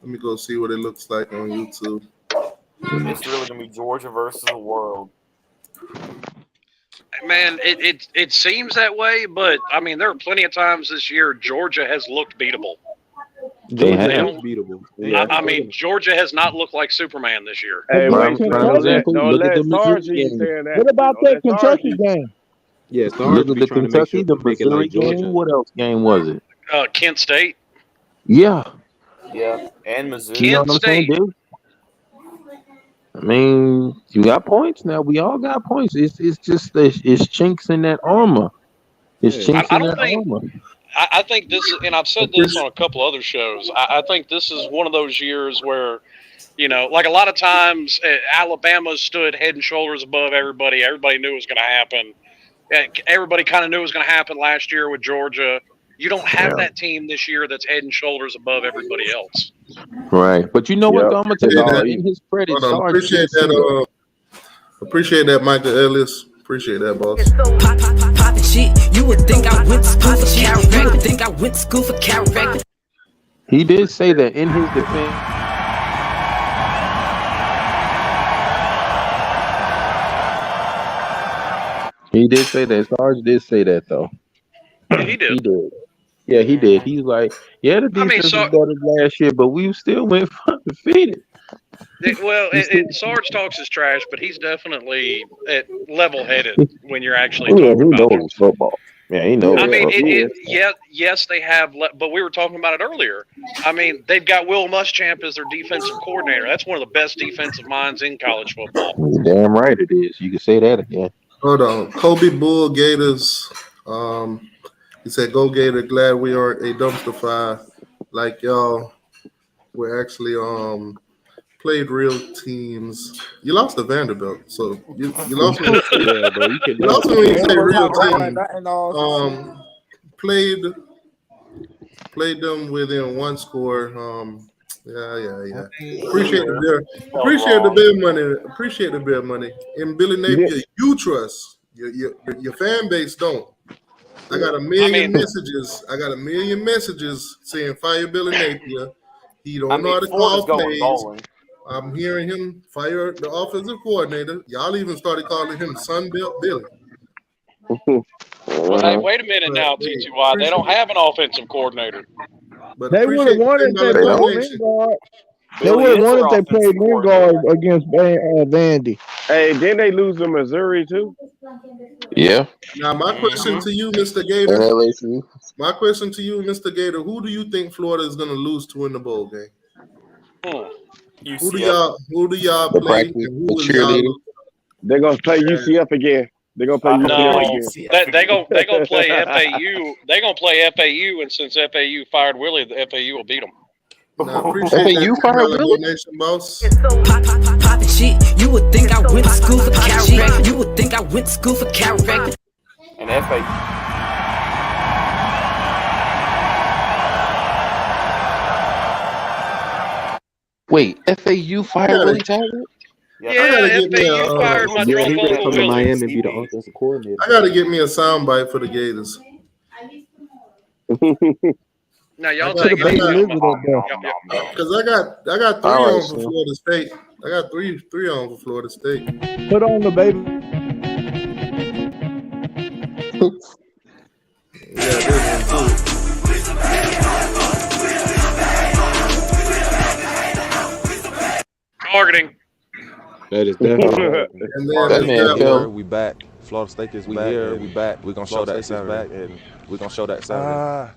Let me go see what it looks like on YouTube. It's really gonna be Georgia versus the world. Man, it seems that way, but I mean, there are plenty of times this year Georgia has looked beatable. Beatable. I mean, Georgia has not looked like Superman this year. Hey, wait, What about that Kentucky game? Yeah, look at the Kentucky, the Missouri game. What else game was it? Kent State. Yeah. Yeah, and Missouri. You know what I'm saying, dude? I mean, you got points now. We all got points. It's just it's chinks in that armor. It's chinks in that armor. I think this, and I've said this on a couple other shows, I think this is one of those years where, you know, like a lot of times Alabama stood head and shoulders above everybody. Everybody knew it was going to happen. Everybody kind of knew it was going to happen last year with Georgia. You don't have that team this year that's head and shoulders above everybody else. Right. But you know what, though? I'm going to tell you, in his credit, appreciate that. Appreciate that, Michael Ellis. Appreciate that, boss. Poppin' shit, you would think I went to school for chiropractic. Think I went to school for chiropractic. He did say that in his defense. He did say that. Sarge did say that, though. He did. He did. Yeah, he did. He's like, yeah, the defense was better last year, but we still went undefeated. Sarge talks his trash, but he's definitely level-headed when you're actually talking about it. Football. Yeah, he knows. I mean, yes, they have, but we were talking about it earlier. I mean, they've got Will Muschamp as their defensive coordinator. That's one of the best defensive minds in college football. Damn right it is. You can say that again. Hold on. Kobe Bull Gators. He said, "Go Gator, glad we aren't a dumpster fire like y'all. We're actually played real teams. You lost to Vanderbilt, so you lost when you say real team. Played them within one score. Yeah. Appreciate the beer money. Appreciate the beer money. In Billy Napier, you trust. Your fan base don't. I got a million messages. I got a million messages saying fire Billy Napier. He don't know how to call plays. I'm hearing him fire the offensive coordinator. Y'all even started calling him Sunbelt Billy. Well, hey, wait a minute now, TTY. They don't have an offensive coordinator. But they would have won if they played Lingard. They would have won if they played Lingard against Vandy. Hey, didn't they lose to Missouri too? Yeah. Now my question to you, Mr. Gator. My question to you, Mr. Gator. Who do you think Florida is going to lose to in the bowl game? Who do y'all play? They're gonna play UCF again. They're gonna play UCF again. They gonna play FAU. They're gonna play FAU, and since FAU fired Willie, the FAU will beat them. FAU fired Willie. Boss. Poppin' shit, you would think I went to school for chiropractic. You would think I went to school for chiropractic. And FAU. Wait, FAU fired Willie Taggart? Yeah, FAU fired my drunk uncle Willie. Miami and be the offensive coordinator. I got to get me a soundbite for the Gators. Now y'all take it because I got three on for Florida State. I got three on for Florida State. Put on the baby. Targeting. That is definitely. That man fell. We back. Florida State is back. Here, we back. We're gonna show that Saturday. Back, and we're gonna show that Saturday.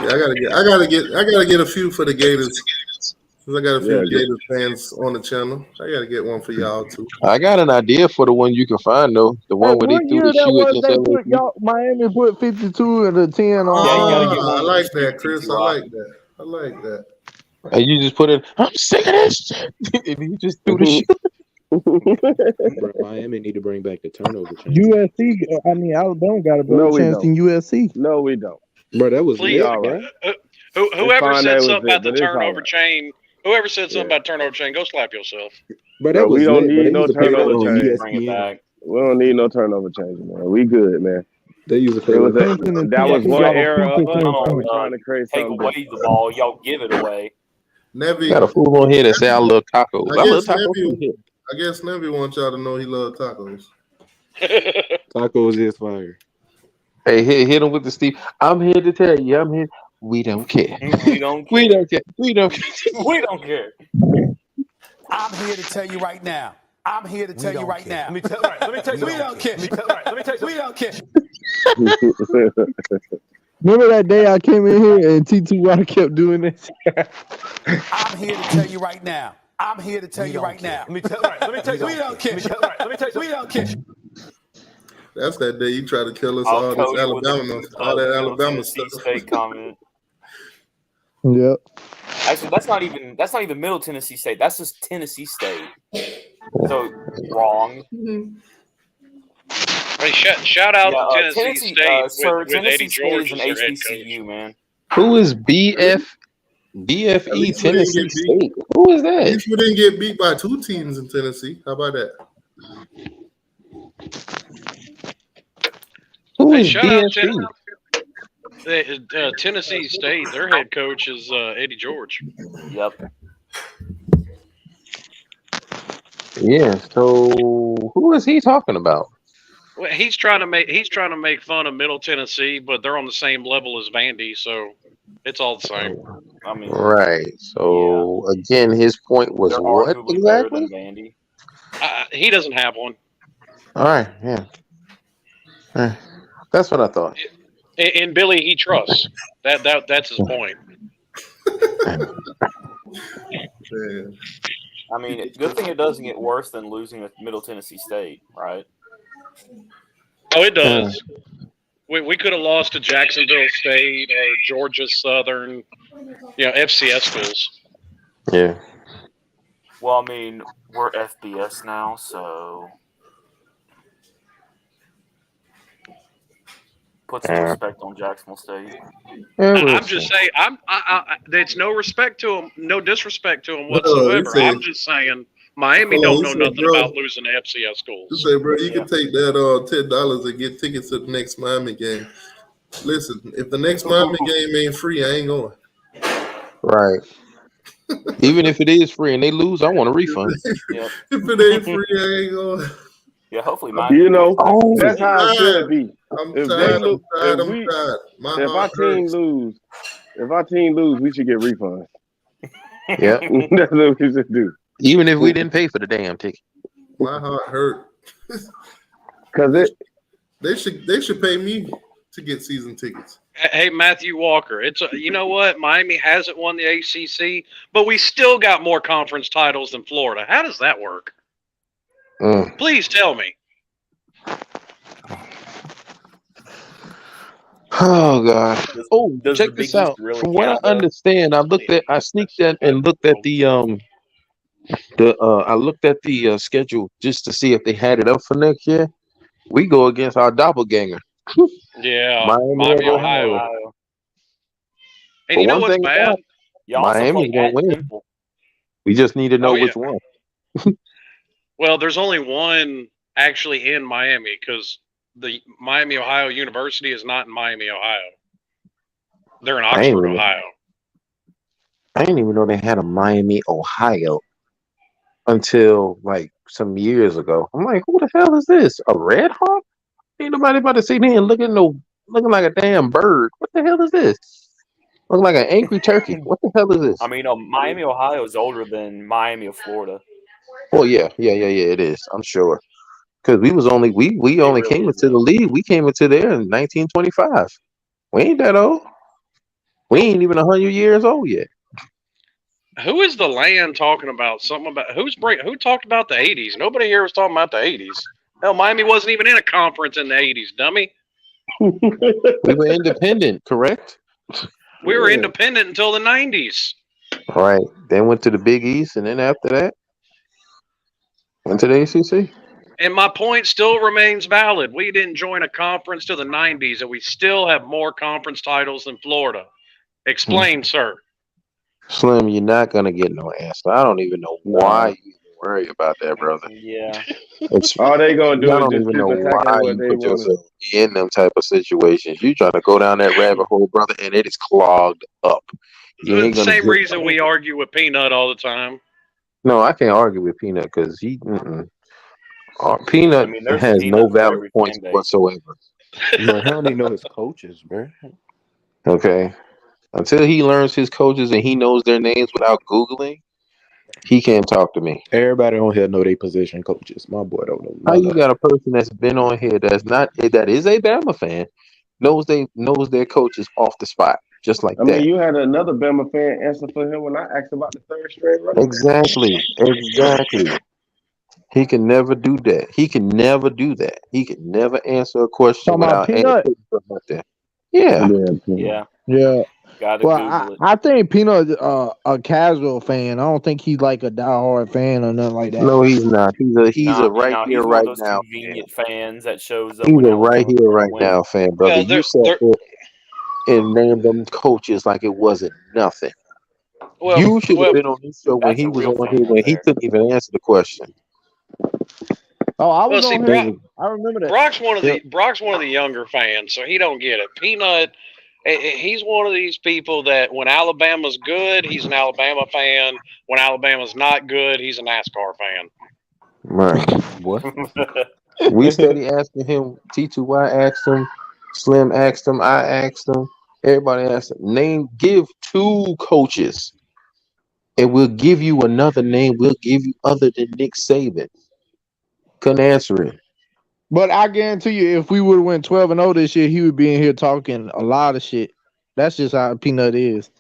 Yeah, I gotta get a few for the Gators. 'Cause I got a few Yeah, Gators fans on the channel. I got to get one for y'all too. I got an idea for the one you can find though. The one where they What threw year the that shoe was against they put LSU. y'all Miami put 52 and a 10 Yeah, you gotta get on? one I with like the scoop, that, Chris. I T-Rock. like that. I like that. And you just put in, I'm sick of this shit. And you just threw the shoe. Bro, Miami need to bring back the turnover chain. USC, I mean Alabama got a better No, we chance than don't. USC. No, we don't. Bro, that was Please, lit, all bro. right. Whoever fine said that was something it, about the but it's all turnover right. chain, whoever said something about turnover chain, go slap yourself. Bro, Bro, that was we don't lit, bro. need They no used to play that turnover on chain. Bring it ESPN. back. We don't need no turnover change, man. We good, man. They used to play It was that. Clemson and that was Tennessee one got a era of super us Y'all that don't was trying to create take something away different. the ball. Y'all give it away. Nevy, Got a fool on here that say I love tacos. I I love guess tacos too. Nevy, I guess Nevy wants y'all to know he loves tacos. Tacos is fire. Hey, hit him with the Steve. I'm here to tell you, I'm here. We don't care. We don't care. We don't care. We don't care. We don't care. I'm here to tell you right now. I'm here to tell you right now. Let me tell you. We don't care. Let me tell you. We don't care. Remember that day I came in here and T2Y kept doing this? I'm here to tell you right now. I'm here to tell you right now. Let me tell you. We don't care. We don't care. That's that day you try to kill us I'll all tell this you with Alabama, all that Alabama Tennessee stuff. State comment. Yep. Actually, that's not even Middle Tennessee State. That's just Tennessee State. So wrong. Hey, shout out to Tennessee State with Tennessee Eddie State George is as an their head HBCU, coach. man. Who is At BFE least we didn't Tennessee get beat. State? Who is At that? least we didn't get beat by two teams in Tennessee. How about that? Who Hey, is shout out BFE? to Tennessee State. Their head coach is Eddie George. Yep. Yeah. So who is he talking about? Well, he's trying to make fun of Middle Tennessee, but they're on the same level as Vandy, so it's all the same. I mean, Right. So again, his point was they're what arguably better exactly? than Vandy. He doesn't have one. All right. Yeah. That's what I thought. And Billy, he trusts. That's his point. Yeah. I mean, good thing it doesn't get worse than losing with Middle Tennessee State, right? Oh, it does. We could have lost to Jacksonville State or Georgia Southern, FCS schools. Yeah. Well, I mean, we're FBS now, so put some respect on Jacksonville State. I'm just saying, there's no respect to them, no disrespect to them whatsoever. I'm just saying, Miami don't know nothing about losing to FCS schools. You say, bro, you can take that $10 and get tickets to the next Miami game. Listen, if the next Miami game ain't free, I ain't going. Right. Even if it is free and they lose, I want a refund. Yep. If it ain't free, I ain't going. Yeah, hopefully Miami. That's how it should be. I'm If tired. they look, I'm if tired. we, I'm tired. My if our heart team hurts. lose, we should get refunds. Yeah. That's what we should do. Even if we didn't pay for the damn ticket. My heart hurt. Cause they should pay me to get season tickets. Hey, Matthew Walker, you know what? Miami hasn't won the ACC, but we still got more conference titles than Florida. How does that work? Please tell me. Oh God! Oh, check this out. From what I understand, I sneaked in and looked at the schedule just to see if they had it up for next year. We go against our doppelganger. Yeah, Miami, Ohio. And But you know one what's thing bad? about Miami's gonna win. We just need to know which one. Well, there's only one actually in Miami because the Miami, Ohio University is not in Miami, Ohio. They're in Oxford, Ohio. I didn't even know they had a Miami, Ohio until like some years ago. I'm like, who the hell is this? A Red Hawk? Ain't nobody about to sit there and looking like a damn bird. What the hell is this? Looking like an angry turkey. What the hell is this? I mean, Miami, Ohio is older than Miami of Florida. Oh yeah, it is. I'm sure. Because we only came into the league. We came into there in 1925. We ain't that old. We ain't even 100 years old yet. Who is the land talking about something about who talked about the 80s? Nobody here was talking about the 80s. Hell, Miami wasn't even in a conference in the 80s, dummy. We were independent, correct? We were independent until the 90s. All right. Then went to the Big East, and then after that, went to the ACC. And my point still remains valid. We didn't join a conference till the 90s, and we still have more conference titles than Florida. Explain, sir. Slim, you're not gonna get no answer. I don't even know why you worry about that, brother. Yeah. All they gonna do I is don't just even keep know attacking why what you they put want. yourself in them type of situations. You trying to go down that rabbit hole, brother, and it is clogged up. You ain't The gonna same get. reason we argue with Peanut all the time. No, I can't argue with Peanut because he. Peanut there's has Peanut no for valid every points fan base. whatsoever. Bro, he don't even know his coaches, bro. Okay. Until he learns his coaches and he knows their names without Googling, he can't talk to me. Everybody on here know their position coaches. My boy don't know How none you of got a person that's been on here that is a Bama fan, knows their coaches off the spot, just like I that. mean, you had another Bama fan answer for him when I asked about the third string running back. Exactly. He can never do that. He can never do that. He can never answer a question Talking about without Peanut? answering something out there. Yeah. Yeah. Yeah. Gotta Well, Google it. I think Peanut a casual fan. I don't think he's like a diehard fan or nothing like that. No, he's not. He's a right here, He's one right of those now. convenient fans that shows up He's when a right Alabama's here, gonna right win. now fan, brother. You sat there and named them coaches like it wasn't nothing. You should have been on this show when That's he a was real on fan here when right he there. couldn't even answer the question. Oh, I was Well, see, on here. I remember that. Brock's one of the younger fans, so he don't get it. Peanut, he's one of these people that when Alabama's good, he's an Alabama fan. When Alabama's not good, he's a NASCAR fan. Right. What? We steady asking him. T2Y asked him. Slim asked him. I asked him. Everybody asked him. Give 2 coaches. And we'll give you another name. We'll give you other than Nick Saban. Couldn't answer it. But I guarantee you, if we would have went 12-0 this year, he would be in here talking a lot of shit. That's just how Peanut is.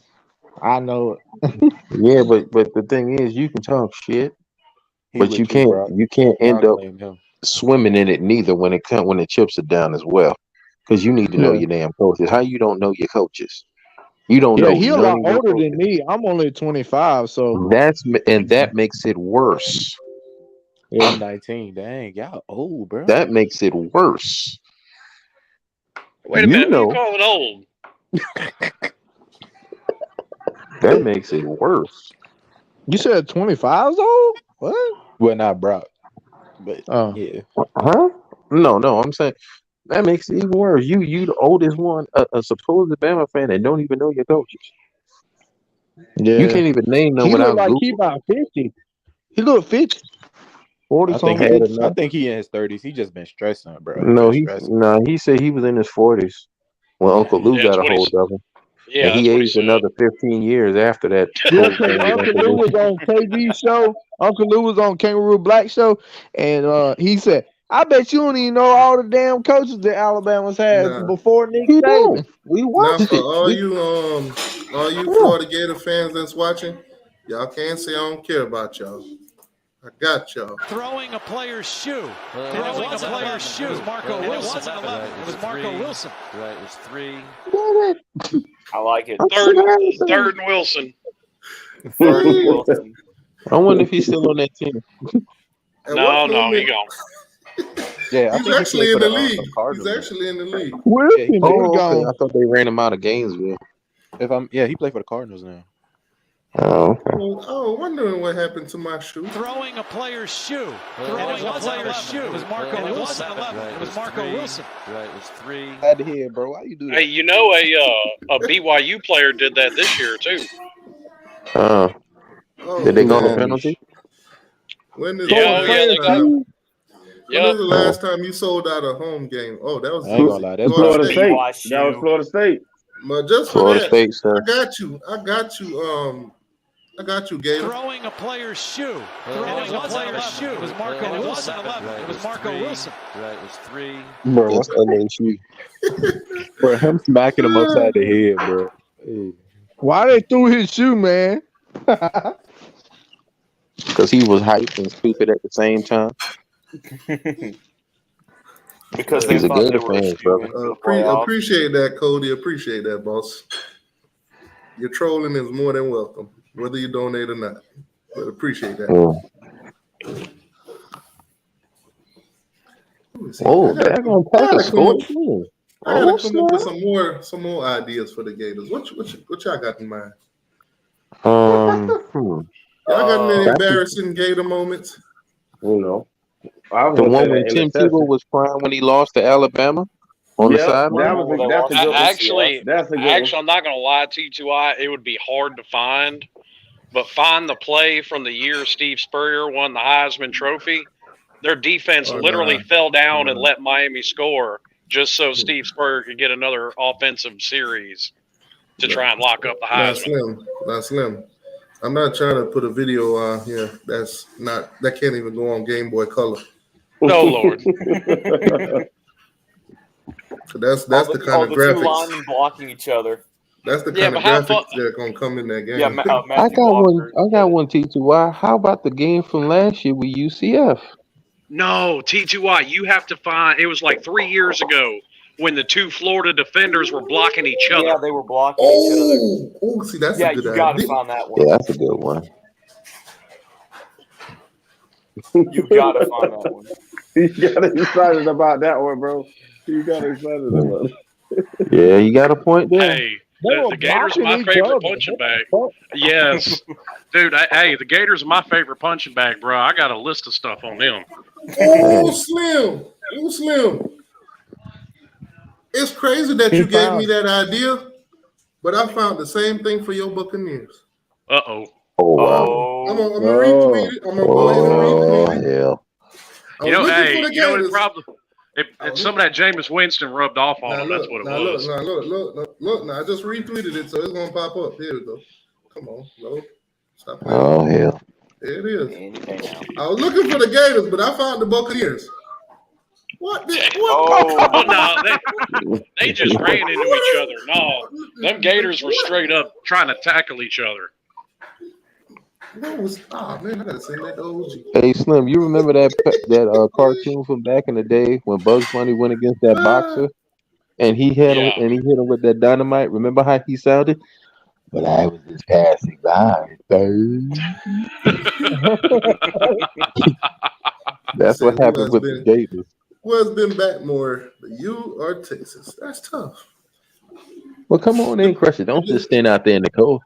I know it. Yeah, but the thing is, you can talk shit, but you can't end up swimming in it neither when the chips are down as well, because you need to know your damn coaches. How you don't know your coaches? You don't know. He's a lot older than me. I'm only 25, so that makes it worse. I'm 19. Dang, y'all old, bro. That makes it worse. Wait a minute, who you calling old? That makes it worse. You said 25 is old? What? Well, not Brock, but yeah. Huh? No. I'm saying that makes it even worse. You the oldest one, a supposed Bama fan that don't even know your coaches. Yeah. You can't even name them without look like Google. he about 50. He look 50. 40 I think he in his 30s. He just been stressing, bro. He said he was in his 40s when Uncle Lou got a hold of him. Yeah, and he aged another 15 years after that. Yeah, Uncle Lou was on KG show. Uncle Lou was on Kangaroo Black show, and he said, "I bet you don't even know all the damn coaches that Alabama's had before Nick Saban." We watched it. All you Florida Gator fans that's watching, y'all can't say I don't care about y'all. I got y'all. Throwing a player's shoe. Throwing a player's shoe. It was Marco Wilson. It wasn't 11. It was Marco Wilson. Right, it was 3. I like it. Third and Wilson. I wonder if he's still on that team. No, he gone. Yeah, he's actually in the league. He's actually in the league. Okay. I thought they ran him out of Gainesville. He played for the Cardinals now. Oh, okay. Oh, wondering what happened to my shoe. Throwing a player's shoe. Throwing a player's shoe. It was Marco Wilson. It wasn't 11. It was Marco Wilson. Right, it was 3. Had to hear, bro. Why you do that? Hey, you know a BYU player did that this year too. Did they go to penalty? When is the last time you sold out a home game? Oh, that was Florida State. That was Florida State. But just for Florida that, State, sir. I got you, Gator. Throwing a player's shoe. Throwing a player's shoe. It was Marco Wilson. It wasn't 11. It was Marco Wilson. Right, it was 3. Bro, what's LSU? Bro, him smacking him upside the head, bro. Hey. Why they threw his shoe, man? Because he was hyped and stupid at the same time. Because He's they a thought they Gator were fan, shooting brother. into the playoffs. Appreciate that, Cody. Appreciate that, boss. Your trolling is more than welcome, whether you donate or not. But appreciate that. Oh, they're gonna pack a score. I gotta come up with some more ideas for the Gators. What y'all got in mind? Y'all got any embarrassing Gator moments? You know, the one when Tim Tebow was crying when he lost to Alabama on the sideline. Actually, I'm not going to lie to you, T.Y. It would be hard to find, but find the play from the year Steve Spurrier won the Heisman Trophy. Their defense literally fell down and let Miami score just so Steve Spurrier could get another offensive series to try and lock up the Heisman. That's slim. I'm not trying to put a video on here. That can't even go on Game Boy Color. No, Lord. That's the kind of the graphics. two linemen blocking each other. That's the kind of graphics that are gonna come in that game. Yeah, I got one. T2Y. How about the game from last year with UCF? No, T2Y. You have to find. It was like 3 years ago when the two Florida defenders were blocking each other. Yeah, they were blocking each other. Oh, see, that's a good idea. You got to find that one. Yeah, that's a good one. You got to find that one. You got excited about that one, bro. You got excited about it. Yeah, you got a point there. Hey, the Gators are my favorite punching bag. Yes. Dude, the Gators are my favorite punching bag, bro. I got a list of stuff on them. Oh, Slim. Oh, Slim. It's crazy that you gave me that idea, but I found the same thing for your Buccaneers. Uh-oh. Oh, wow. I'm gonna retweet it. I'm gonna go ahead and retweet it. Hell. You know, the problem, if some of that Jameis Winston rubbed off on him, that's what it was. Look, now I just retweeted it, so it's gonna pop up. Here we go. Come on, load. Stop playing. Oh, hell. There it is. I was looking for the Gators, but I found the Buccaneers. What? No, they just ran into each other. No, them Gators were straight up trying to tackle each other. Man, I gotta send that to OG. Hey, Slim, you remember that cartoon from back in the day when Bugs Bunny went against that boxer and he hit him with that dynamite? Remember how he sounded? But I was just passing by. That's what happened with the Gators. Who has been back more, you or Texas? That's tough. Well, come on in, crush it. Don't just stand out there in the cold.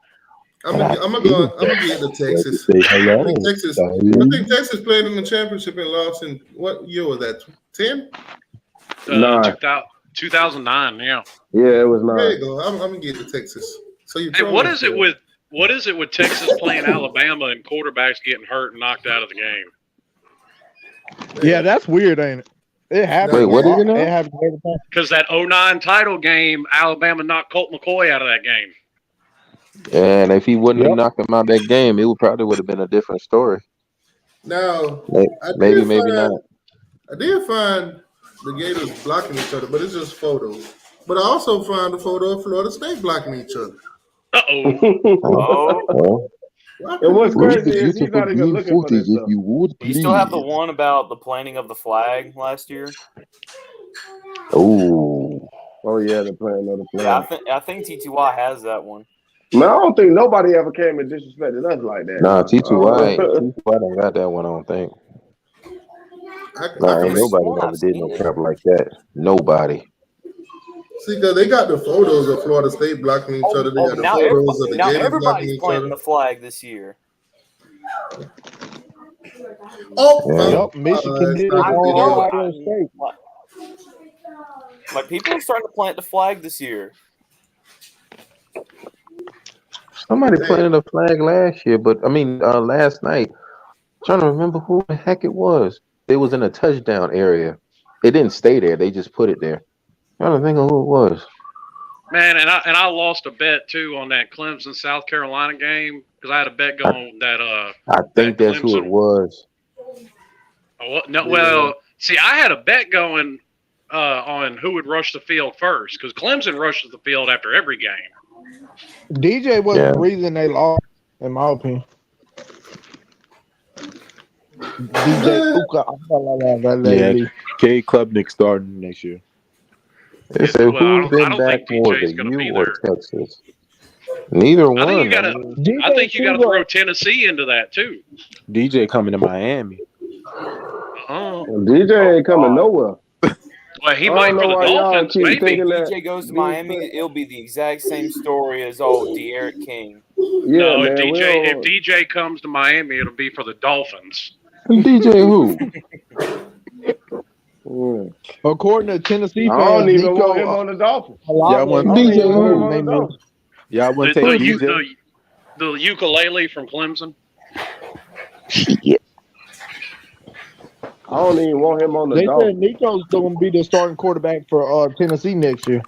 I'm gonna get to Texas. I think Texas played in the championship and lost in what year was that? 10? 2009. Yeah. Yeah, it was 9. There you go. I'm gonna get to Texas. So you. Hey, what is it with Texas playing Alabama and quarterbacks getting hurt and knocked out of the game? Yeah, that's weird, ain't it? It happens. Wait, what is it now? It happens every time. Because that 2009 title game, Alabama knocked Colt McCoy out of that game. And if he wouldn't have knocked him out that game, it probably would have been a different story. Now, maybe not. I did find the Gators blocking each other, but it's just photos. But I also found a photo of Florida State blocking each other. Uh-oh. And what's crazy is he's not even looking for this stuff. You still have the one about the planting of the flag last year? Oh yeah, they're playing another flag. Yeah, I think T2Y has that one. Man, I don't think nobody ever came and disrespected us like that. Nah, T2Y don't got that one, I don't think. Ain't nobody ever did no crap like that. Nobody. See, because they got the photos of Florida State blocking each other. They got the photos of the Gators blocking each other. Planting the flag this year. Michigan did it all Ohio State. Like, people are starting to plant the flag this year. Somebody planted a flag last year, but last night. I'm trying to remember who the heck it was. It was in a touchdown area. It didn't stay there. They just put it there. I'm trying to think of who it was. Man, and I lost a bet too on that Clemson South Carolina game because I had a bet going that I think that's Clemson, who it was. See, I had a bet going on who would rush the field first because Clemson rushes the field after every game. DJ was the reason they lost. in my opinion. DJ Uka, Yeah, K. Klubnik starting next year. They say Well, I who's been don't back think more, DJ's the going to be U or there. Texas? Neither I think you one. got I to. mean, I think you got to throw Tennessee into that too. DJ coming to Miami. DJ ain't coming nowhere. Well, he I might don't for know the why y'all Dolphins, keep maybe. thinking that. DJ goes to Miami, it'll be the exact same story as old De'Aaron King. Yeah, No, man. if DJ comes to Miami, it'll be for the Dolphins. DJ who? According to Tennessee I fans, don't even Nico, want him on the Dolphins. Y'all want DJ who? Y'all want The, to take the, DJ? the ukulele from Clemson. I don't even want him on the They Dolphins. said Nico's going to be the starting quarterback for Tennessee next year.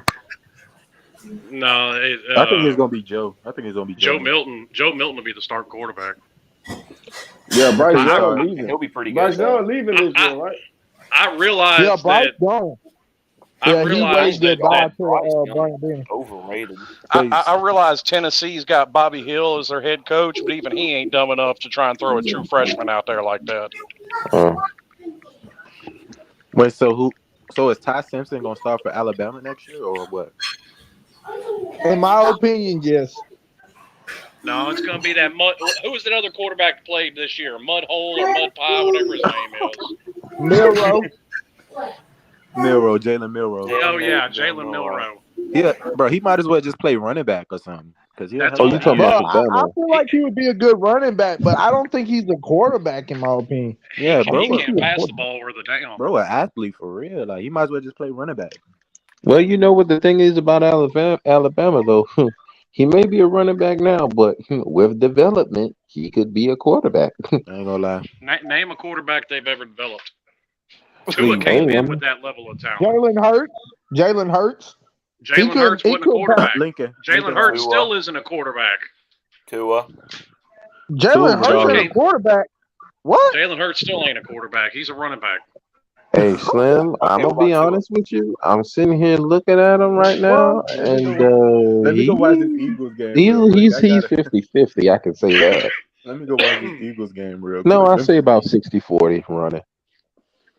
No, I think it's gonna be Joe. Joe Milton. Joe Milton will be the starting quarterback. Yeah, Bryce Young leaving. He'll be pretty Bryce good. Young leaving this year, right? I realized Yeah, Bryce that. Young. I Yeah, he realized waved that. goodbye to Brian Benny. Overrated. I realized Tennessee's got Bobby Hill as their head coach, but even he ain't dumb enough to try and throw a true freshman out there like that. Wait, so who? So is Ty Simpson gonna start for Alabama next year or what? In my opinion, yes. No, it's going to be that Mud. Who was that other quarterback that played this year? Mud Hole or Mud Pie, whatever his name is. Milroe. Jalen Milroe. Oh yeah, Jalen Milroe. Yeah, bro, he might as well just play running back or something. Because That's you talking about I feel like he would be a good running back, but I don't think he's a quarterback in my opinion. Yeah, bro, He can't pass the ball worth a damn. bro, an athlete for real. Like he might as well just play running back. Well, you know what the thing is about Alabama though. He may be a running back now, but with development, he could be a quarterback. I ain't gonna lie. Name a quarterback they've ever developed. Tua came in with that level of talent. Jalen Hurts. Jalen Hurts wasn't a quarterback. Jalen Hurts still isn't a quarterback. Tua. Jalen Hurts ain't a quarterback. What? Jalen Hurts still ain't a quarterback. He's a running back. Hey, Slim, I'm gonna be honest with you. I'm sitting here looking at him right now, and Let me go watch this Eagles game. he's 50-50. I can say that. Let me go watch this Eagles game real quick. No, I say about 60-40 running.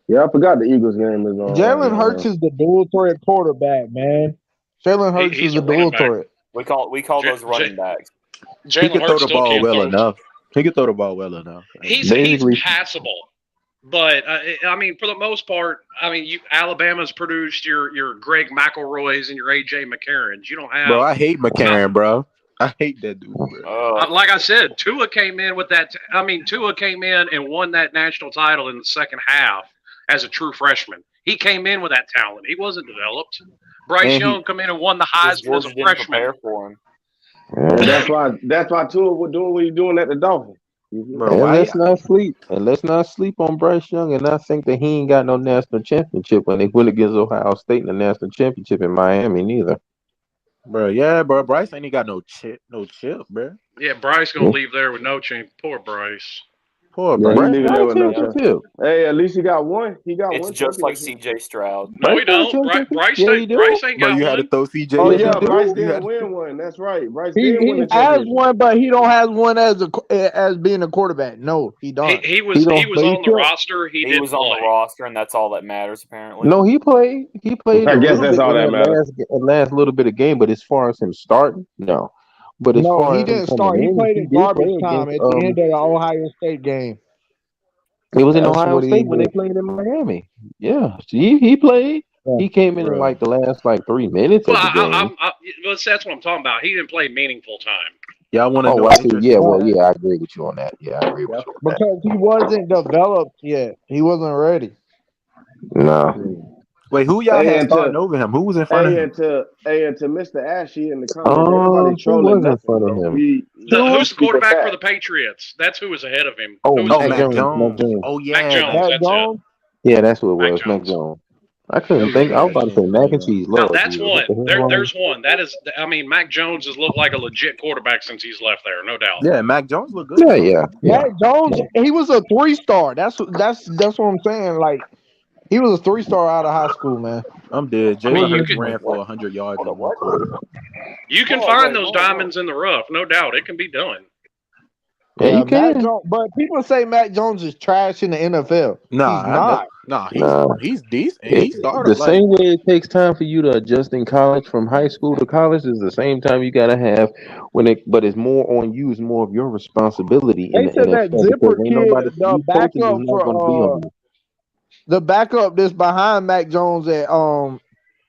Yeah, I forgot the Eagles game is on. Jalen Hurts is the dual threat quarterback, man. Jalen Hurts is a dual threat. We call those running backs. He can throw the ball well enough. He can throw the ball well enough. He's passable. But I mean, for the most part, I mean, Alabama's produced your Greg McElroys and your AJ McCarrons. You don't have. Bro, I hate McCarron, bro. I hate that dude. Bro. Like I said, Tua came in with that. Tua came in and won that national title in the second half as a true freshman. He came in with that talent. He wasn't developed. Bryce Young come in and won the Heisman as a freshman. For him. And that's why Tua was doing what he's doing at the Dolphins. Bro, let's not sleep on Bryce Young and not think that he ain't got no national championship when they went against Ohio State in the national championship in Miami neither. Bro, yeah, bro. Bryce ain't got no chip, bro. Yeah, Bryce gonna leave there with no champ. Poor Bryce. Poor Yeah, Bryce. he leaving there with no chance. Hey, at least he got one. He got It's one. just like CJ Stroud. No, he don't. Bryce ain't Bro, got you one. had to throw CJ. Oh yeah, Bryce didn't win one. That's right. Bryce He did win the has championship. one, but he don't have one as being a quarterback. No, he don't. He was on the roster. He was on the roster, and that's all that matters apparently. No, he played. He played. I guess that's all that matters. Last little bit of game, but as far as him starting, no. But as far he as didn't start. He played in garbage time at the end of the Ohio State game. It was in Ohio State when they played in Miami. Yeah, he played. He came in like the last 3 minutes of the game. That's what I'm talking about. He didn't play meaningful time. Y'all want to know? I see. Yeah, I agree with you on that. Yeah, I agree with you on that. Because he wasn't developed yet. He wasn't ready. No. Wait, who y'all had starting over him? Who was in front of him? And to Mr. Ashley in the comments, everybody trolling in front of him? Who's the quarterback for the Patriots? That's who was ahead of him. Mac Jones. Oh yeah, Mac Jones. That's it. Yeah, that's what it was. Mac Jones. I couldn't think. I was about to say mac and cheese. No, that's one. There's one. That is. I mean, Mac Jones has looked like a legit quarterback since he's left there, no doubt. Yeah, Mac Jones looked good. Yeah. Mac Jones, he was a 3-star. That's what I'm saying. Like, he was a 3-star out of high school, man. I'm dead. Jalen Hurts ran for 100 yards in one quarter. You can find those diamonds in the rough, no doubt. It can be done. Yeah, you Mac can. Jones, but people say Mac Jones is trash in the NFL. Nah, He's not. he's decent. He started The like same way it takes time for you to adjust in college from high school to college is the same time you gotta have but it's more on you. It's more of your responsibility in They the said that NFL because Zipper ain't kid, nobody the you coaching is backup not going to be on for you. the backup that's behind Mac Jones at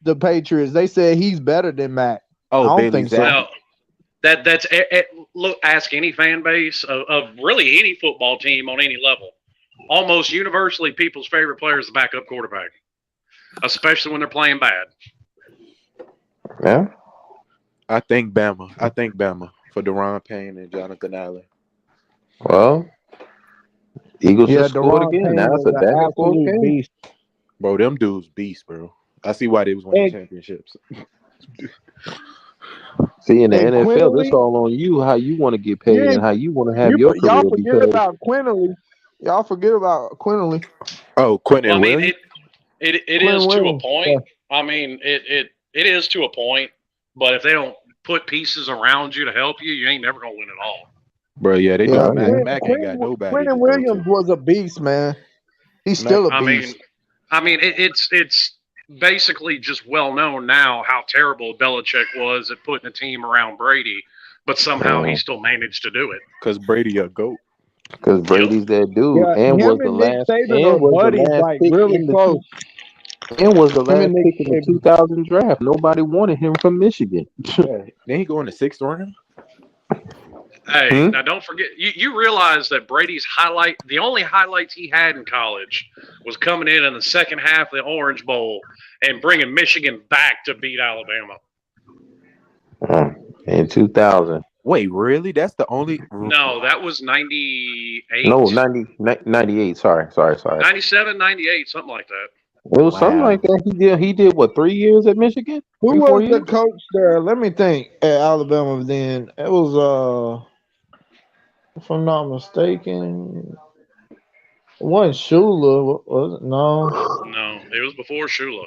the Patriots. They said he's better than Mac. I don't think so. No, that's look. Ask any fan base of really any football team on any level. Almost universally, people's favorite player is the backup quarterback, especially when they're playing bad. Yeah, I think Bama for Deron Payne and Jonathan Allen. Well, Eagles just scored Deron again. Payne Now it's is a an back and forth absolute game. beast. Bro, them dudes beast, bro. I see why they was winning championships. See, in the And NFL, it's Quinterly, all on you how you want to get paid and how you want to have your y'all career. forget Because about Quinterly. Y'all forget about Quinterly. Oh, Quentin Well, I mean, Williams. it Quinn is to a Williams, point. yeah. I mean, it is to a point. But if they don't put pieces around you to help you, you ain't never gonna win at all. Bro, yeah, they Yeah, do. Mac ain't got nobody Quentin to go Williams to. was a beast, man. He's still a I beast. mean, it's basically just well known now how terrible Belichick was at putting a team around Brady, but somehow he still managed to do it. Because Brady a GOAT. Because Brady's that dude, Yeah, and him was the and Nick last, Saban and are was the buddies, last like pick really in the close. and was the Him last and Nick pick in the Saban. 2000 draft. Nobody wanted him from Michigan. Yeah. Then he go in the 6th round. Hey, now don't forget, you realize that Brady's the only highlights he had in college was coming in the second half of the Orange Bowl and bringing Michigan back to beat Alabama. In 2000. Wait, really? That's the only. No, that was 98. No, 98. Sorry. 97, 98, something like that. It was something like that. He did what, 3 years at Michigan? Who 3-4 was the years? coach there? Let me think. At Alabama then. It was if I'm not mistaken, it wasn't Shula, was it? No. No, it was before Shula.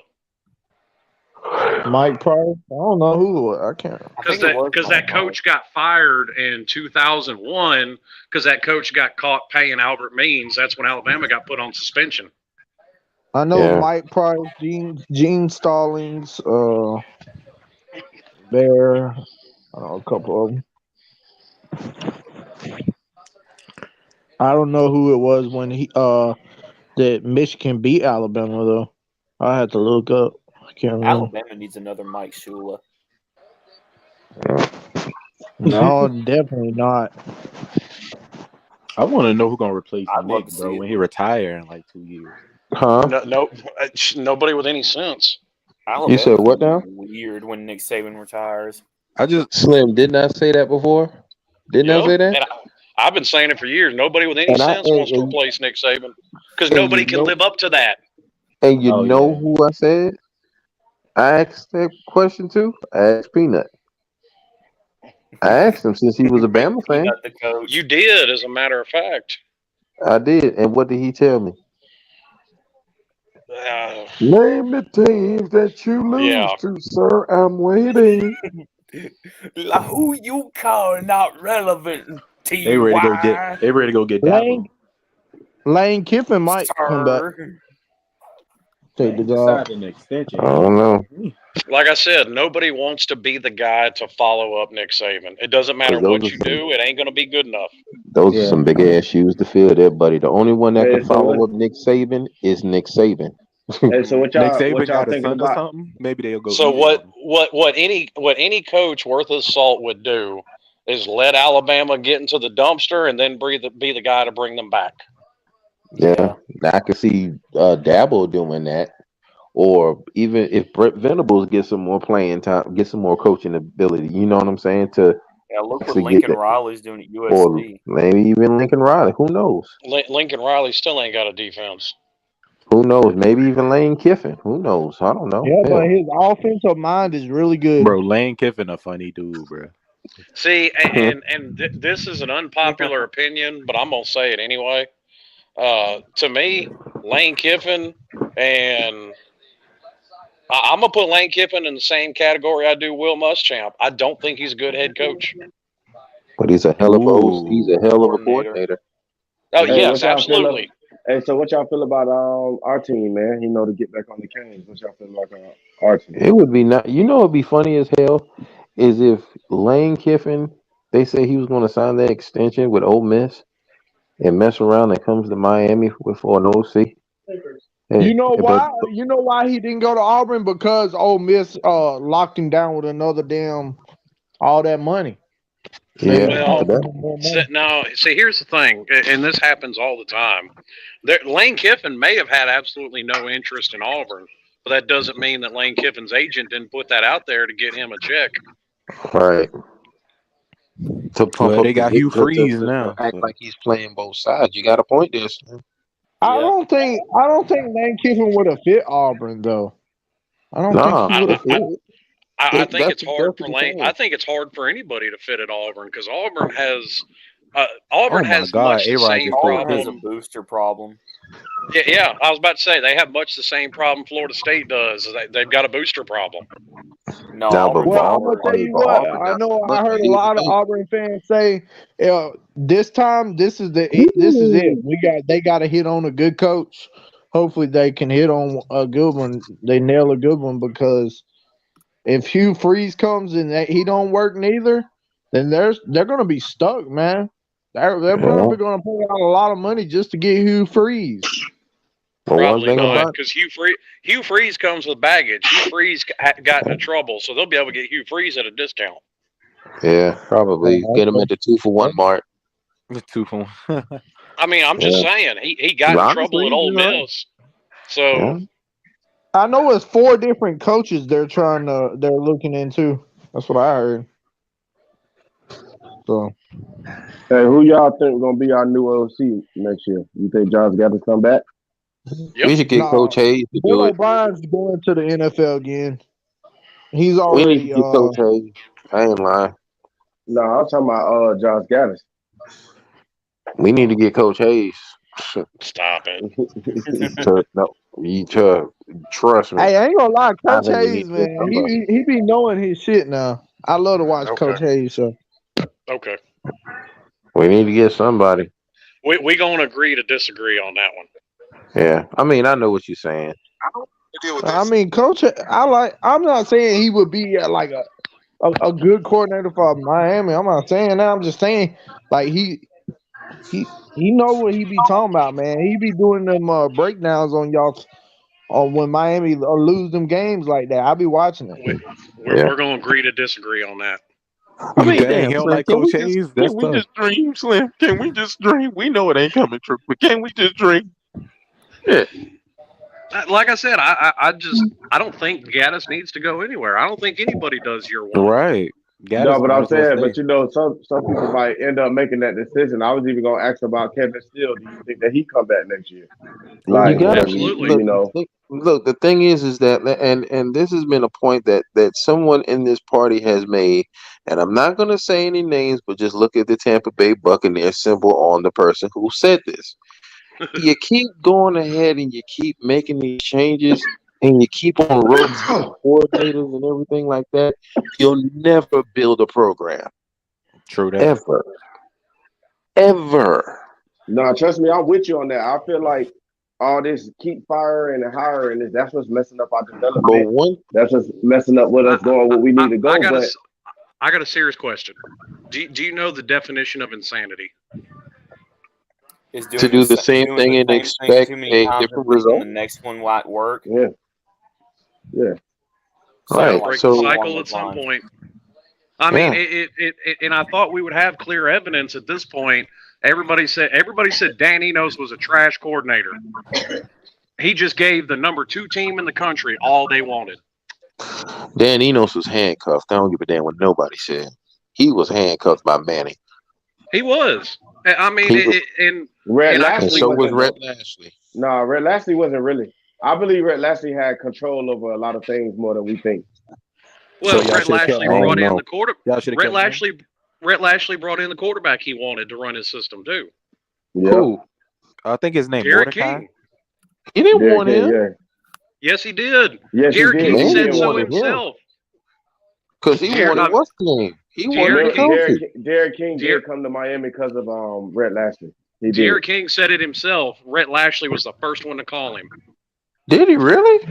Mike Price? I don't know who it was. I can't. Because that coach got fired in 2001 because that coach got caught paying Albert Means. That's when Alabama got put on suspension. I know Mike Price, Gene Stallings, Bear, I know a couple of them. I don't know who it was when that Michigan beat Alabama though. I had to look up. I can't remember. Alabama needs another Mike Shula. No, definitely not. I want to know who's gonna replace I'd love Nick, to see bro, it. when he retire in like 2 years. Huh? Nobody with any sense. You said what now? Weird when Nick Saban retires. Slim, didn't I say that before? Didn't I say that? And I've been saying it for years. Nobody with any sense wants to replace Nick Saban because nobody can live up to that. And you know who I said? I asked that question too. I asked Peanut. I asked him since he was a Bama fan. You did, as a matter of fact. I did. And what did he tell me? Name the teams that you lose to, sir. I'm waiting. Like, who you call not relevant? They ready to go get Dabo. Lane Kiffin might come back. Take the job. An extension. I don't know. Like I said, nobody wants to be the guy to follow up Nick Saban. It doesn't matter what you do; it ain't going to be good enough. Those are some big ass shoes to fill there, buddy. The only one that can follow up Nick Saban is Nick Saban. Hey, so what y'all, Nick Saban what y'all got a thinking son or about? something? Maybe they'll go. So what any coach worth his salt would do is let Alabama get into the dumpster and then be the guy to bring them back. Yeah, I could see Dabo doing that, or even if Brett Venables gets some more playing time, get some more coaching ability. You know what I'm saying? Look what Lincoln Riley's doing at USC. Or maybe even Lincoln Riley. Who knows? Lincoln Riley still ain't got a defense. Who knows? Maybe even Lane Kiffin. Who knows? I don't know. Yeah, but his offensive mind is really good. Bro, Lane Kiffin a funny dude, bro. See, this is an unpopular opinion, but I'm gonna say it anyway. To me, Lane Kiffin and I'm gonna put Lane Kiffin in the same category I do Will Muschamp. I don't think he's a good head coach. But he's a hell of a coordinator. Oh Hey, yes, what y'all feel absolutely. Hey, so what y'all feel about our team, man? To get back on the Canes. What y'all feel about our team? It would be not. It'd be funny as hell is if Lane Kiffin. They say he was going to sign that extension with Ole Miss and mess around and comes to Miami for an OC. You know why? You know why he didn't go to Auburn? Because Ole Miss locked him down with another damn all that money. Yeah. Now, see, here's the thing, and this happens all the time. Lane Kiffin may have had absolutely no interest in Auburn, but that doesn't mean that Lane Kiffin's agent didn't put that out there to get him a check. Right. To pump up they got Hugh Freeze now. Act like he's playing both sides. You got a point there. I don't think Lane Kiffin would have fit Auburn though. I don't think he would have fit. I think it's hard for Lane. I think it's hard for anybody to fit at Auburn because Auburn has much the same Auburn problem. has a booster problem. Yeah, I was about to say they have much the same problem Florida State does. They've got a booster problem. No, well, I'm gonna tell you what. I heard a lot of Auburn fans say, "This time, this is it. They got to hit on a good coach. Hopefully, they can hit on a good one. They nail a good one because if Hugh Freeze comes and he don't work neither, then they're going to be stuck, man. They're probably going to pay out a lot of money just to get Hugh Freeze." Probably not, because Hugh Freeze comes with baggage. Hugh Freeze got into trouble, so they'll be able to get Hugh Freeze at a discount. Yeah, probably get him at the 2-for-1 mark. The 2-for-1. I mean, I'm just saying he got in trouble at Ole Miss. So I know it's 4 different coaches they're looking into. That's what I heard. So, hey, who y'all think gonna be our new OC next year? You think John's got to come back? Yep. We should get Coach Hayes to Bill do it. O'Brien's going to the NFL again. He's We already. need to get Coach Hayes. I ain't lying. No, I'm talking about Josh Gaddis. We need to get Coach Hayes. Stop it. Trust me. Hey, I ain't gonna lie, I Coach think we Hayes, need to get man, he be knowing his shit now. I love to watch Coach Hayes. So. Okay. We need to get somebody. We gonna agree to disagree on that one. Yeah, I mean, I know what you're saying. I mean, Coach, I'm not saying he would be like a good coordinator for Miami. I'm not saying that. I'm just saying like he know what he be talking about, man. He be doing them breakdowns on y'all on when Miami lose them games like that. I be watching it. We're gonna agree to disagree on that. I mean, Dang, Slim, like can Coach we Hayes, just dream, Slim? Can we just dream? We know it ain't coming true, but can we just dream? Yeah. Like I said, I don't think Gaddis needs to go anywhere. I don't think anybody does year one. Right. No, but I'm saying, but some people might end up making that decision. I was even gonna ask about Kevin Steele. Do you think that he come back next year? Like, You gotta, absolutely. Look, the thing is that, and this has been a point that someone in this party has made, and I'm not going to say any names, but just look at the Tampa Bay Buccaneers symbol on the person who said this. You keep going ahead and you keep making these changes, and you keep on rotating coordinators and everything like that. You'll never build a program. True that. Ever. No, trust me, I'm with you on that. I feel like all this keep firing and hiring, that's what's messing up our development. That's what's messing up with us going where we need to go. I got a serious question. Do you know the definition of insanity? To do the same thing and expect a different result. The next one might work. Yeah. Right. Break the cycle at some point. I mean, it and I thought we would have clear evidence at this point. Everybody said Dan Enos was a trash coordinator. He just gave the number 2 team in the country all they wanted. Dan Enos was handcuffed. I don't give a damn what nobody said. He was handcuffed by Manning. He was. I mean, and so was Rhett Lashley. No, Rhett Lashley wasn't really. I believe Rhett Lashley had control over a lot of things more than we think. Well, Rhett Lashley brought in the quarterback. Rhett Lashley brought in the quarterback he wanted to run his system too. Yeah. Who? I think his name Garrett Mordecai. King. He didn't want him. Yeah. Yes, he did. Yes, Garrett he did. King He said didn't so want him. himself. Because he wanted what's the name? He wanted Derek King did come to Miami because of Rhett Lashley. He did. Derek King said it himself. Rhett Lashley was the first one to call him. Did he really?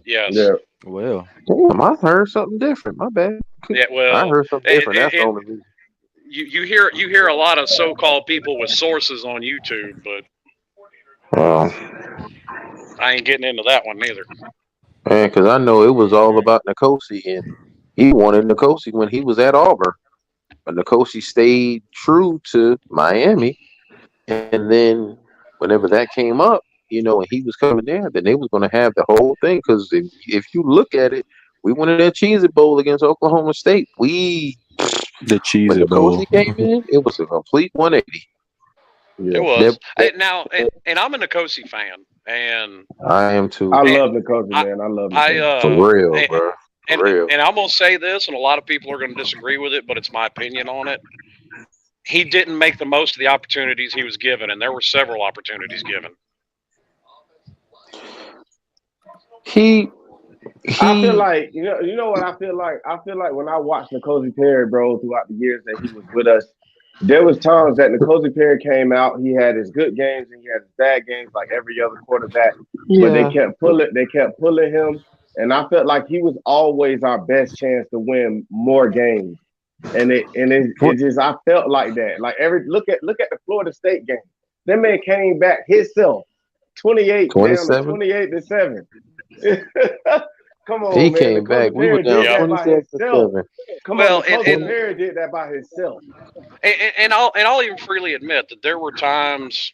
Yes. Yeah. Well, damn, I heard something different. My bad. Yeah. Well, I heard something different. That's the only reason. You hear a lot of so-called people with sources on YouTube, but I ain't getting into that one neither. Man, because I know it was all about Nkosi, and he wanted Nkosi when he was at Auburn. But Nkosi stayed true to Miami, and then whenever that came up, you know, and he was coming there, then they was going to have the whole thing. Because if you look at it, we won that Cheez-It Bowl against Oklahoma State. The Cheez-It Bowl. Nkosi came in, it was a complete 180. Yeah. It was. And I'm a Nkosi fan, and I am too. I love Nkosi, man. I love Nkosi. For real, bro. For real. And I'm gonna say this, and a lot of people are gonna disagree with it, but it's my opinion on it. He didn't make the most of the opportunities he was given, and there were several opportunities given. I feel like you know what I feel like. I feel like when I watched Nkosi Perry, bro, throughout the years that he was with us, there was times that Nkosi Perry came out. He had his good games and he had his bad games, like every other quarterback. Yeah. But they kept pulling him, and I felt like he was always our best chance to win more games. And it just I felt like that. Like look at the Florida State game. That man came back himself, 28-7. Come on, he man. came back. We were down 27-7. Come on, Perry did that by himself. And I'll even freely admit that there were times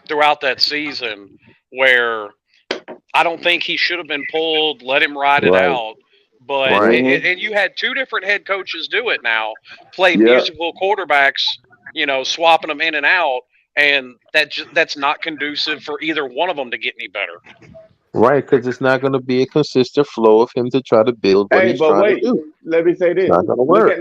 throughout that season where I don't think he should have been pulled. Let him ride it out. But and you had two different head coaches do it now. Play musical quarterbacks, swapping them in and out, and that's not conducive for either one of them to get any better. Right, because it's not going to be a consistent flow of him to try to build what he's trying to do. Let me say this. It's not going to work.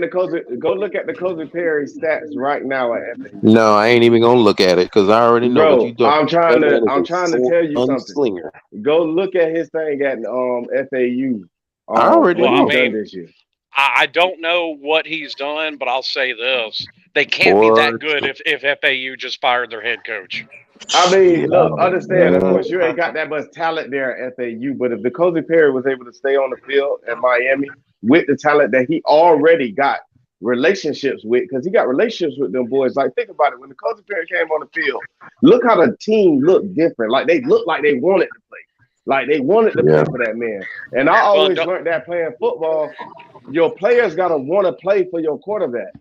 Go look at Nkosi Perry stats right now at FAU. No, I ain't even going to look at it because I already know what you do. I'm trying to tell you something. Go look at his thing at FAU. I already know. This year. I don't know what he's done, but I'll say this. They can't be that good if FAU just fired their head coach. I mean, look, understand, of course, you ain't got that much talent there at FAU, but if Nkosi Perry was able to stay on the field at Miami with the talent that he already got relationships with, because he got relationships with them boys. Like, think about it. When Nkosi Perry came on the field, look how the team looked different. Like, they looked like they wanted to play. Like, they wanted to play for that man. And I always learned that playing football, your players got to want to play for your quarterback.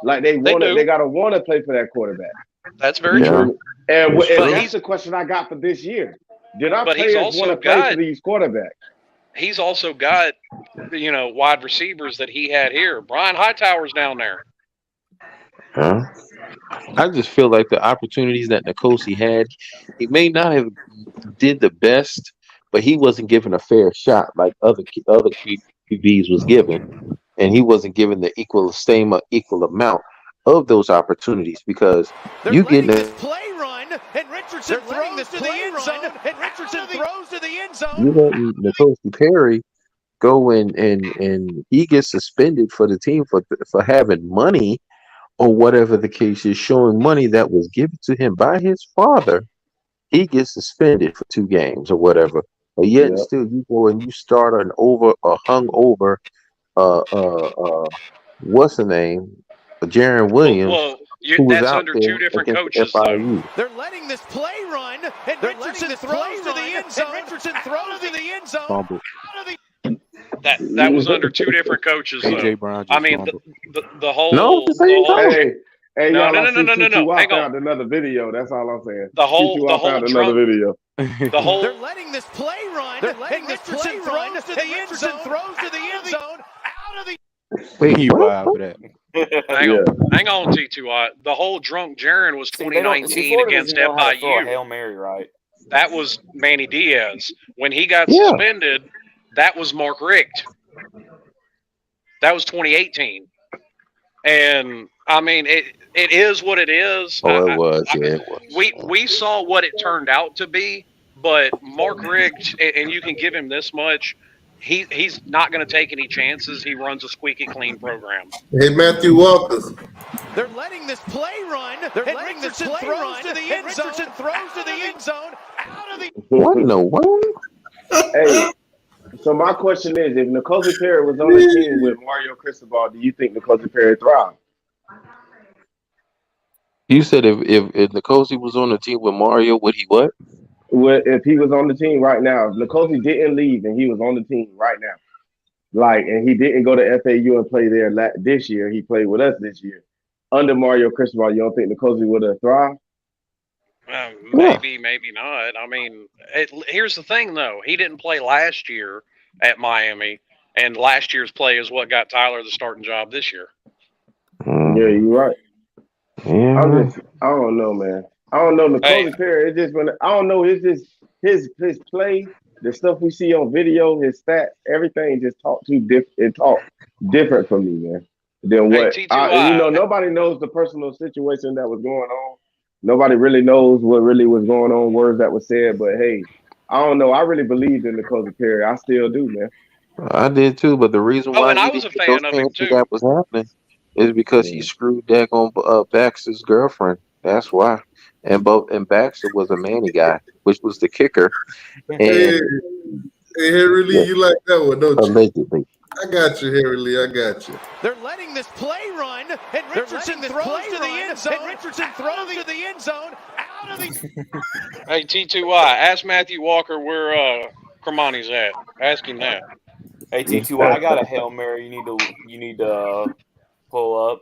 Like, they got to want to play for that quarterback. That's very true. And that's the question I got for this year. Did our players want to play for these quarterbacks? He's also got, wide receivers that he had here. Brian Hightower's down there. I just feel like the opportunities that Nkosi had, he may not have did the best, but he wasn't given a fair shot like other QBs was given, and he wasn't given the equal amount of those opportunities because you get this play run and Richardson throws to the end zone and Richardson throws to the end zone. You let Nkosi Perry go and he gets suspended for the team for having money or whatever the case is, showing money that was given to him by his father. He gets suspended for 2 games or whatever. But yet still you go and you start hungover what's the name? Jaron Williams. Well, that's under 2 different coaches. They're letting this play run, and Richardson throws to the end zone. Richardson throws to the end zone. That was under 2 different coaches. AJ Brown. I mean, the whole. No. Hang on. I found another video. That's all I'm saying. I found another video. They're letting this play run. They're letting this play run to the end zone. Throws to the end zone. Out of the. Wait, you wild for that? Hang on, T2I. The whole drunk Jaron was 2019 against FIU. Hail Mary, right? That was Manny Diaz. When he got suspended, that was Mark Richt. That was 2018. And I mean, it is what it is. It was. We saw what it turned out to be, but Mark Richt, and you can give him this much, he's not going to take any chances. He runs a squeaky clean program. Hey, Matthew Walker. They're letting this play run. They're letting this play run to the end zone. Richardson throws to the end zone. Out of the. What in the world? Hey, so my question is, if N'Kosi Perry was on the team with Mario Cristobal, do you think N'Kosi Perry thrived? You said if N'Kosi was on the team with Mario, would he what? Well, if he was on the team right now, if N'Kosi didn't leave and he was on the team right now, and he didn't go to FAU and play there this year, he played with us this year. Under Mario Cristobal, you don't think N'Kosi would have thrived? Maybe, maybe not. I mean, here's the thing, though. He didn't play last year at Miami, and last year's play is what got Tyler the starting job this year. Yeah, you're right. Yeah. I don't know, man. I don't know. N'Kosi Perry, it's just when I don't know. It's just his play, the stuff we see on video, his stats, everything just talk different from me, man. Than what nobody knows the personal situation that was going on. Nobody really knows what really was going on, words that were said. But hey, I don't know. I really believed in N'Kosi Perry. I still do, man. I did too, but the reason why and I was a fan of him too. That was happening is because he screwed Dak on Baxter's girlfriend. That's why. And Baxter was a Manny guy, which was the kicker. And hey, Harry Lee, you like that one, don't you? Allegedly. I got you, Harry Lee. I got you. They're letting this play run, and Richardson throws to the end zone. And Richardson throws to the end zone. Out of the. Hey, T2I, ask Matthew Walker where Cremani's at. Ask him that. Hey, T2I, I got a Hail Mary. You need to pull up.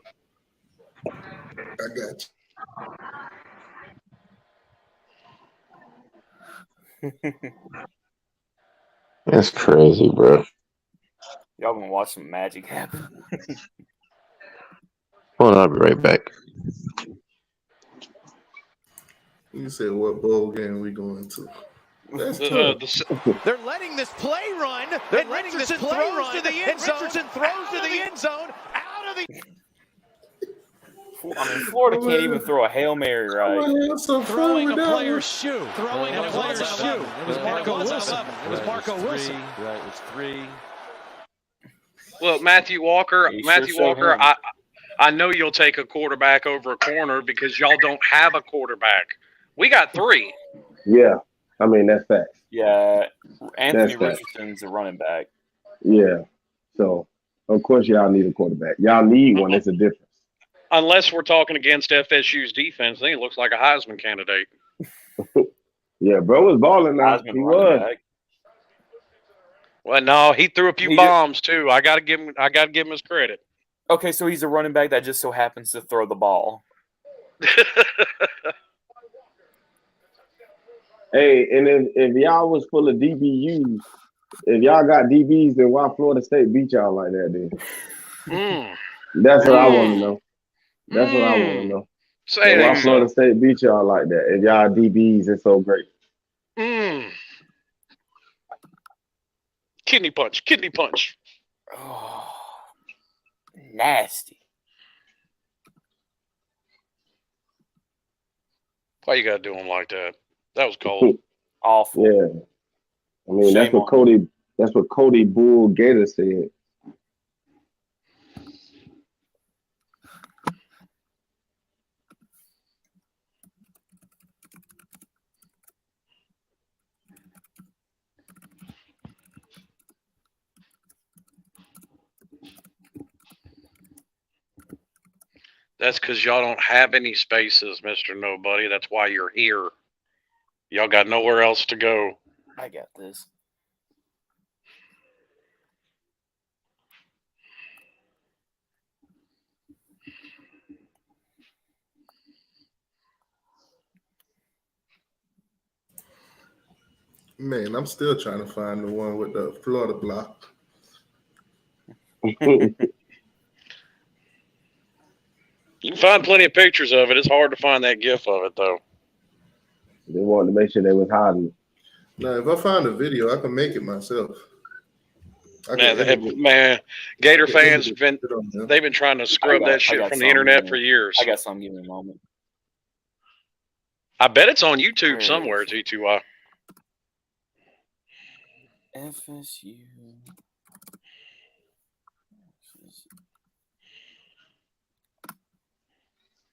I got you. That's crazy, bro. Y'all gonna watch some magic happen. Hold on, I'll be right back. You said what bowl game we going to? That's They're letting this play run. They're letting this play run to the end zone. Richardson throws to the end zone. Out of the. I mean, Florida can't even throw a Hail Mary right. Throwing a player's shoe. Throwing a player's shoe. It was Marco Wilson. It was Marco Wilson. Right, it was 3. Look, Matthew Walker, I know you'll take a quarterback over a corner because y'all don't have a quarterback. We got 3. Yeah, I mean, that's facts. Yeah, Anthony Richardson's a running back. Yeah, so, of course, y'all need a quarterback. Y'all need one. It's a difference. Unless we're talking against FSU's defense, then he looks like a Heisman candidate. Yeah, bro was balling now. He was. Back. Well, no, he threw a few bombs too. I gotta give him his credit. Okay, so he's a running back that just so happens to throw the ball. Hey, and if y'all was full of DBUs, if y'all got DBs, then why Florida State beat y'all like that then? That's what I want to know. That's what I want to know. Say why Florida State beat y'all like that? If y'all DBs is so great. Kidney punch. Oh, nasty. Why you gotta do him like that? That was cold. Awful. Yeah. I mean, that's what Cody Bull Gator said. That's because y'all don't have any spaces, Mr. Nobody. That's why you're here. Y'all got nowhere else to go. I got this. Man, I'm still trying to find the one with the Florida block. You can find plenty of pictures of it. It's hard to find that GIF of it, though. They wanted to make sure they was hiding. Now, if I find a video, I can make it myself. Man, Gator fans they've been trying to scrub that shit from the internet for years. I got something. Give me a moment. I bet it's on YouTube somewhere, T2I. FSU.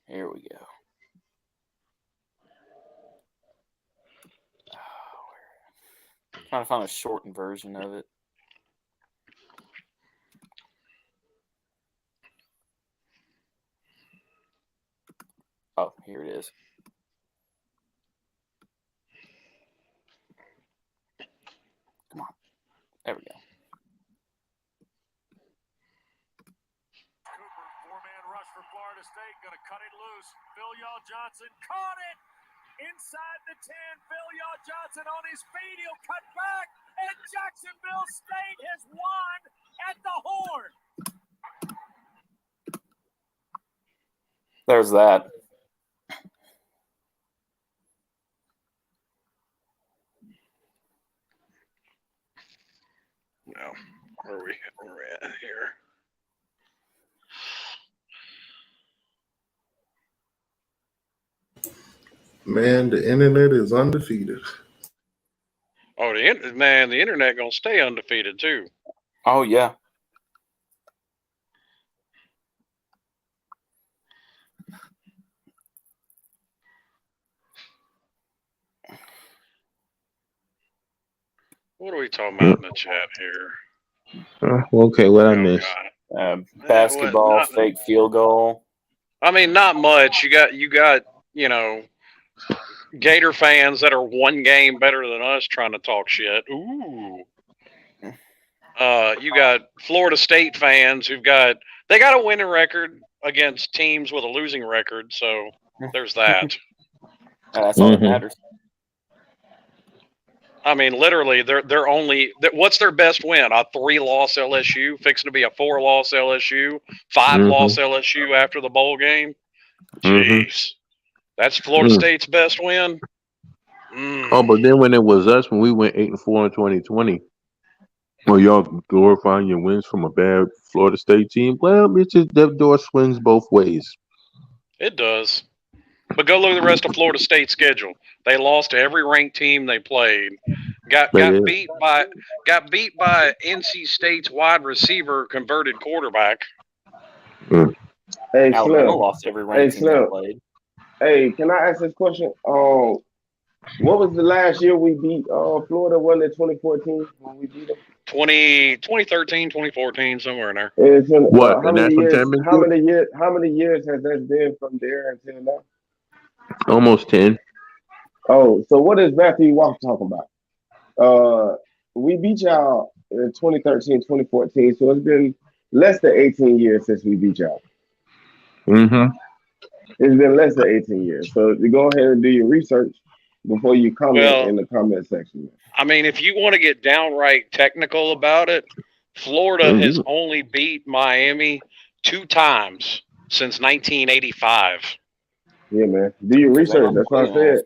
Here we go. Trying to find a shortened version of it. Oh, here it is. Come on. There we go. Four-man rush for Florida State. Going to cut it loose. Phil Johnson caught it. Inside the 10, Phil Johnson on his feet. He'll cut back. And Jacksonville State has won at the horn. There's that. No, where are we at here? Man, the internet is undefeated. Oh, the internet gonna stay undefeated too. Oh yeah. What are we talking about in the chat here? Okay, what I missed? Basketball, fake field goal. I mean, not much. You got Gator fans that are one game better than us trying to talk shit. Ooh. You got Florida State fans they got a winning record against teams with a losing record, so there's that. That's all that matters. I mean, literally, they're only what's their best win? A 3-loss LSU, fixing to be a 4-loss LSU, 5-loss LSU after the bowl game. Jeez, that's Florida State's best win. Oh, but then when it was us, when we went 8-4 in 2020, well, y'all glorifying your wins from a bad Florida State team. Well, it's just that door swings both ways. It does. But go look at the rest of Florida State's schedule. They lost to every ranked team they played. Got beat by NC State's wide receiver converted quarterback. Hey, Alabama Slim. lost every ranked team they played. Hey, can I ask this question? What was the last year we beat Florida? Wasn't it 2014 when we beat them? 2013, 2014, somewhere in there. What? How many years has that been from there until now? Almost 10. Oh, so what is Matthew Walker talking about? We beat y'all in 2013, 2014, so it's been less than 18 years since we beat y'all. Mm-hmm. It's been less than 18 years. So you go ahead and do your research before you comment in the comment section. I mean, if you want to get downright technical about it, Florida has only beat Miami 2 times since 1985. Yeah, man. Do your research. That's what I said.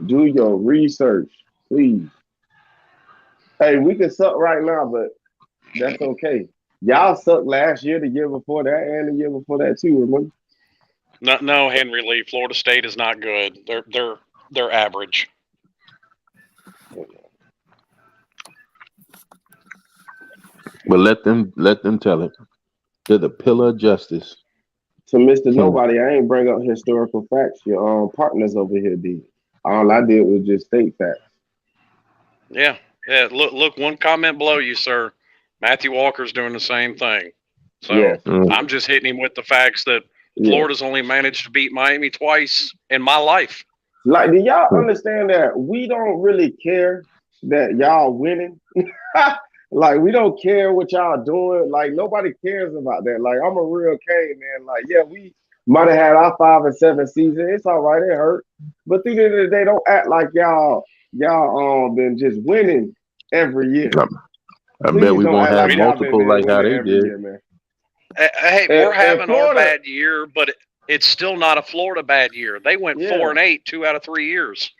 Do your research, please. Hey, we can suck right now, but that's okay. Y'all sucked last year, the year before that, and the year before that too, remember? No, Henry Lee. Florida State is not good. They're average. But let them tell it. They're the pillar of justice. So, Mr. Nobody, I ain't bring up historical facts. Your partners over here did. All I did was just state facts. Yeah. Look, one comment below you, sir. Matthew Walker's doing the same thing. So I'm just hitting him with the facts that Florida's only managed to beat Miami twice in my life. Like, do y'all understand that we don't really care that y'all winning? Like, we don't care what y'all doing. Like, nobody cares about that. Like, I'm a real caveman. Like, yeah, we might have had our 5 and 7 season. It's all right. It hurt. But at the end of the day, don't act like y'all been just winning every year. I bet we won't have multiple like how they did. Year, hey, we're having our bad year, but it's still not a Florida bad year. They went 4-8 2 out of 3 years.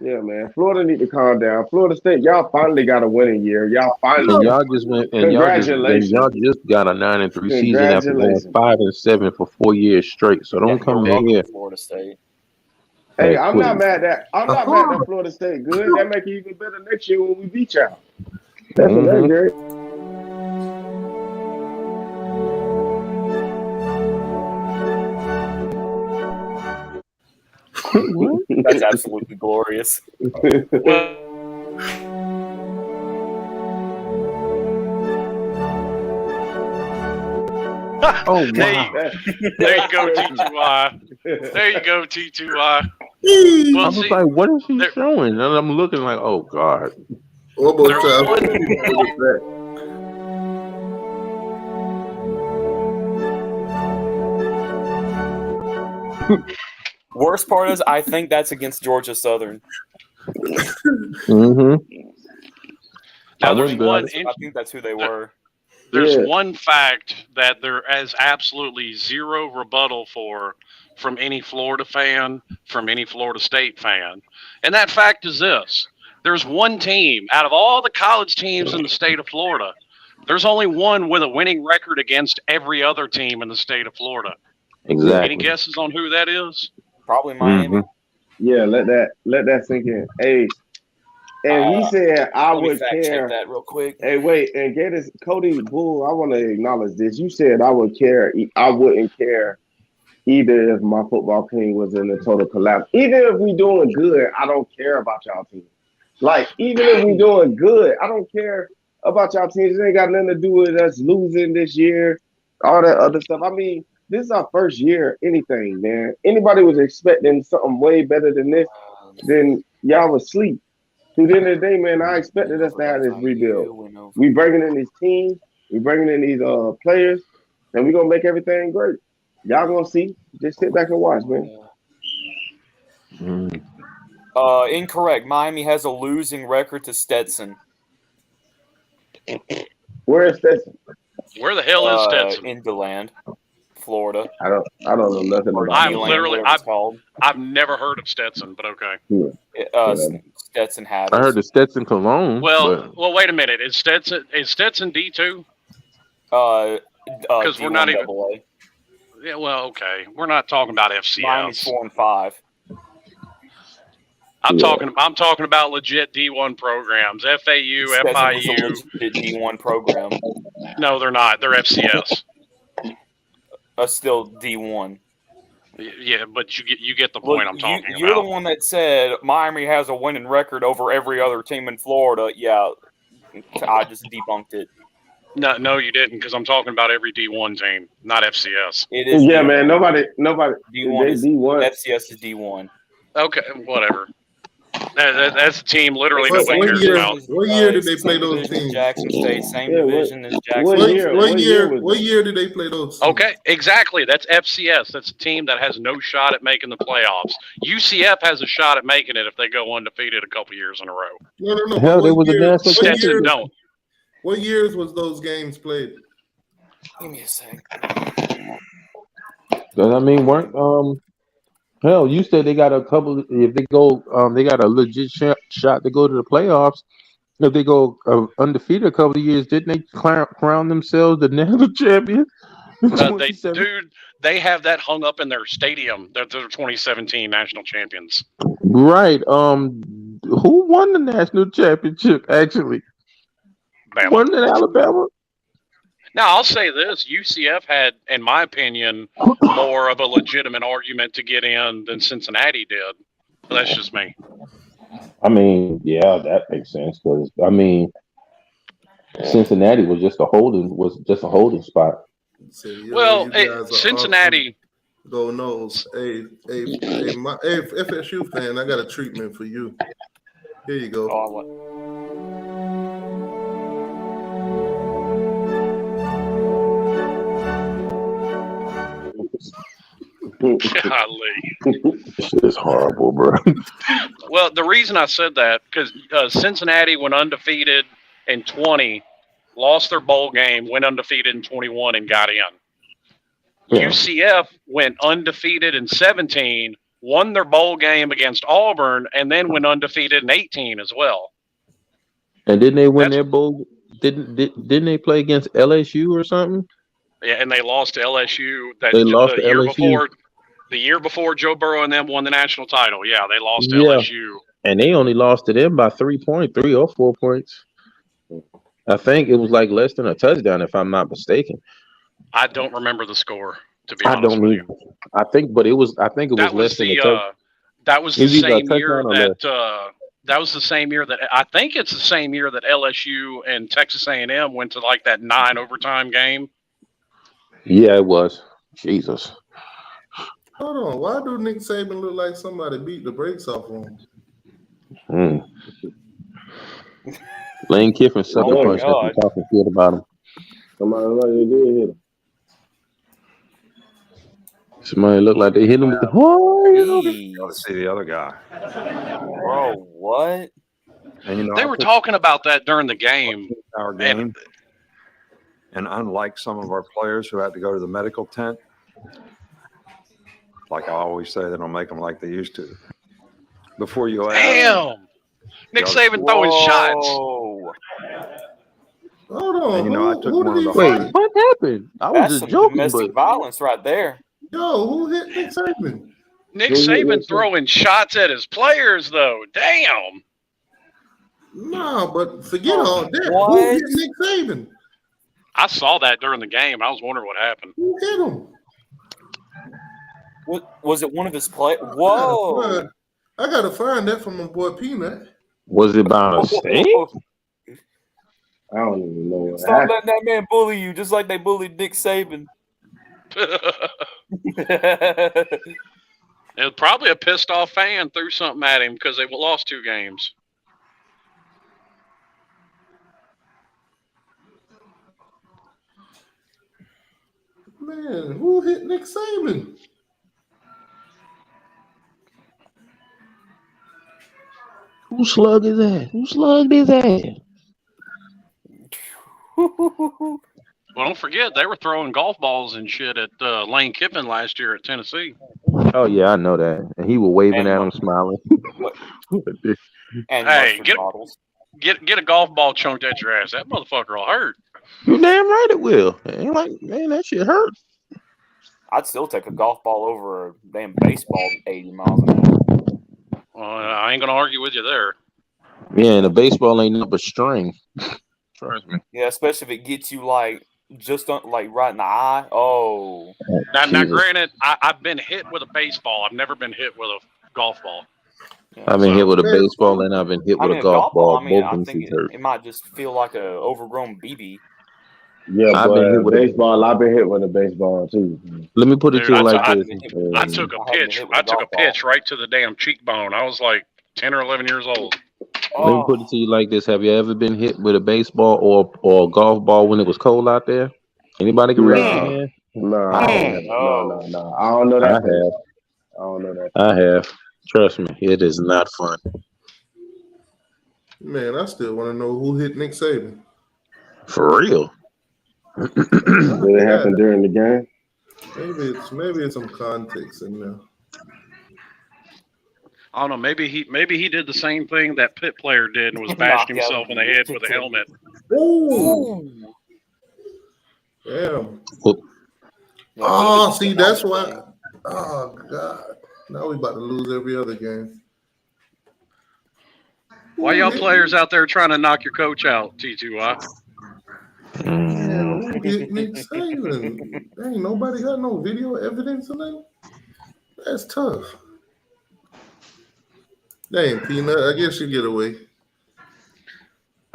Yeah, man. Florida need to calm down. Florida State, y'all finally got a winning year. Y'all finally. And y'all just went. And congratulations. y'all just got a 9-3 season after going 5 and 7 for 4 years straight. So don't come in here. Florida State. Hey, I'm not mad that Florida State good. That make it even better next year when we beat y'all. That's a legendary. That's absolutely glorious. Oh, wow. There you go, T2I. There you go, T2I. I Well, was like, what is he showing? And I'm looking like, oh, God. One more time. Worst part is, I think that's against Georgia Southern. Mm-hmm. Now, there's one. I think that's who they were. There's one fact that there is absolutely zero rebuttal for from any Florida fan, from any Florida State fan. And that fact is this. There's one team out of all the college teams in the state of Florida. There's only one with a winning record against every other team in the state of Florida. Exactly. Any guesses on who that is? Probably Miami. Yeah, let that sink in. Hey, and he said I Let me would fact care. check that real quick. Hey, wait, and Gators, Cody Bull, I want to acknowledge this. You said I would care. I wouldn't care either if my football team was in a total collapse. Even if we doing good, I don't care about y'all team. Like, even if we doing good, I don't care about y'all teams. It ain't got nothing to do with us losing this year, all that other stuff. I mean, this is our first year, anything, man. Anybody was expecting something way better than this, then y'all was asleep. To the end of the day, man, I expected us to have this rebuild. We bringing in these teams, we bringing in these players, and we gonna make everything great. Y'all gonna see. Just sit back and watch, man. Incorrect. Miami has a losing record to Stetson. Where is Stetson? Where the hell is Stetson? In DeLand, Florida. I don't know nothing about it. I've never heard of Stetson, but okay. Stetson had. I heard the Stetson Cologne. Well, wait a minute. Is Stetson D2? Because we're not even. Yeah, well, okay. We're not talking about FCS. Miami's 4-5. I'm talking about legit D1 programs. FAU, FIU. D1 program. No, they're not. They're FCS. Still D1. Yeah, but you get the point I'm talking about. You're the one that said Miami has a winning record over every other team in Florida. Yeah, I just debunked it. No, you didn't, because I'm talking about every D1 team, not FCS. It is. Yeah, D1. Man. Nobody. D1 is D1. FCS is D1 Okay, whatever. That's a team literally nobody cares about. What year did they play those teams? Jackson State, same division as Jackson. What year did they play those teams? Okay, exactly. That's FCS. That's a team that has no shot at making the playoffs. UCF has a shot at making it if they go undefeated a couple years in a row. No. Hell, there was a national Stetson don't. What years was those games played? Give me a sec. I mean, weren't hell, you said they got a couple. If they go, they got a legit shot to go to the playoffs. If they go undefeated a couple of years, didn't they crown themselves the national champion? They have that hung up in their stadium. They're 2017 national champions. Right. Who won the national championship? Actually, Bama. Wasn't it Alabama? Now, I'll say this. UCF had, in my opinion, more of a legitimate argument to get in than Cincinnati did. But that's just me. I mean, yeah, that makes sense because Cincinnati was just a holding spot. Well, Cincinnati. Go Noles. Hey, FSU fan, I got a treatment for you. Here you go. Golly. Shit is horrible, bro. Well, the reason I said that, because Cincinnati went undefeated in 20, lost their bowl game, went undefeated in 21, and got in. Yeah. UCF went undefeated in 17, won their bowl game against Auburn, and then went undefeated in 18 as well. And didn't they win their bowl? Didn't they play against LSU or something? Yeah, and they lost to LSU. The year before Joe Burrow and them won the national title. Yeah, they lost to LSU. And they only lost to them by 3 or 4 points. I think it was like less than a touchdown, if I'm not mistaken. I don't remember the score, to be I honest don't with either. you. I think it was less than a touchdown. That was It the was either a same year touchdown or less. that was the same year that I think it's the same year that LSU and Texas A&M went to like that 9 overtime game. Yeah, it was. Jesus. Hold on. Why do Nick Saban look like somebody beat the brakes off him? Lane Kiffin sucker Oh, punched God. and talking shit about him. Somebody look like they did hit him. Somebody looked like they hit him with the Go to see the other guy. Bro, what? And They were talking about that during the game. Our game. And unlike some of our players who had to go to the medical tent, like I always say, they don't make them like they used to. Before you ask. Damn! Nick Saban throwing shots. Hold And, on. I took who one of did the he Wait, fight? what happened? I was That's just some joking, domestic but violence right there. Yo, who hit Nick Saban? Nick Saban throwing shots at his players, though. Damn. No, but forget all that. What? Who hit Nick Saban? I saw that during the game. I was wondering what happened. Who hit him? What was it? One of his play? Whoa! I gotta find that from my boy Peanut. was it by mistake? I don't even know what Stop happened. letting that man bully you, just like they bullied Nick Saban. It was probably a pissed off fan threw something at him because they lost 2 games. Man, who hit Nick Saban? Who slug is that? Who slugged his ass? Well, don't forget, they were throwing golf balls and shit at Lane Kiffin last year at Tennessee. Oh yeah, I know that. And he was waving at him, smiling. And Hey, mustard bottles. get a golf ball chunked at your ass. That motherfucker will hurt. You damn right it will. It ain't like, man, that shit hurt. I'd still take a golf ball over a damn baseball 80 miles an hour. Well, I ain't gonna argue with you there. Yeah, and a baseball ain't nothing but string. Trust me. Yeah, especially if it gets you like just like right in the eye. Oh. Now granted, I've been hit with a baseball. I've never been hit with a golf ball. I've been hit with a baseball and I've been hit with a golf ball. I mean, Both I them think shits hurt. it might just feel like a overgrown BB. Yeah, I've been hit but with a baseball, I've been hit with a baseball too. Let me put it to you like I this. took a pitch. I took a pitch right to the damn cheekbone. I was like 10 or 11 years old. Let me put it to you like this. Have you ever been hit with a baseball or a golf ball when it was cold out there? Anybody can raise their hand? No. I don't know that. I don't know that. I have. Trust me, it is not fun. Man, I still want to know who hit Nick Saban. For real. Did it happen during the game? Maybe it's some context in there. I don't know. Maybe he did the same thing that Pitt player did and was bashing himself in the head with a helmet. Ooh. Damn. Oh, see, that's why. Oh God. Now we about to lose every other game. Why y'all players out there trying to knock your coach out, T2I? Damn, who hit Nick Saban? Ain't nobody got no video evidence of that. That's tough. Dang, Peanut, I guess you get away.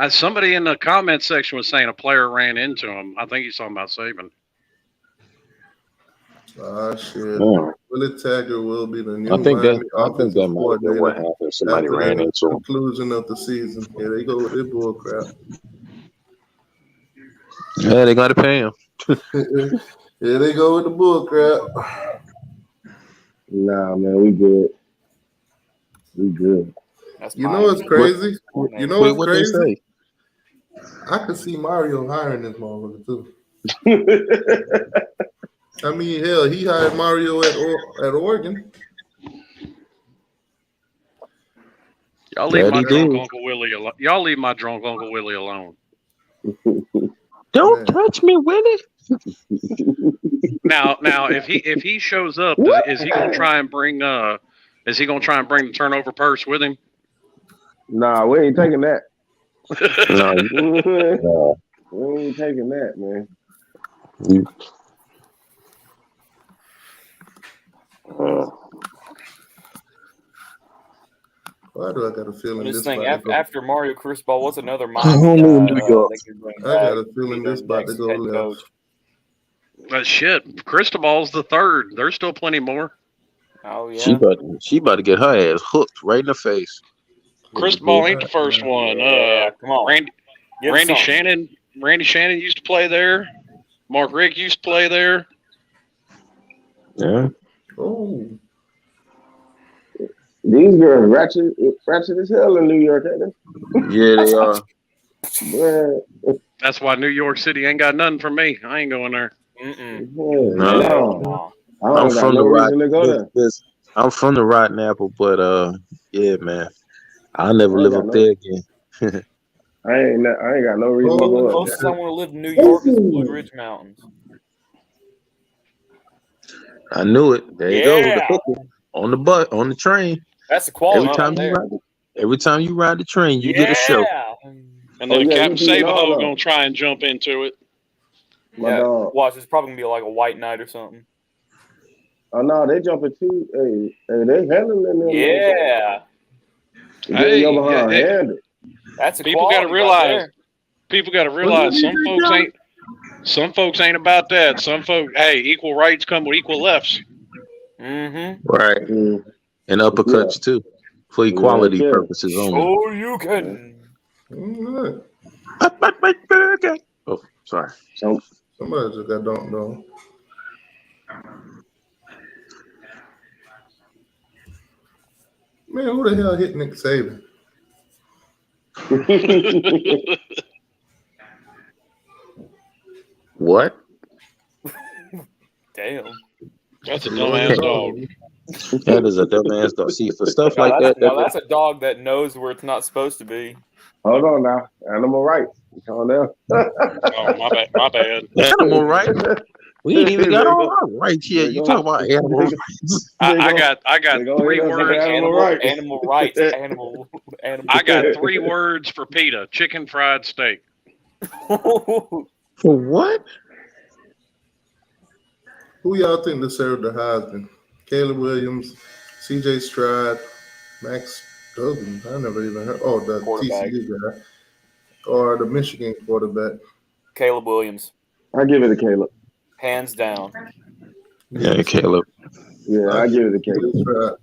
Somebody in the comment section was saying a player ran into him. I think he's talking about Saban. Ah, shit. Yeah. Willie Taggart will be the new I think Miami that might have been what coordinator happened. Somebody after ran the into him. conclusion of the season. Yeah, they go with their bull crap. Yeah, they gotta pay him. Yeah, they go with the bull crap. Nah, man, we good. We good. You know what's crazy? You know what's what they crazy? say? I could see Mario hiring this motherfucker too. I mean, hell, he hired Mario at Oregon. Y'all leave my drunk Uncle Willie alone. Y'all leave my drunk Uncle Willie alone. Don't touch me, Willie. Now, if he shows up, is he gonna try and bring the turnover purse with him? Nah, we ain't taking that. No, We ain't taking that, man. Why do I got a feeling This this thing about to go? after Mario Cristobal, what's another I Miami don't guy know New York. they can bring I got back a feeling to be this their about to next go head left. coach? But shit, Cristobal's the third. There's still plenty more. Oh She yeah. about to get her ass hooked right in the face. Cristobal ain't the first one. Yeah, come on. Give Randy something. Shannon. Randy Shannon used to play there. Mark Rick used to play there. Yeah. Oh. These girls ratchet as hell in New York, ain't they? Yeah, they are. Man. That's why New York City ain't got nothing for me. I ain't going there. No. I I'm don't got from no the reason to go there. I'm from the Rotten Apple, but yeah, man, I'll never live up there again. I ain't got no reason to The go up closest I want to live in New York is the Blue Ridge Mountains. I knew it. There you go. The Yeah. hooker on the train. That's the quality Every time right you there. ride every time you ride the train, you get a show. And then Captain you beating all Sabaho of gonna them. try and jump into it. My dog. Watch, it's probably gonna be like a white night or something. Oh no, they jumping too. Hey, they handling them. Yeah. Hey, Your behind handed. That's a people got to quality realize. right there. People got to realize some folks ain't about that. Some folks, hey, equal rights come with equal lefts. Mm-hmm. Right. And uppercuts too, for equality purposes only. Oh, you can. Oh, sorry. Somebody just got don't know. Man, who the hell hit Nick Saban? What? Damn. That's a dumbass dog. That is a dumbass dog. See, for stuff like that. That's a dog that knows where it's not supposed to be. Hold on now, animal rights. Calm down. Oh, my bad. Animal rights. We ain't even got all our rights yet. You talking about animal rights? I got 3 words. Animal rights. Animal. I got 3 words for PETA: chicken fried steak. For what? Who y'all think deserved the Heisman? Caleb Williams, C.J. Stroud, Max Duggan. I never even heard. Oh, the TCU guy, or the Michigan quarterback. Caleb Williams. I give it to Caleb. Hands down. Yeah, Caleb. Yeah, I give it to Caleb.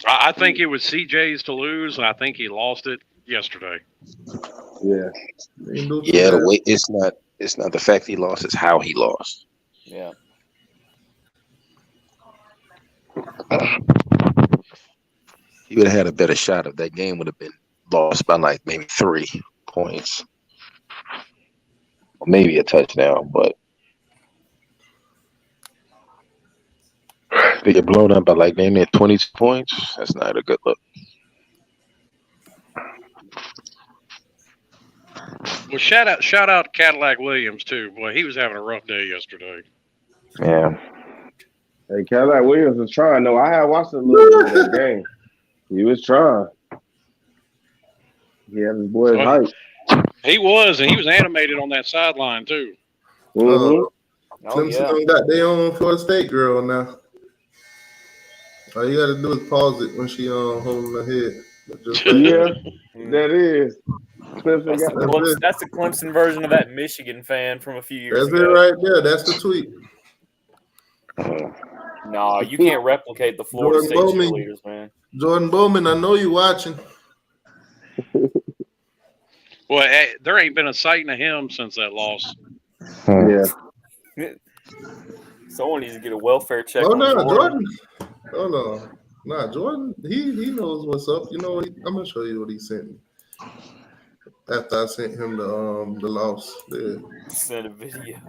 I think it was CJ's to lose, and I think he lost it yesterday. Yeah. Yeah, the way it's not the fact he lost, it's how he lost. Yeah. He would have had a better shot if that game would have been lost by like maybe 3 points. Or maybe a touchdown, but they get blown up by like maybe 22 points. That's not a good look. Well, shout out Cadillac Williams too. Boy, he was having a rough day yesterday. Yeah. Hey, Cadillac Williams was trying. No, I had watched a little bit of that game. He was trying. He had his boy's height. He was, and he was animated on that sideline too. Mm-hmm. Clemson got their own Florida State girl now. All you got to do is pause it when she holding her head. Yeah, that is. That's the Clemson version of that Michigan fan from a few years ago. That's it right there. That's the tweet. No, you can't replicate the Florida State cheerleaders, man. Jordan Bowman, I know you watching. Well, hey, there ain't been a sight of him since that loss. Yeah. Someone needs to get a welfare check. Oh on no, Jordan. Hold on. Nah, Jordan, he knows what's up. You know what? I'm gonna show you what he sent me. After I sent him the loss. Yeah. Send a video.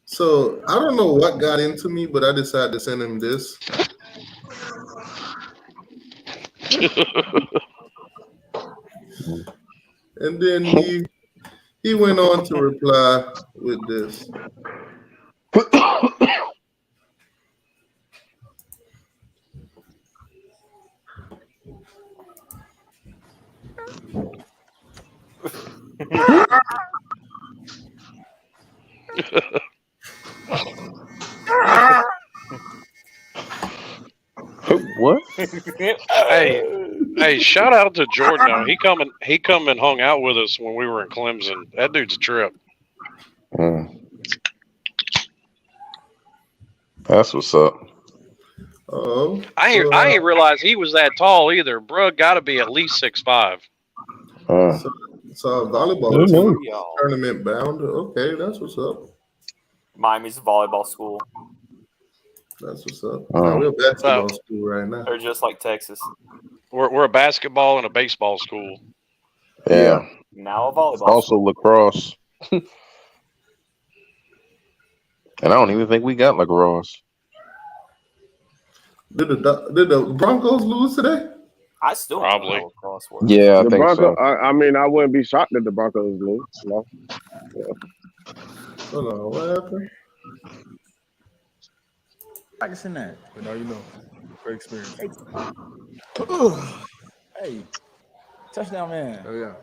So I don't know what got into me, but I decided to send him this. And then he went on to reply with this. What? Hey, shout out to Jordan. Though. He come and hung out with us when we were in Clemson. That dude's a trip. That's what's up. Oh, I ain't realized he was that tall either. Bruh, got to be at least 6'5". So volleyball team, tournament bound. Okay, that's what's up. Miami's a volleyball school. That's what's up. We're a basketball school right now. They're just like Texas. We're a basketball and a baseball school. Yeah. Now a volleyball. Also lacrosse. And I don't even think we got lacrosse. Did the Broncos lose today? I still probably. Yeah, I the think Broncos, so. I mean, I wouldn't be shocked if the Broncos lose. No. Hold on, what happened? Practicing that. But now you know. Great experience. Hey, touchdown man. Oh yeah.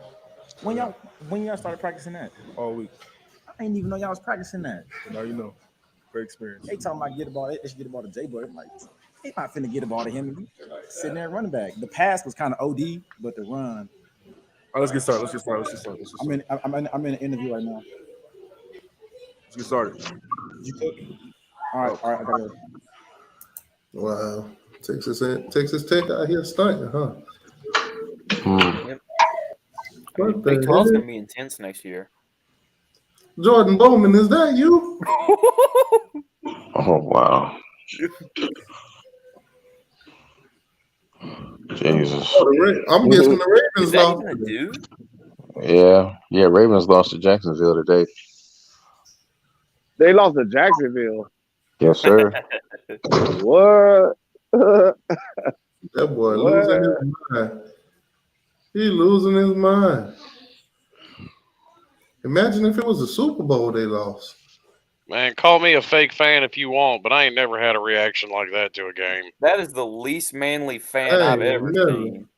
When y'all started practicing that? All week. I didn't even know y'all was practicing that. But now you know. Great experience. They talking about get the ball. They should get the ball to J-Boy. I'm like, they not finna get the ball to him. Sitting there running back. The pass was kind of OD, but the run. All right, let's get started. I'm in an interview right now. Let's get started. You cook? All right, I gotta go. Wow, Texas Tech out here stunting, huh? Yep. What Big the 12's hell? gonna be intense next year. Jordan Bowman, is that you? Oh wow. Jesus. Oh, I'm guessing the Ravens Is that lost. even a dude? Yeah. Ravens lost to Jacksonville today. They lost to Jacksonville. Yes, sir. What? That boy losing his mind. He losing his mind. Imagine if it was a Super Bowl they lost. Man, call me a fake fan if you want, but I ain't never had a reaction like that to a game. That is the least manly fan I've ever seen.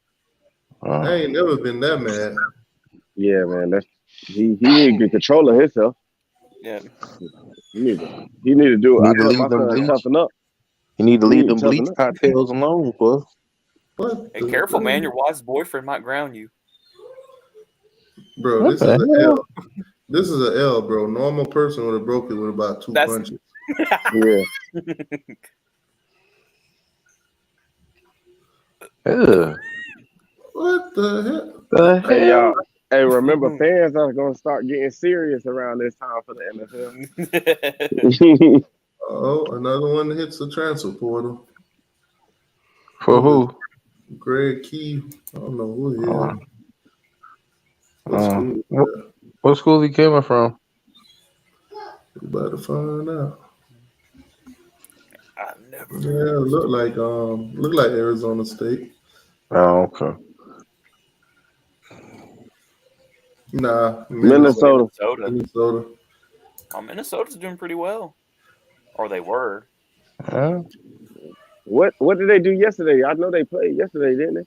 I ain't never been that mad. Yeah, man. He need to get control of himself. Yeah. He need to do it. Need to leave them bleach. Toughen up. You need to leave them toughen bleach up. cocktails alone, boy. Hey, careful, man. Your wife's boyfriend might ground you. Bro, What this the is an hell? L. This is an L, bro. Normal person would have broke it with about two punches. Yeah. Ugh. What the hell? Hey, y'all. Hey, remember, fans are going to start getting serious around this time for the NFL. Oh, another one that hits the transfer portal. For who? Greg Key. I don't know who he is. What school he coming from? We about to find out. I've never. Yeah, look like Arizona State. Oh, okay. Nah, Minnesota. Minnesota. Minnesota's doing pretty well, or they were. What did they do yesterday? I know they played yesterday, didn't they?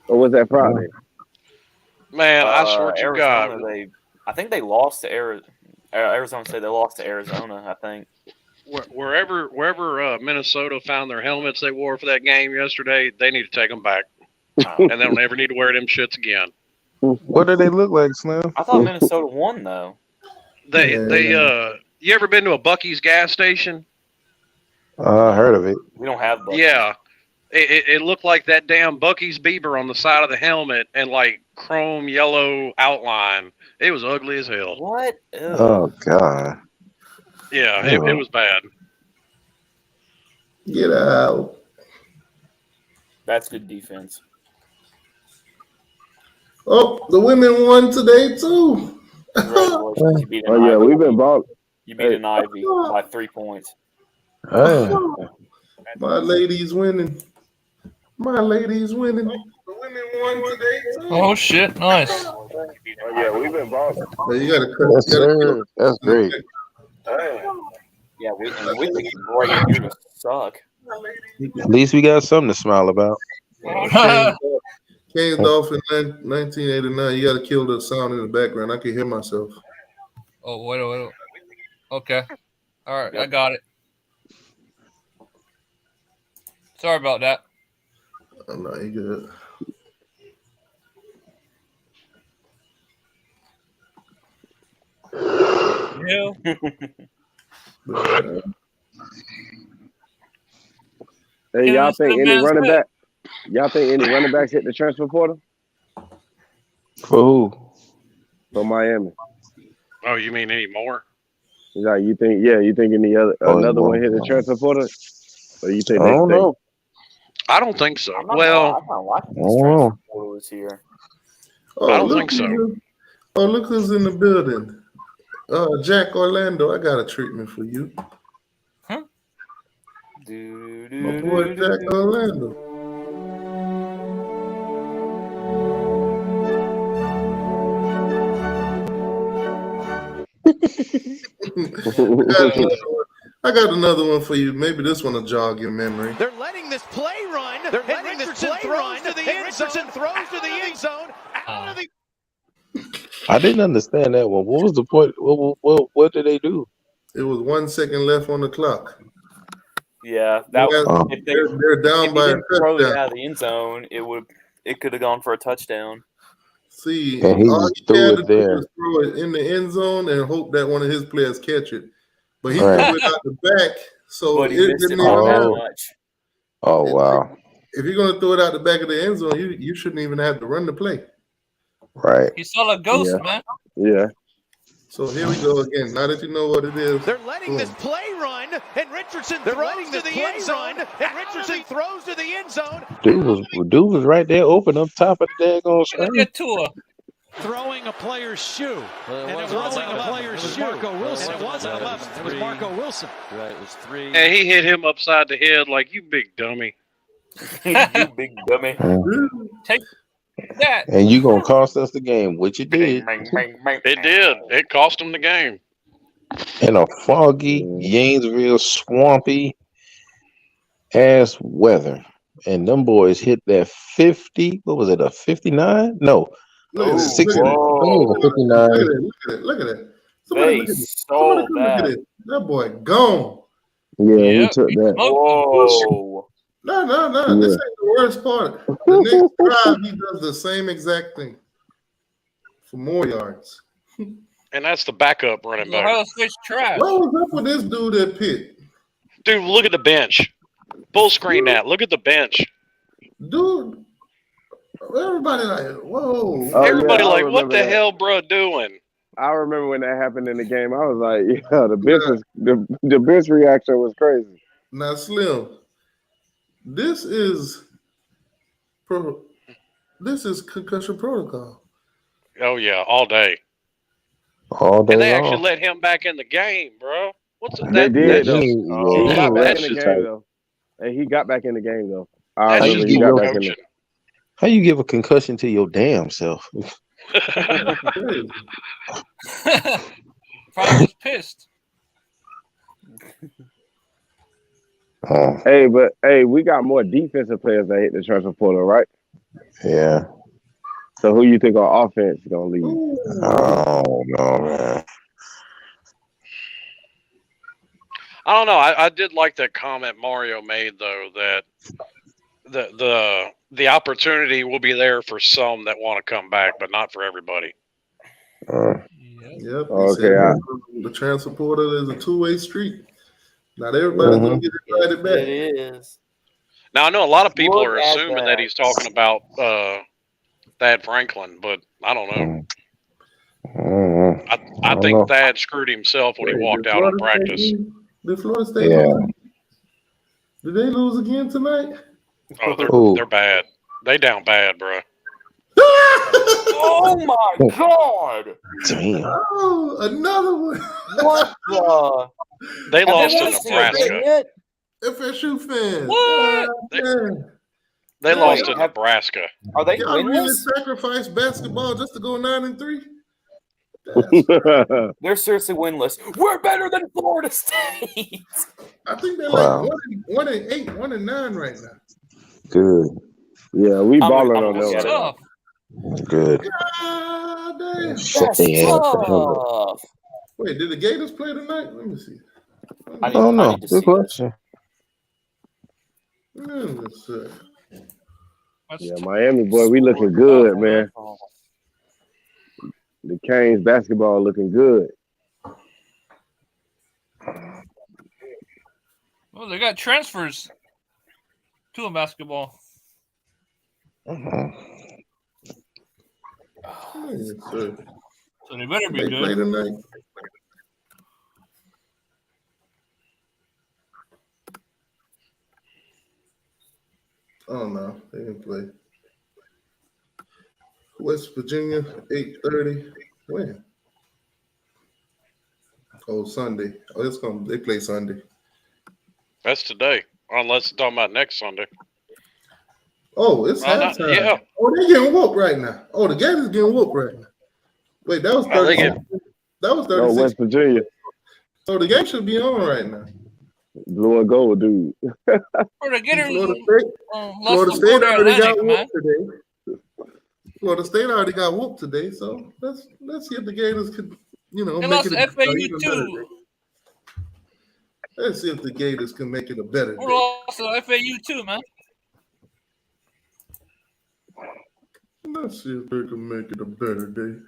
Or was that Friday? Man, I swear to Arizona, God. I think they lost to Arizona State. They lost to Arizona, I think. Wherever Minnesota found their helmets they wore for that game yesterday, they need to take them back. And they'll never need to wear them shits again. What do they look like, Slim? I thought Minnesota won, though. You ever been to a Bucky's gas station? I heard of it. We don't have Bucky's. Yeah. It looked like that damn Bucky's Bieber on the side of the helmet and like chrome yellow outline. It was ugly as hell. What? Oh, God. Yeah, it was bad. Get out. That's good defense. Oh, the women won today, too. Congratulations. You beat an Oh, yeah, Ivy. we've been ball. You beat an Ivy by 3 points. My lady's winning. My lady's winning. The women won today, too. Oh shit! Nice. Oh, yeah, we've been balling. You gotta cut. Yes, sir. That's great. Yeah, we think great. You're gonna suck. At least we got something to smile about. Canes Dolphins 1989. You got to kill the sound in the background. I can hear myself. Oh, wait. Okay. All right, I got it. Sorry about that. Oh, no, you good. Yeah. Hey, y'all think any running back? Y'all think any running backs hit the transfer portal? For who? For Miami. Oh, you mean any more? Like you think? Yeah, you think any other another one hit the transfer portal? Or you think? I don't know. I don't think so. I'm not Well, I'm not liking this transfer portal this year. I don't think so. Oh, look who's in the building. Jack Orlando, I got a treatment for you. Huh? My boy Jack Orlando. I got another one for you. Maybe this one will jog your memory. They're letting this play run. They're letting Richardson this play run to the end zone. Richardson throws to the end zone. Out of the I didn't understand that one. What was the point? What did they do? It was 1 second left on the clock. Yeah, that if they're down if by he a didn't throw it touchdown. out of the end zone, it could have gone for a touchdown. See, And he all just he threw had it to do there. was throw it in the end zone and hope that one of his players catch it. But he Right. threw it out the back, so But it he missed didn't it even by that matter. much. Oh wow! If you're gonna throw it out the back of the end zone, you shouldn't even have to run the play. Right. He saw a ghost, man. Yeah. So here we go again. Now that you know what it is, They're letting this play run, and Richardson throws to the end zone. And Richardson throws to the end zone. Dude was right there, open up top of the daggone screen. Get to her. Throwing a player's shoe. And it wasn't a player's shoe. Marco Wilson. It wasn't 11. It was Marco Wilson. Right, it was 3. And he hit him upside the head like, you big dummy. You big dummy. Take that. And you gonna cost us the game, which you did. It did. It cost him the game. In a foggy, Gainesville, swampy ass weather. And them boys hit that 50. What was it? A 59? No. look at this. 60. Look at I think it was a 59. Look at it. Somebody look at it. Sold Look at that. it. That boy gone. Yeah, he Yep. took that. Whoa. No. Yeah. This ain't the worst part. The next drive, he does the same exact thing for more yards. And that's the backup running back. Ohio State's trash. What was up with this dude at Pitt? Dude, look at the bench. Full screen that. Look at the bench. Dude, everybody like, whoa. Oh, Everybody yeah, I like, what remember the that. hell, bro, doing? I remember when that happened in the game. I was like, yeah, the bench reaction was crazy. Now, Slim, this is concussion protocol. Oh, yeah, all day. All day And they long. actually let him back in the game, bro. What's They that? did, That's though. just, He got back that's in the just, game, though. And he got back in the game, though. I that's remember just he got poor back in coaching. the How you give a concussion to your damn self? Probably was pissed. Hey, but hey, we got more defensive players that hit the transfer portal, right? Yeah. So who you think our offense is gonna lead? Oh no, man. I don't know. I did like that comment Mario made, though, that the opportunity will be there for some that want to come back, but not for everybody. Yep. Okay. The transfer portal is a two-way street. Not everybody's gonna get invited back. It is. Now, I know a lot of people Look are at assuming that. that he's talking about Thad Franklin, but I don't know. I think know. Thad screwed himself when he walked out on practice. Did Florida State lose? Did they lose again tonight? Oh, they're bad. They down bad, bro. Oh my God! Damn. Oh, another one. What the? They Have lost they to lost to a game Nebraska. yet? FSU fans. What? They lost to Nebraska. Are they Y'all really winless? sacrifice basketball just to go 9-3? They're seriously winless. We're better than Florida State. I think they're Wow. like 1-8, 1-9 right now. Good. Yeah, we balling on That's that. tough. Good. Shut their ass the hell up. Wait, did the Gators play tonight? Let me see. I don't know. Good question. Let me see. Yeah, Miami boy, we looking good, man. The Canes basketball looking good. Well, they got transfers to a basketball. Let me see. So they better be They play good. tonight. Oh no, they didn't play. West Virginia, 8:30. When? Oh, Sunday. Oh, they play Sunday. That's today, unless you're talking about next Sunday. Oh, it's halftime. Yeah. Oh, they getting whooped right now. Oh, the Gators getting whooped right now. Wait, that was 36. That was 36. West Virginia. So the game should be on right now. Blue and gold, dude. Florida State already got whooped today. Florida State already got whooped today. So let's see if the Gators could, They make lost it to FAU even better too. day. Let's see if the Gators can make it a better We day. lost to FAU too, man. Let's see if they can make it a better day.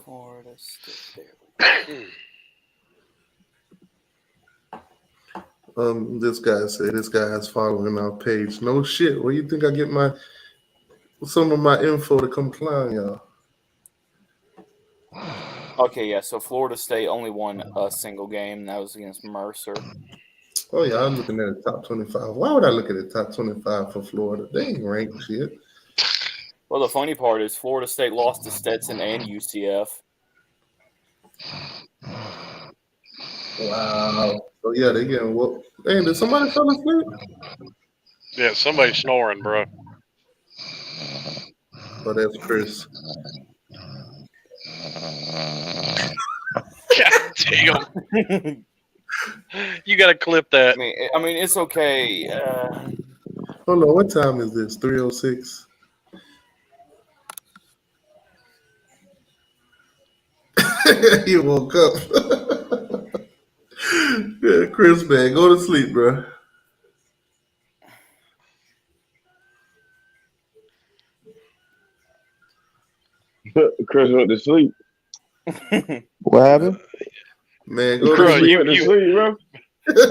Florida State. This guy said this guy is following our page. No shit. Where you think I get some of my info to come clown y'all? Okay, yeah. So Florida State only won a single game. That was against Mercer. Oh yeah, I'm looking at the top 25. Why would I look at the top 25 for Florida? They ain't ranked shit. Well, the funny part is Florida State lost to Stetson and UCF. Wow. So yeah, they getting whooped. Hey, did somebody fall asleep? Yeah, somebody's snoring, bro. Oh, that's Chris. God damn. You got to clip that. I mean, it's okay. Hold on, what time is this? 3:06. He woke up. Yeah, Chris, man, go to sleep, bro. Chris went to sleep. What happened? Man, go Bro, to sleep.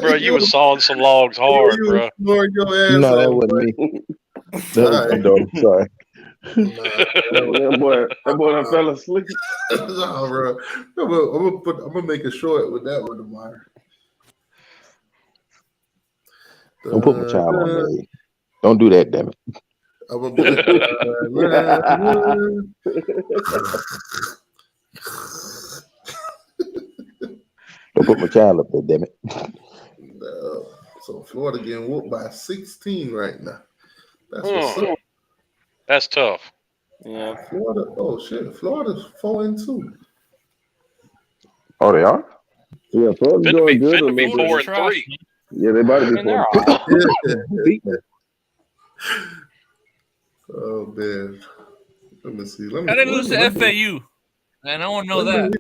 bro, you was sawing some logs hard, bro. Snoring your ass No, that off, wasn't bro. me. That was my daughter. Sorry. That boy done fell asleep. No, bro. I'm gonna make it short with that one tomorrow. Don't put my child on there. Don't do that, damn it. I'm gonna be Don't put my child up there, damn it. So Florida getting whooped by 16 right now. That's what's up. That's tough. Yeah. Florida. Oh shit. Florida's 4-2. Oh, they are? Yeah, Florida's doing good. Finna be 4-3. Yeah, they about to be 4. Oh man. Let me see. How they lose to FAU? Man, I want to know that.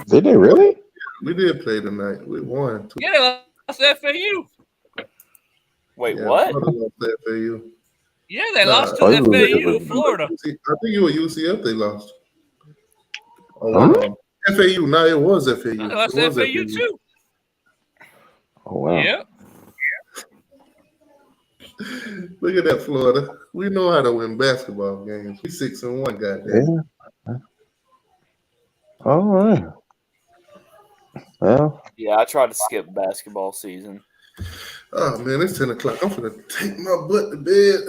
Did they really? We did play tonight. We won. Yeah, they lost to FAU. Wait, what? Florida lost to FAU. Yeah, they lost to FAU, Florida. I think it was UCF they lost. Oh, FAU. No, it was FAU. They lost to FAU too. Oh, wow. Yeah. Look at that, Florida. We know how to win basketball games. We 6-1, goddamn. Yeah. All right. Well. Yeah, I tried to skip basketball season. Oh man, it's 10 o'clock. I'm gonna take my butt to bed.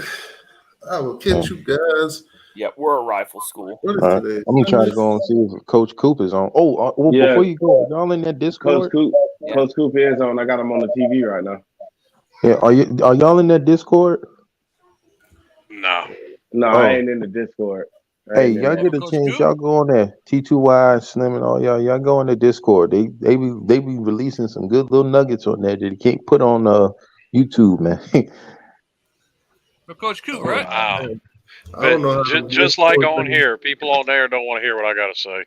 I will catch you guys. Yeah, we're a rifle school. What is All right. today? I'm gonna try to go and see if Coach Coop is on. Oh, well, Yeah. before you go, y'all in that Discord? Coach Coop is on. I got him on the TV right now. Yeah, are y'all in that Discord? No. No, Oh. I ain't in the Discord. Hey, y'all get a chance, y'all go on there. T2Y, Slim, and all y'all go on the Discord. They be releasing some good little nuggets on there that you can't put on YouTube, man. But Coach Coop, right? Wow. I don't know. Just like on here, people on there don't want to hear what I got to say.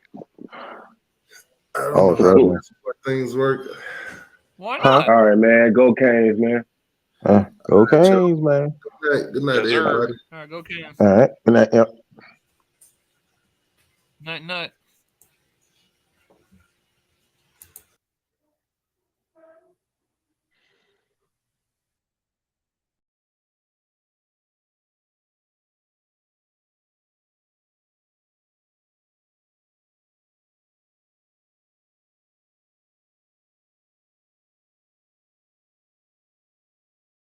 I don't know how things work. Why not? All right, man. Go Canes, man. Go Canes, man. Good night, everybody. All right, go Canes. All right. Good night. Yep. Night, night.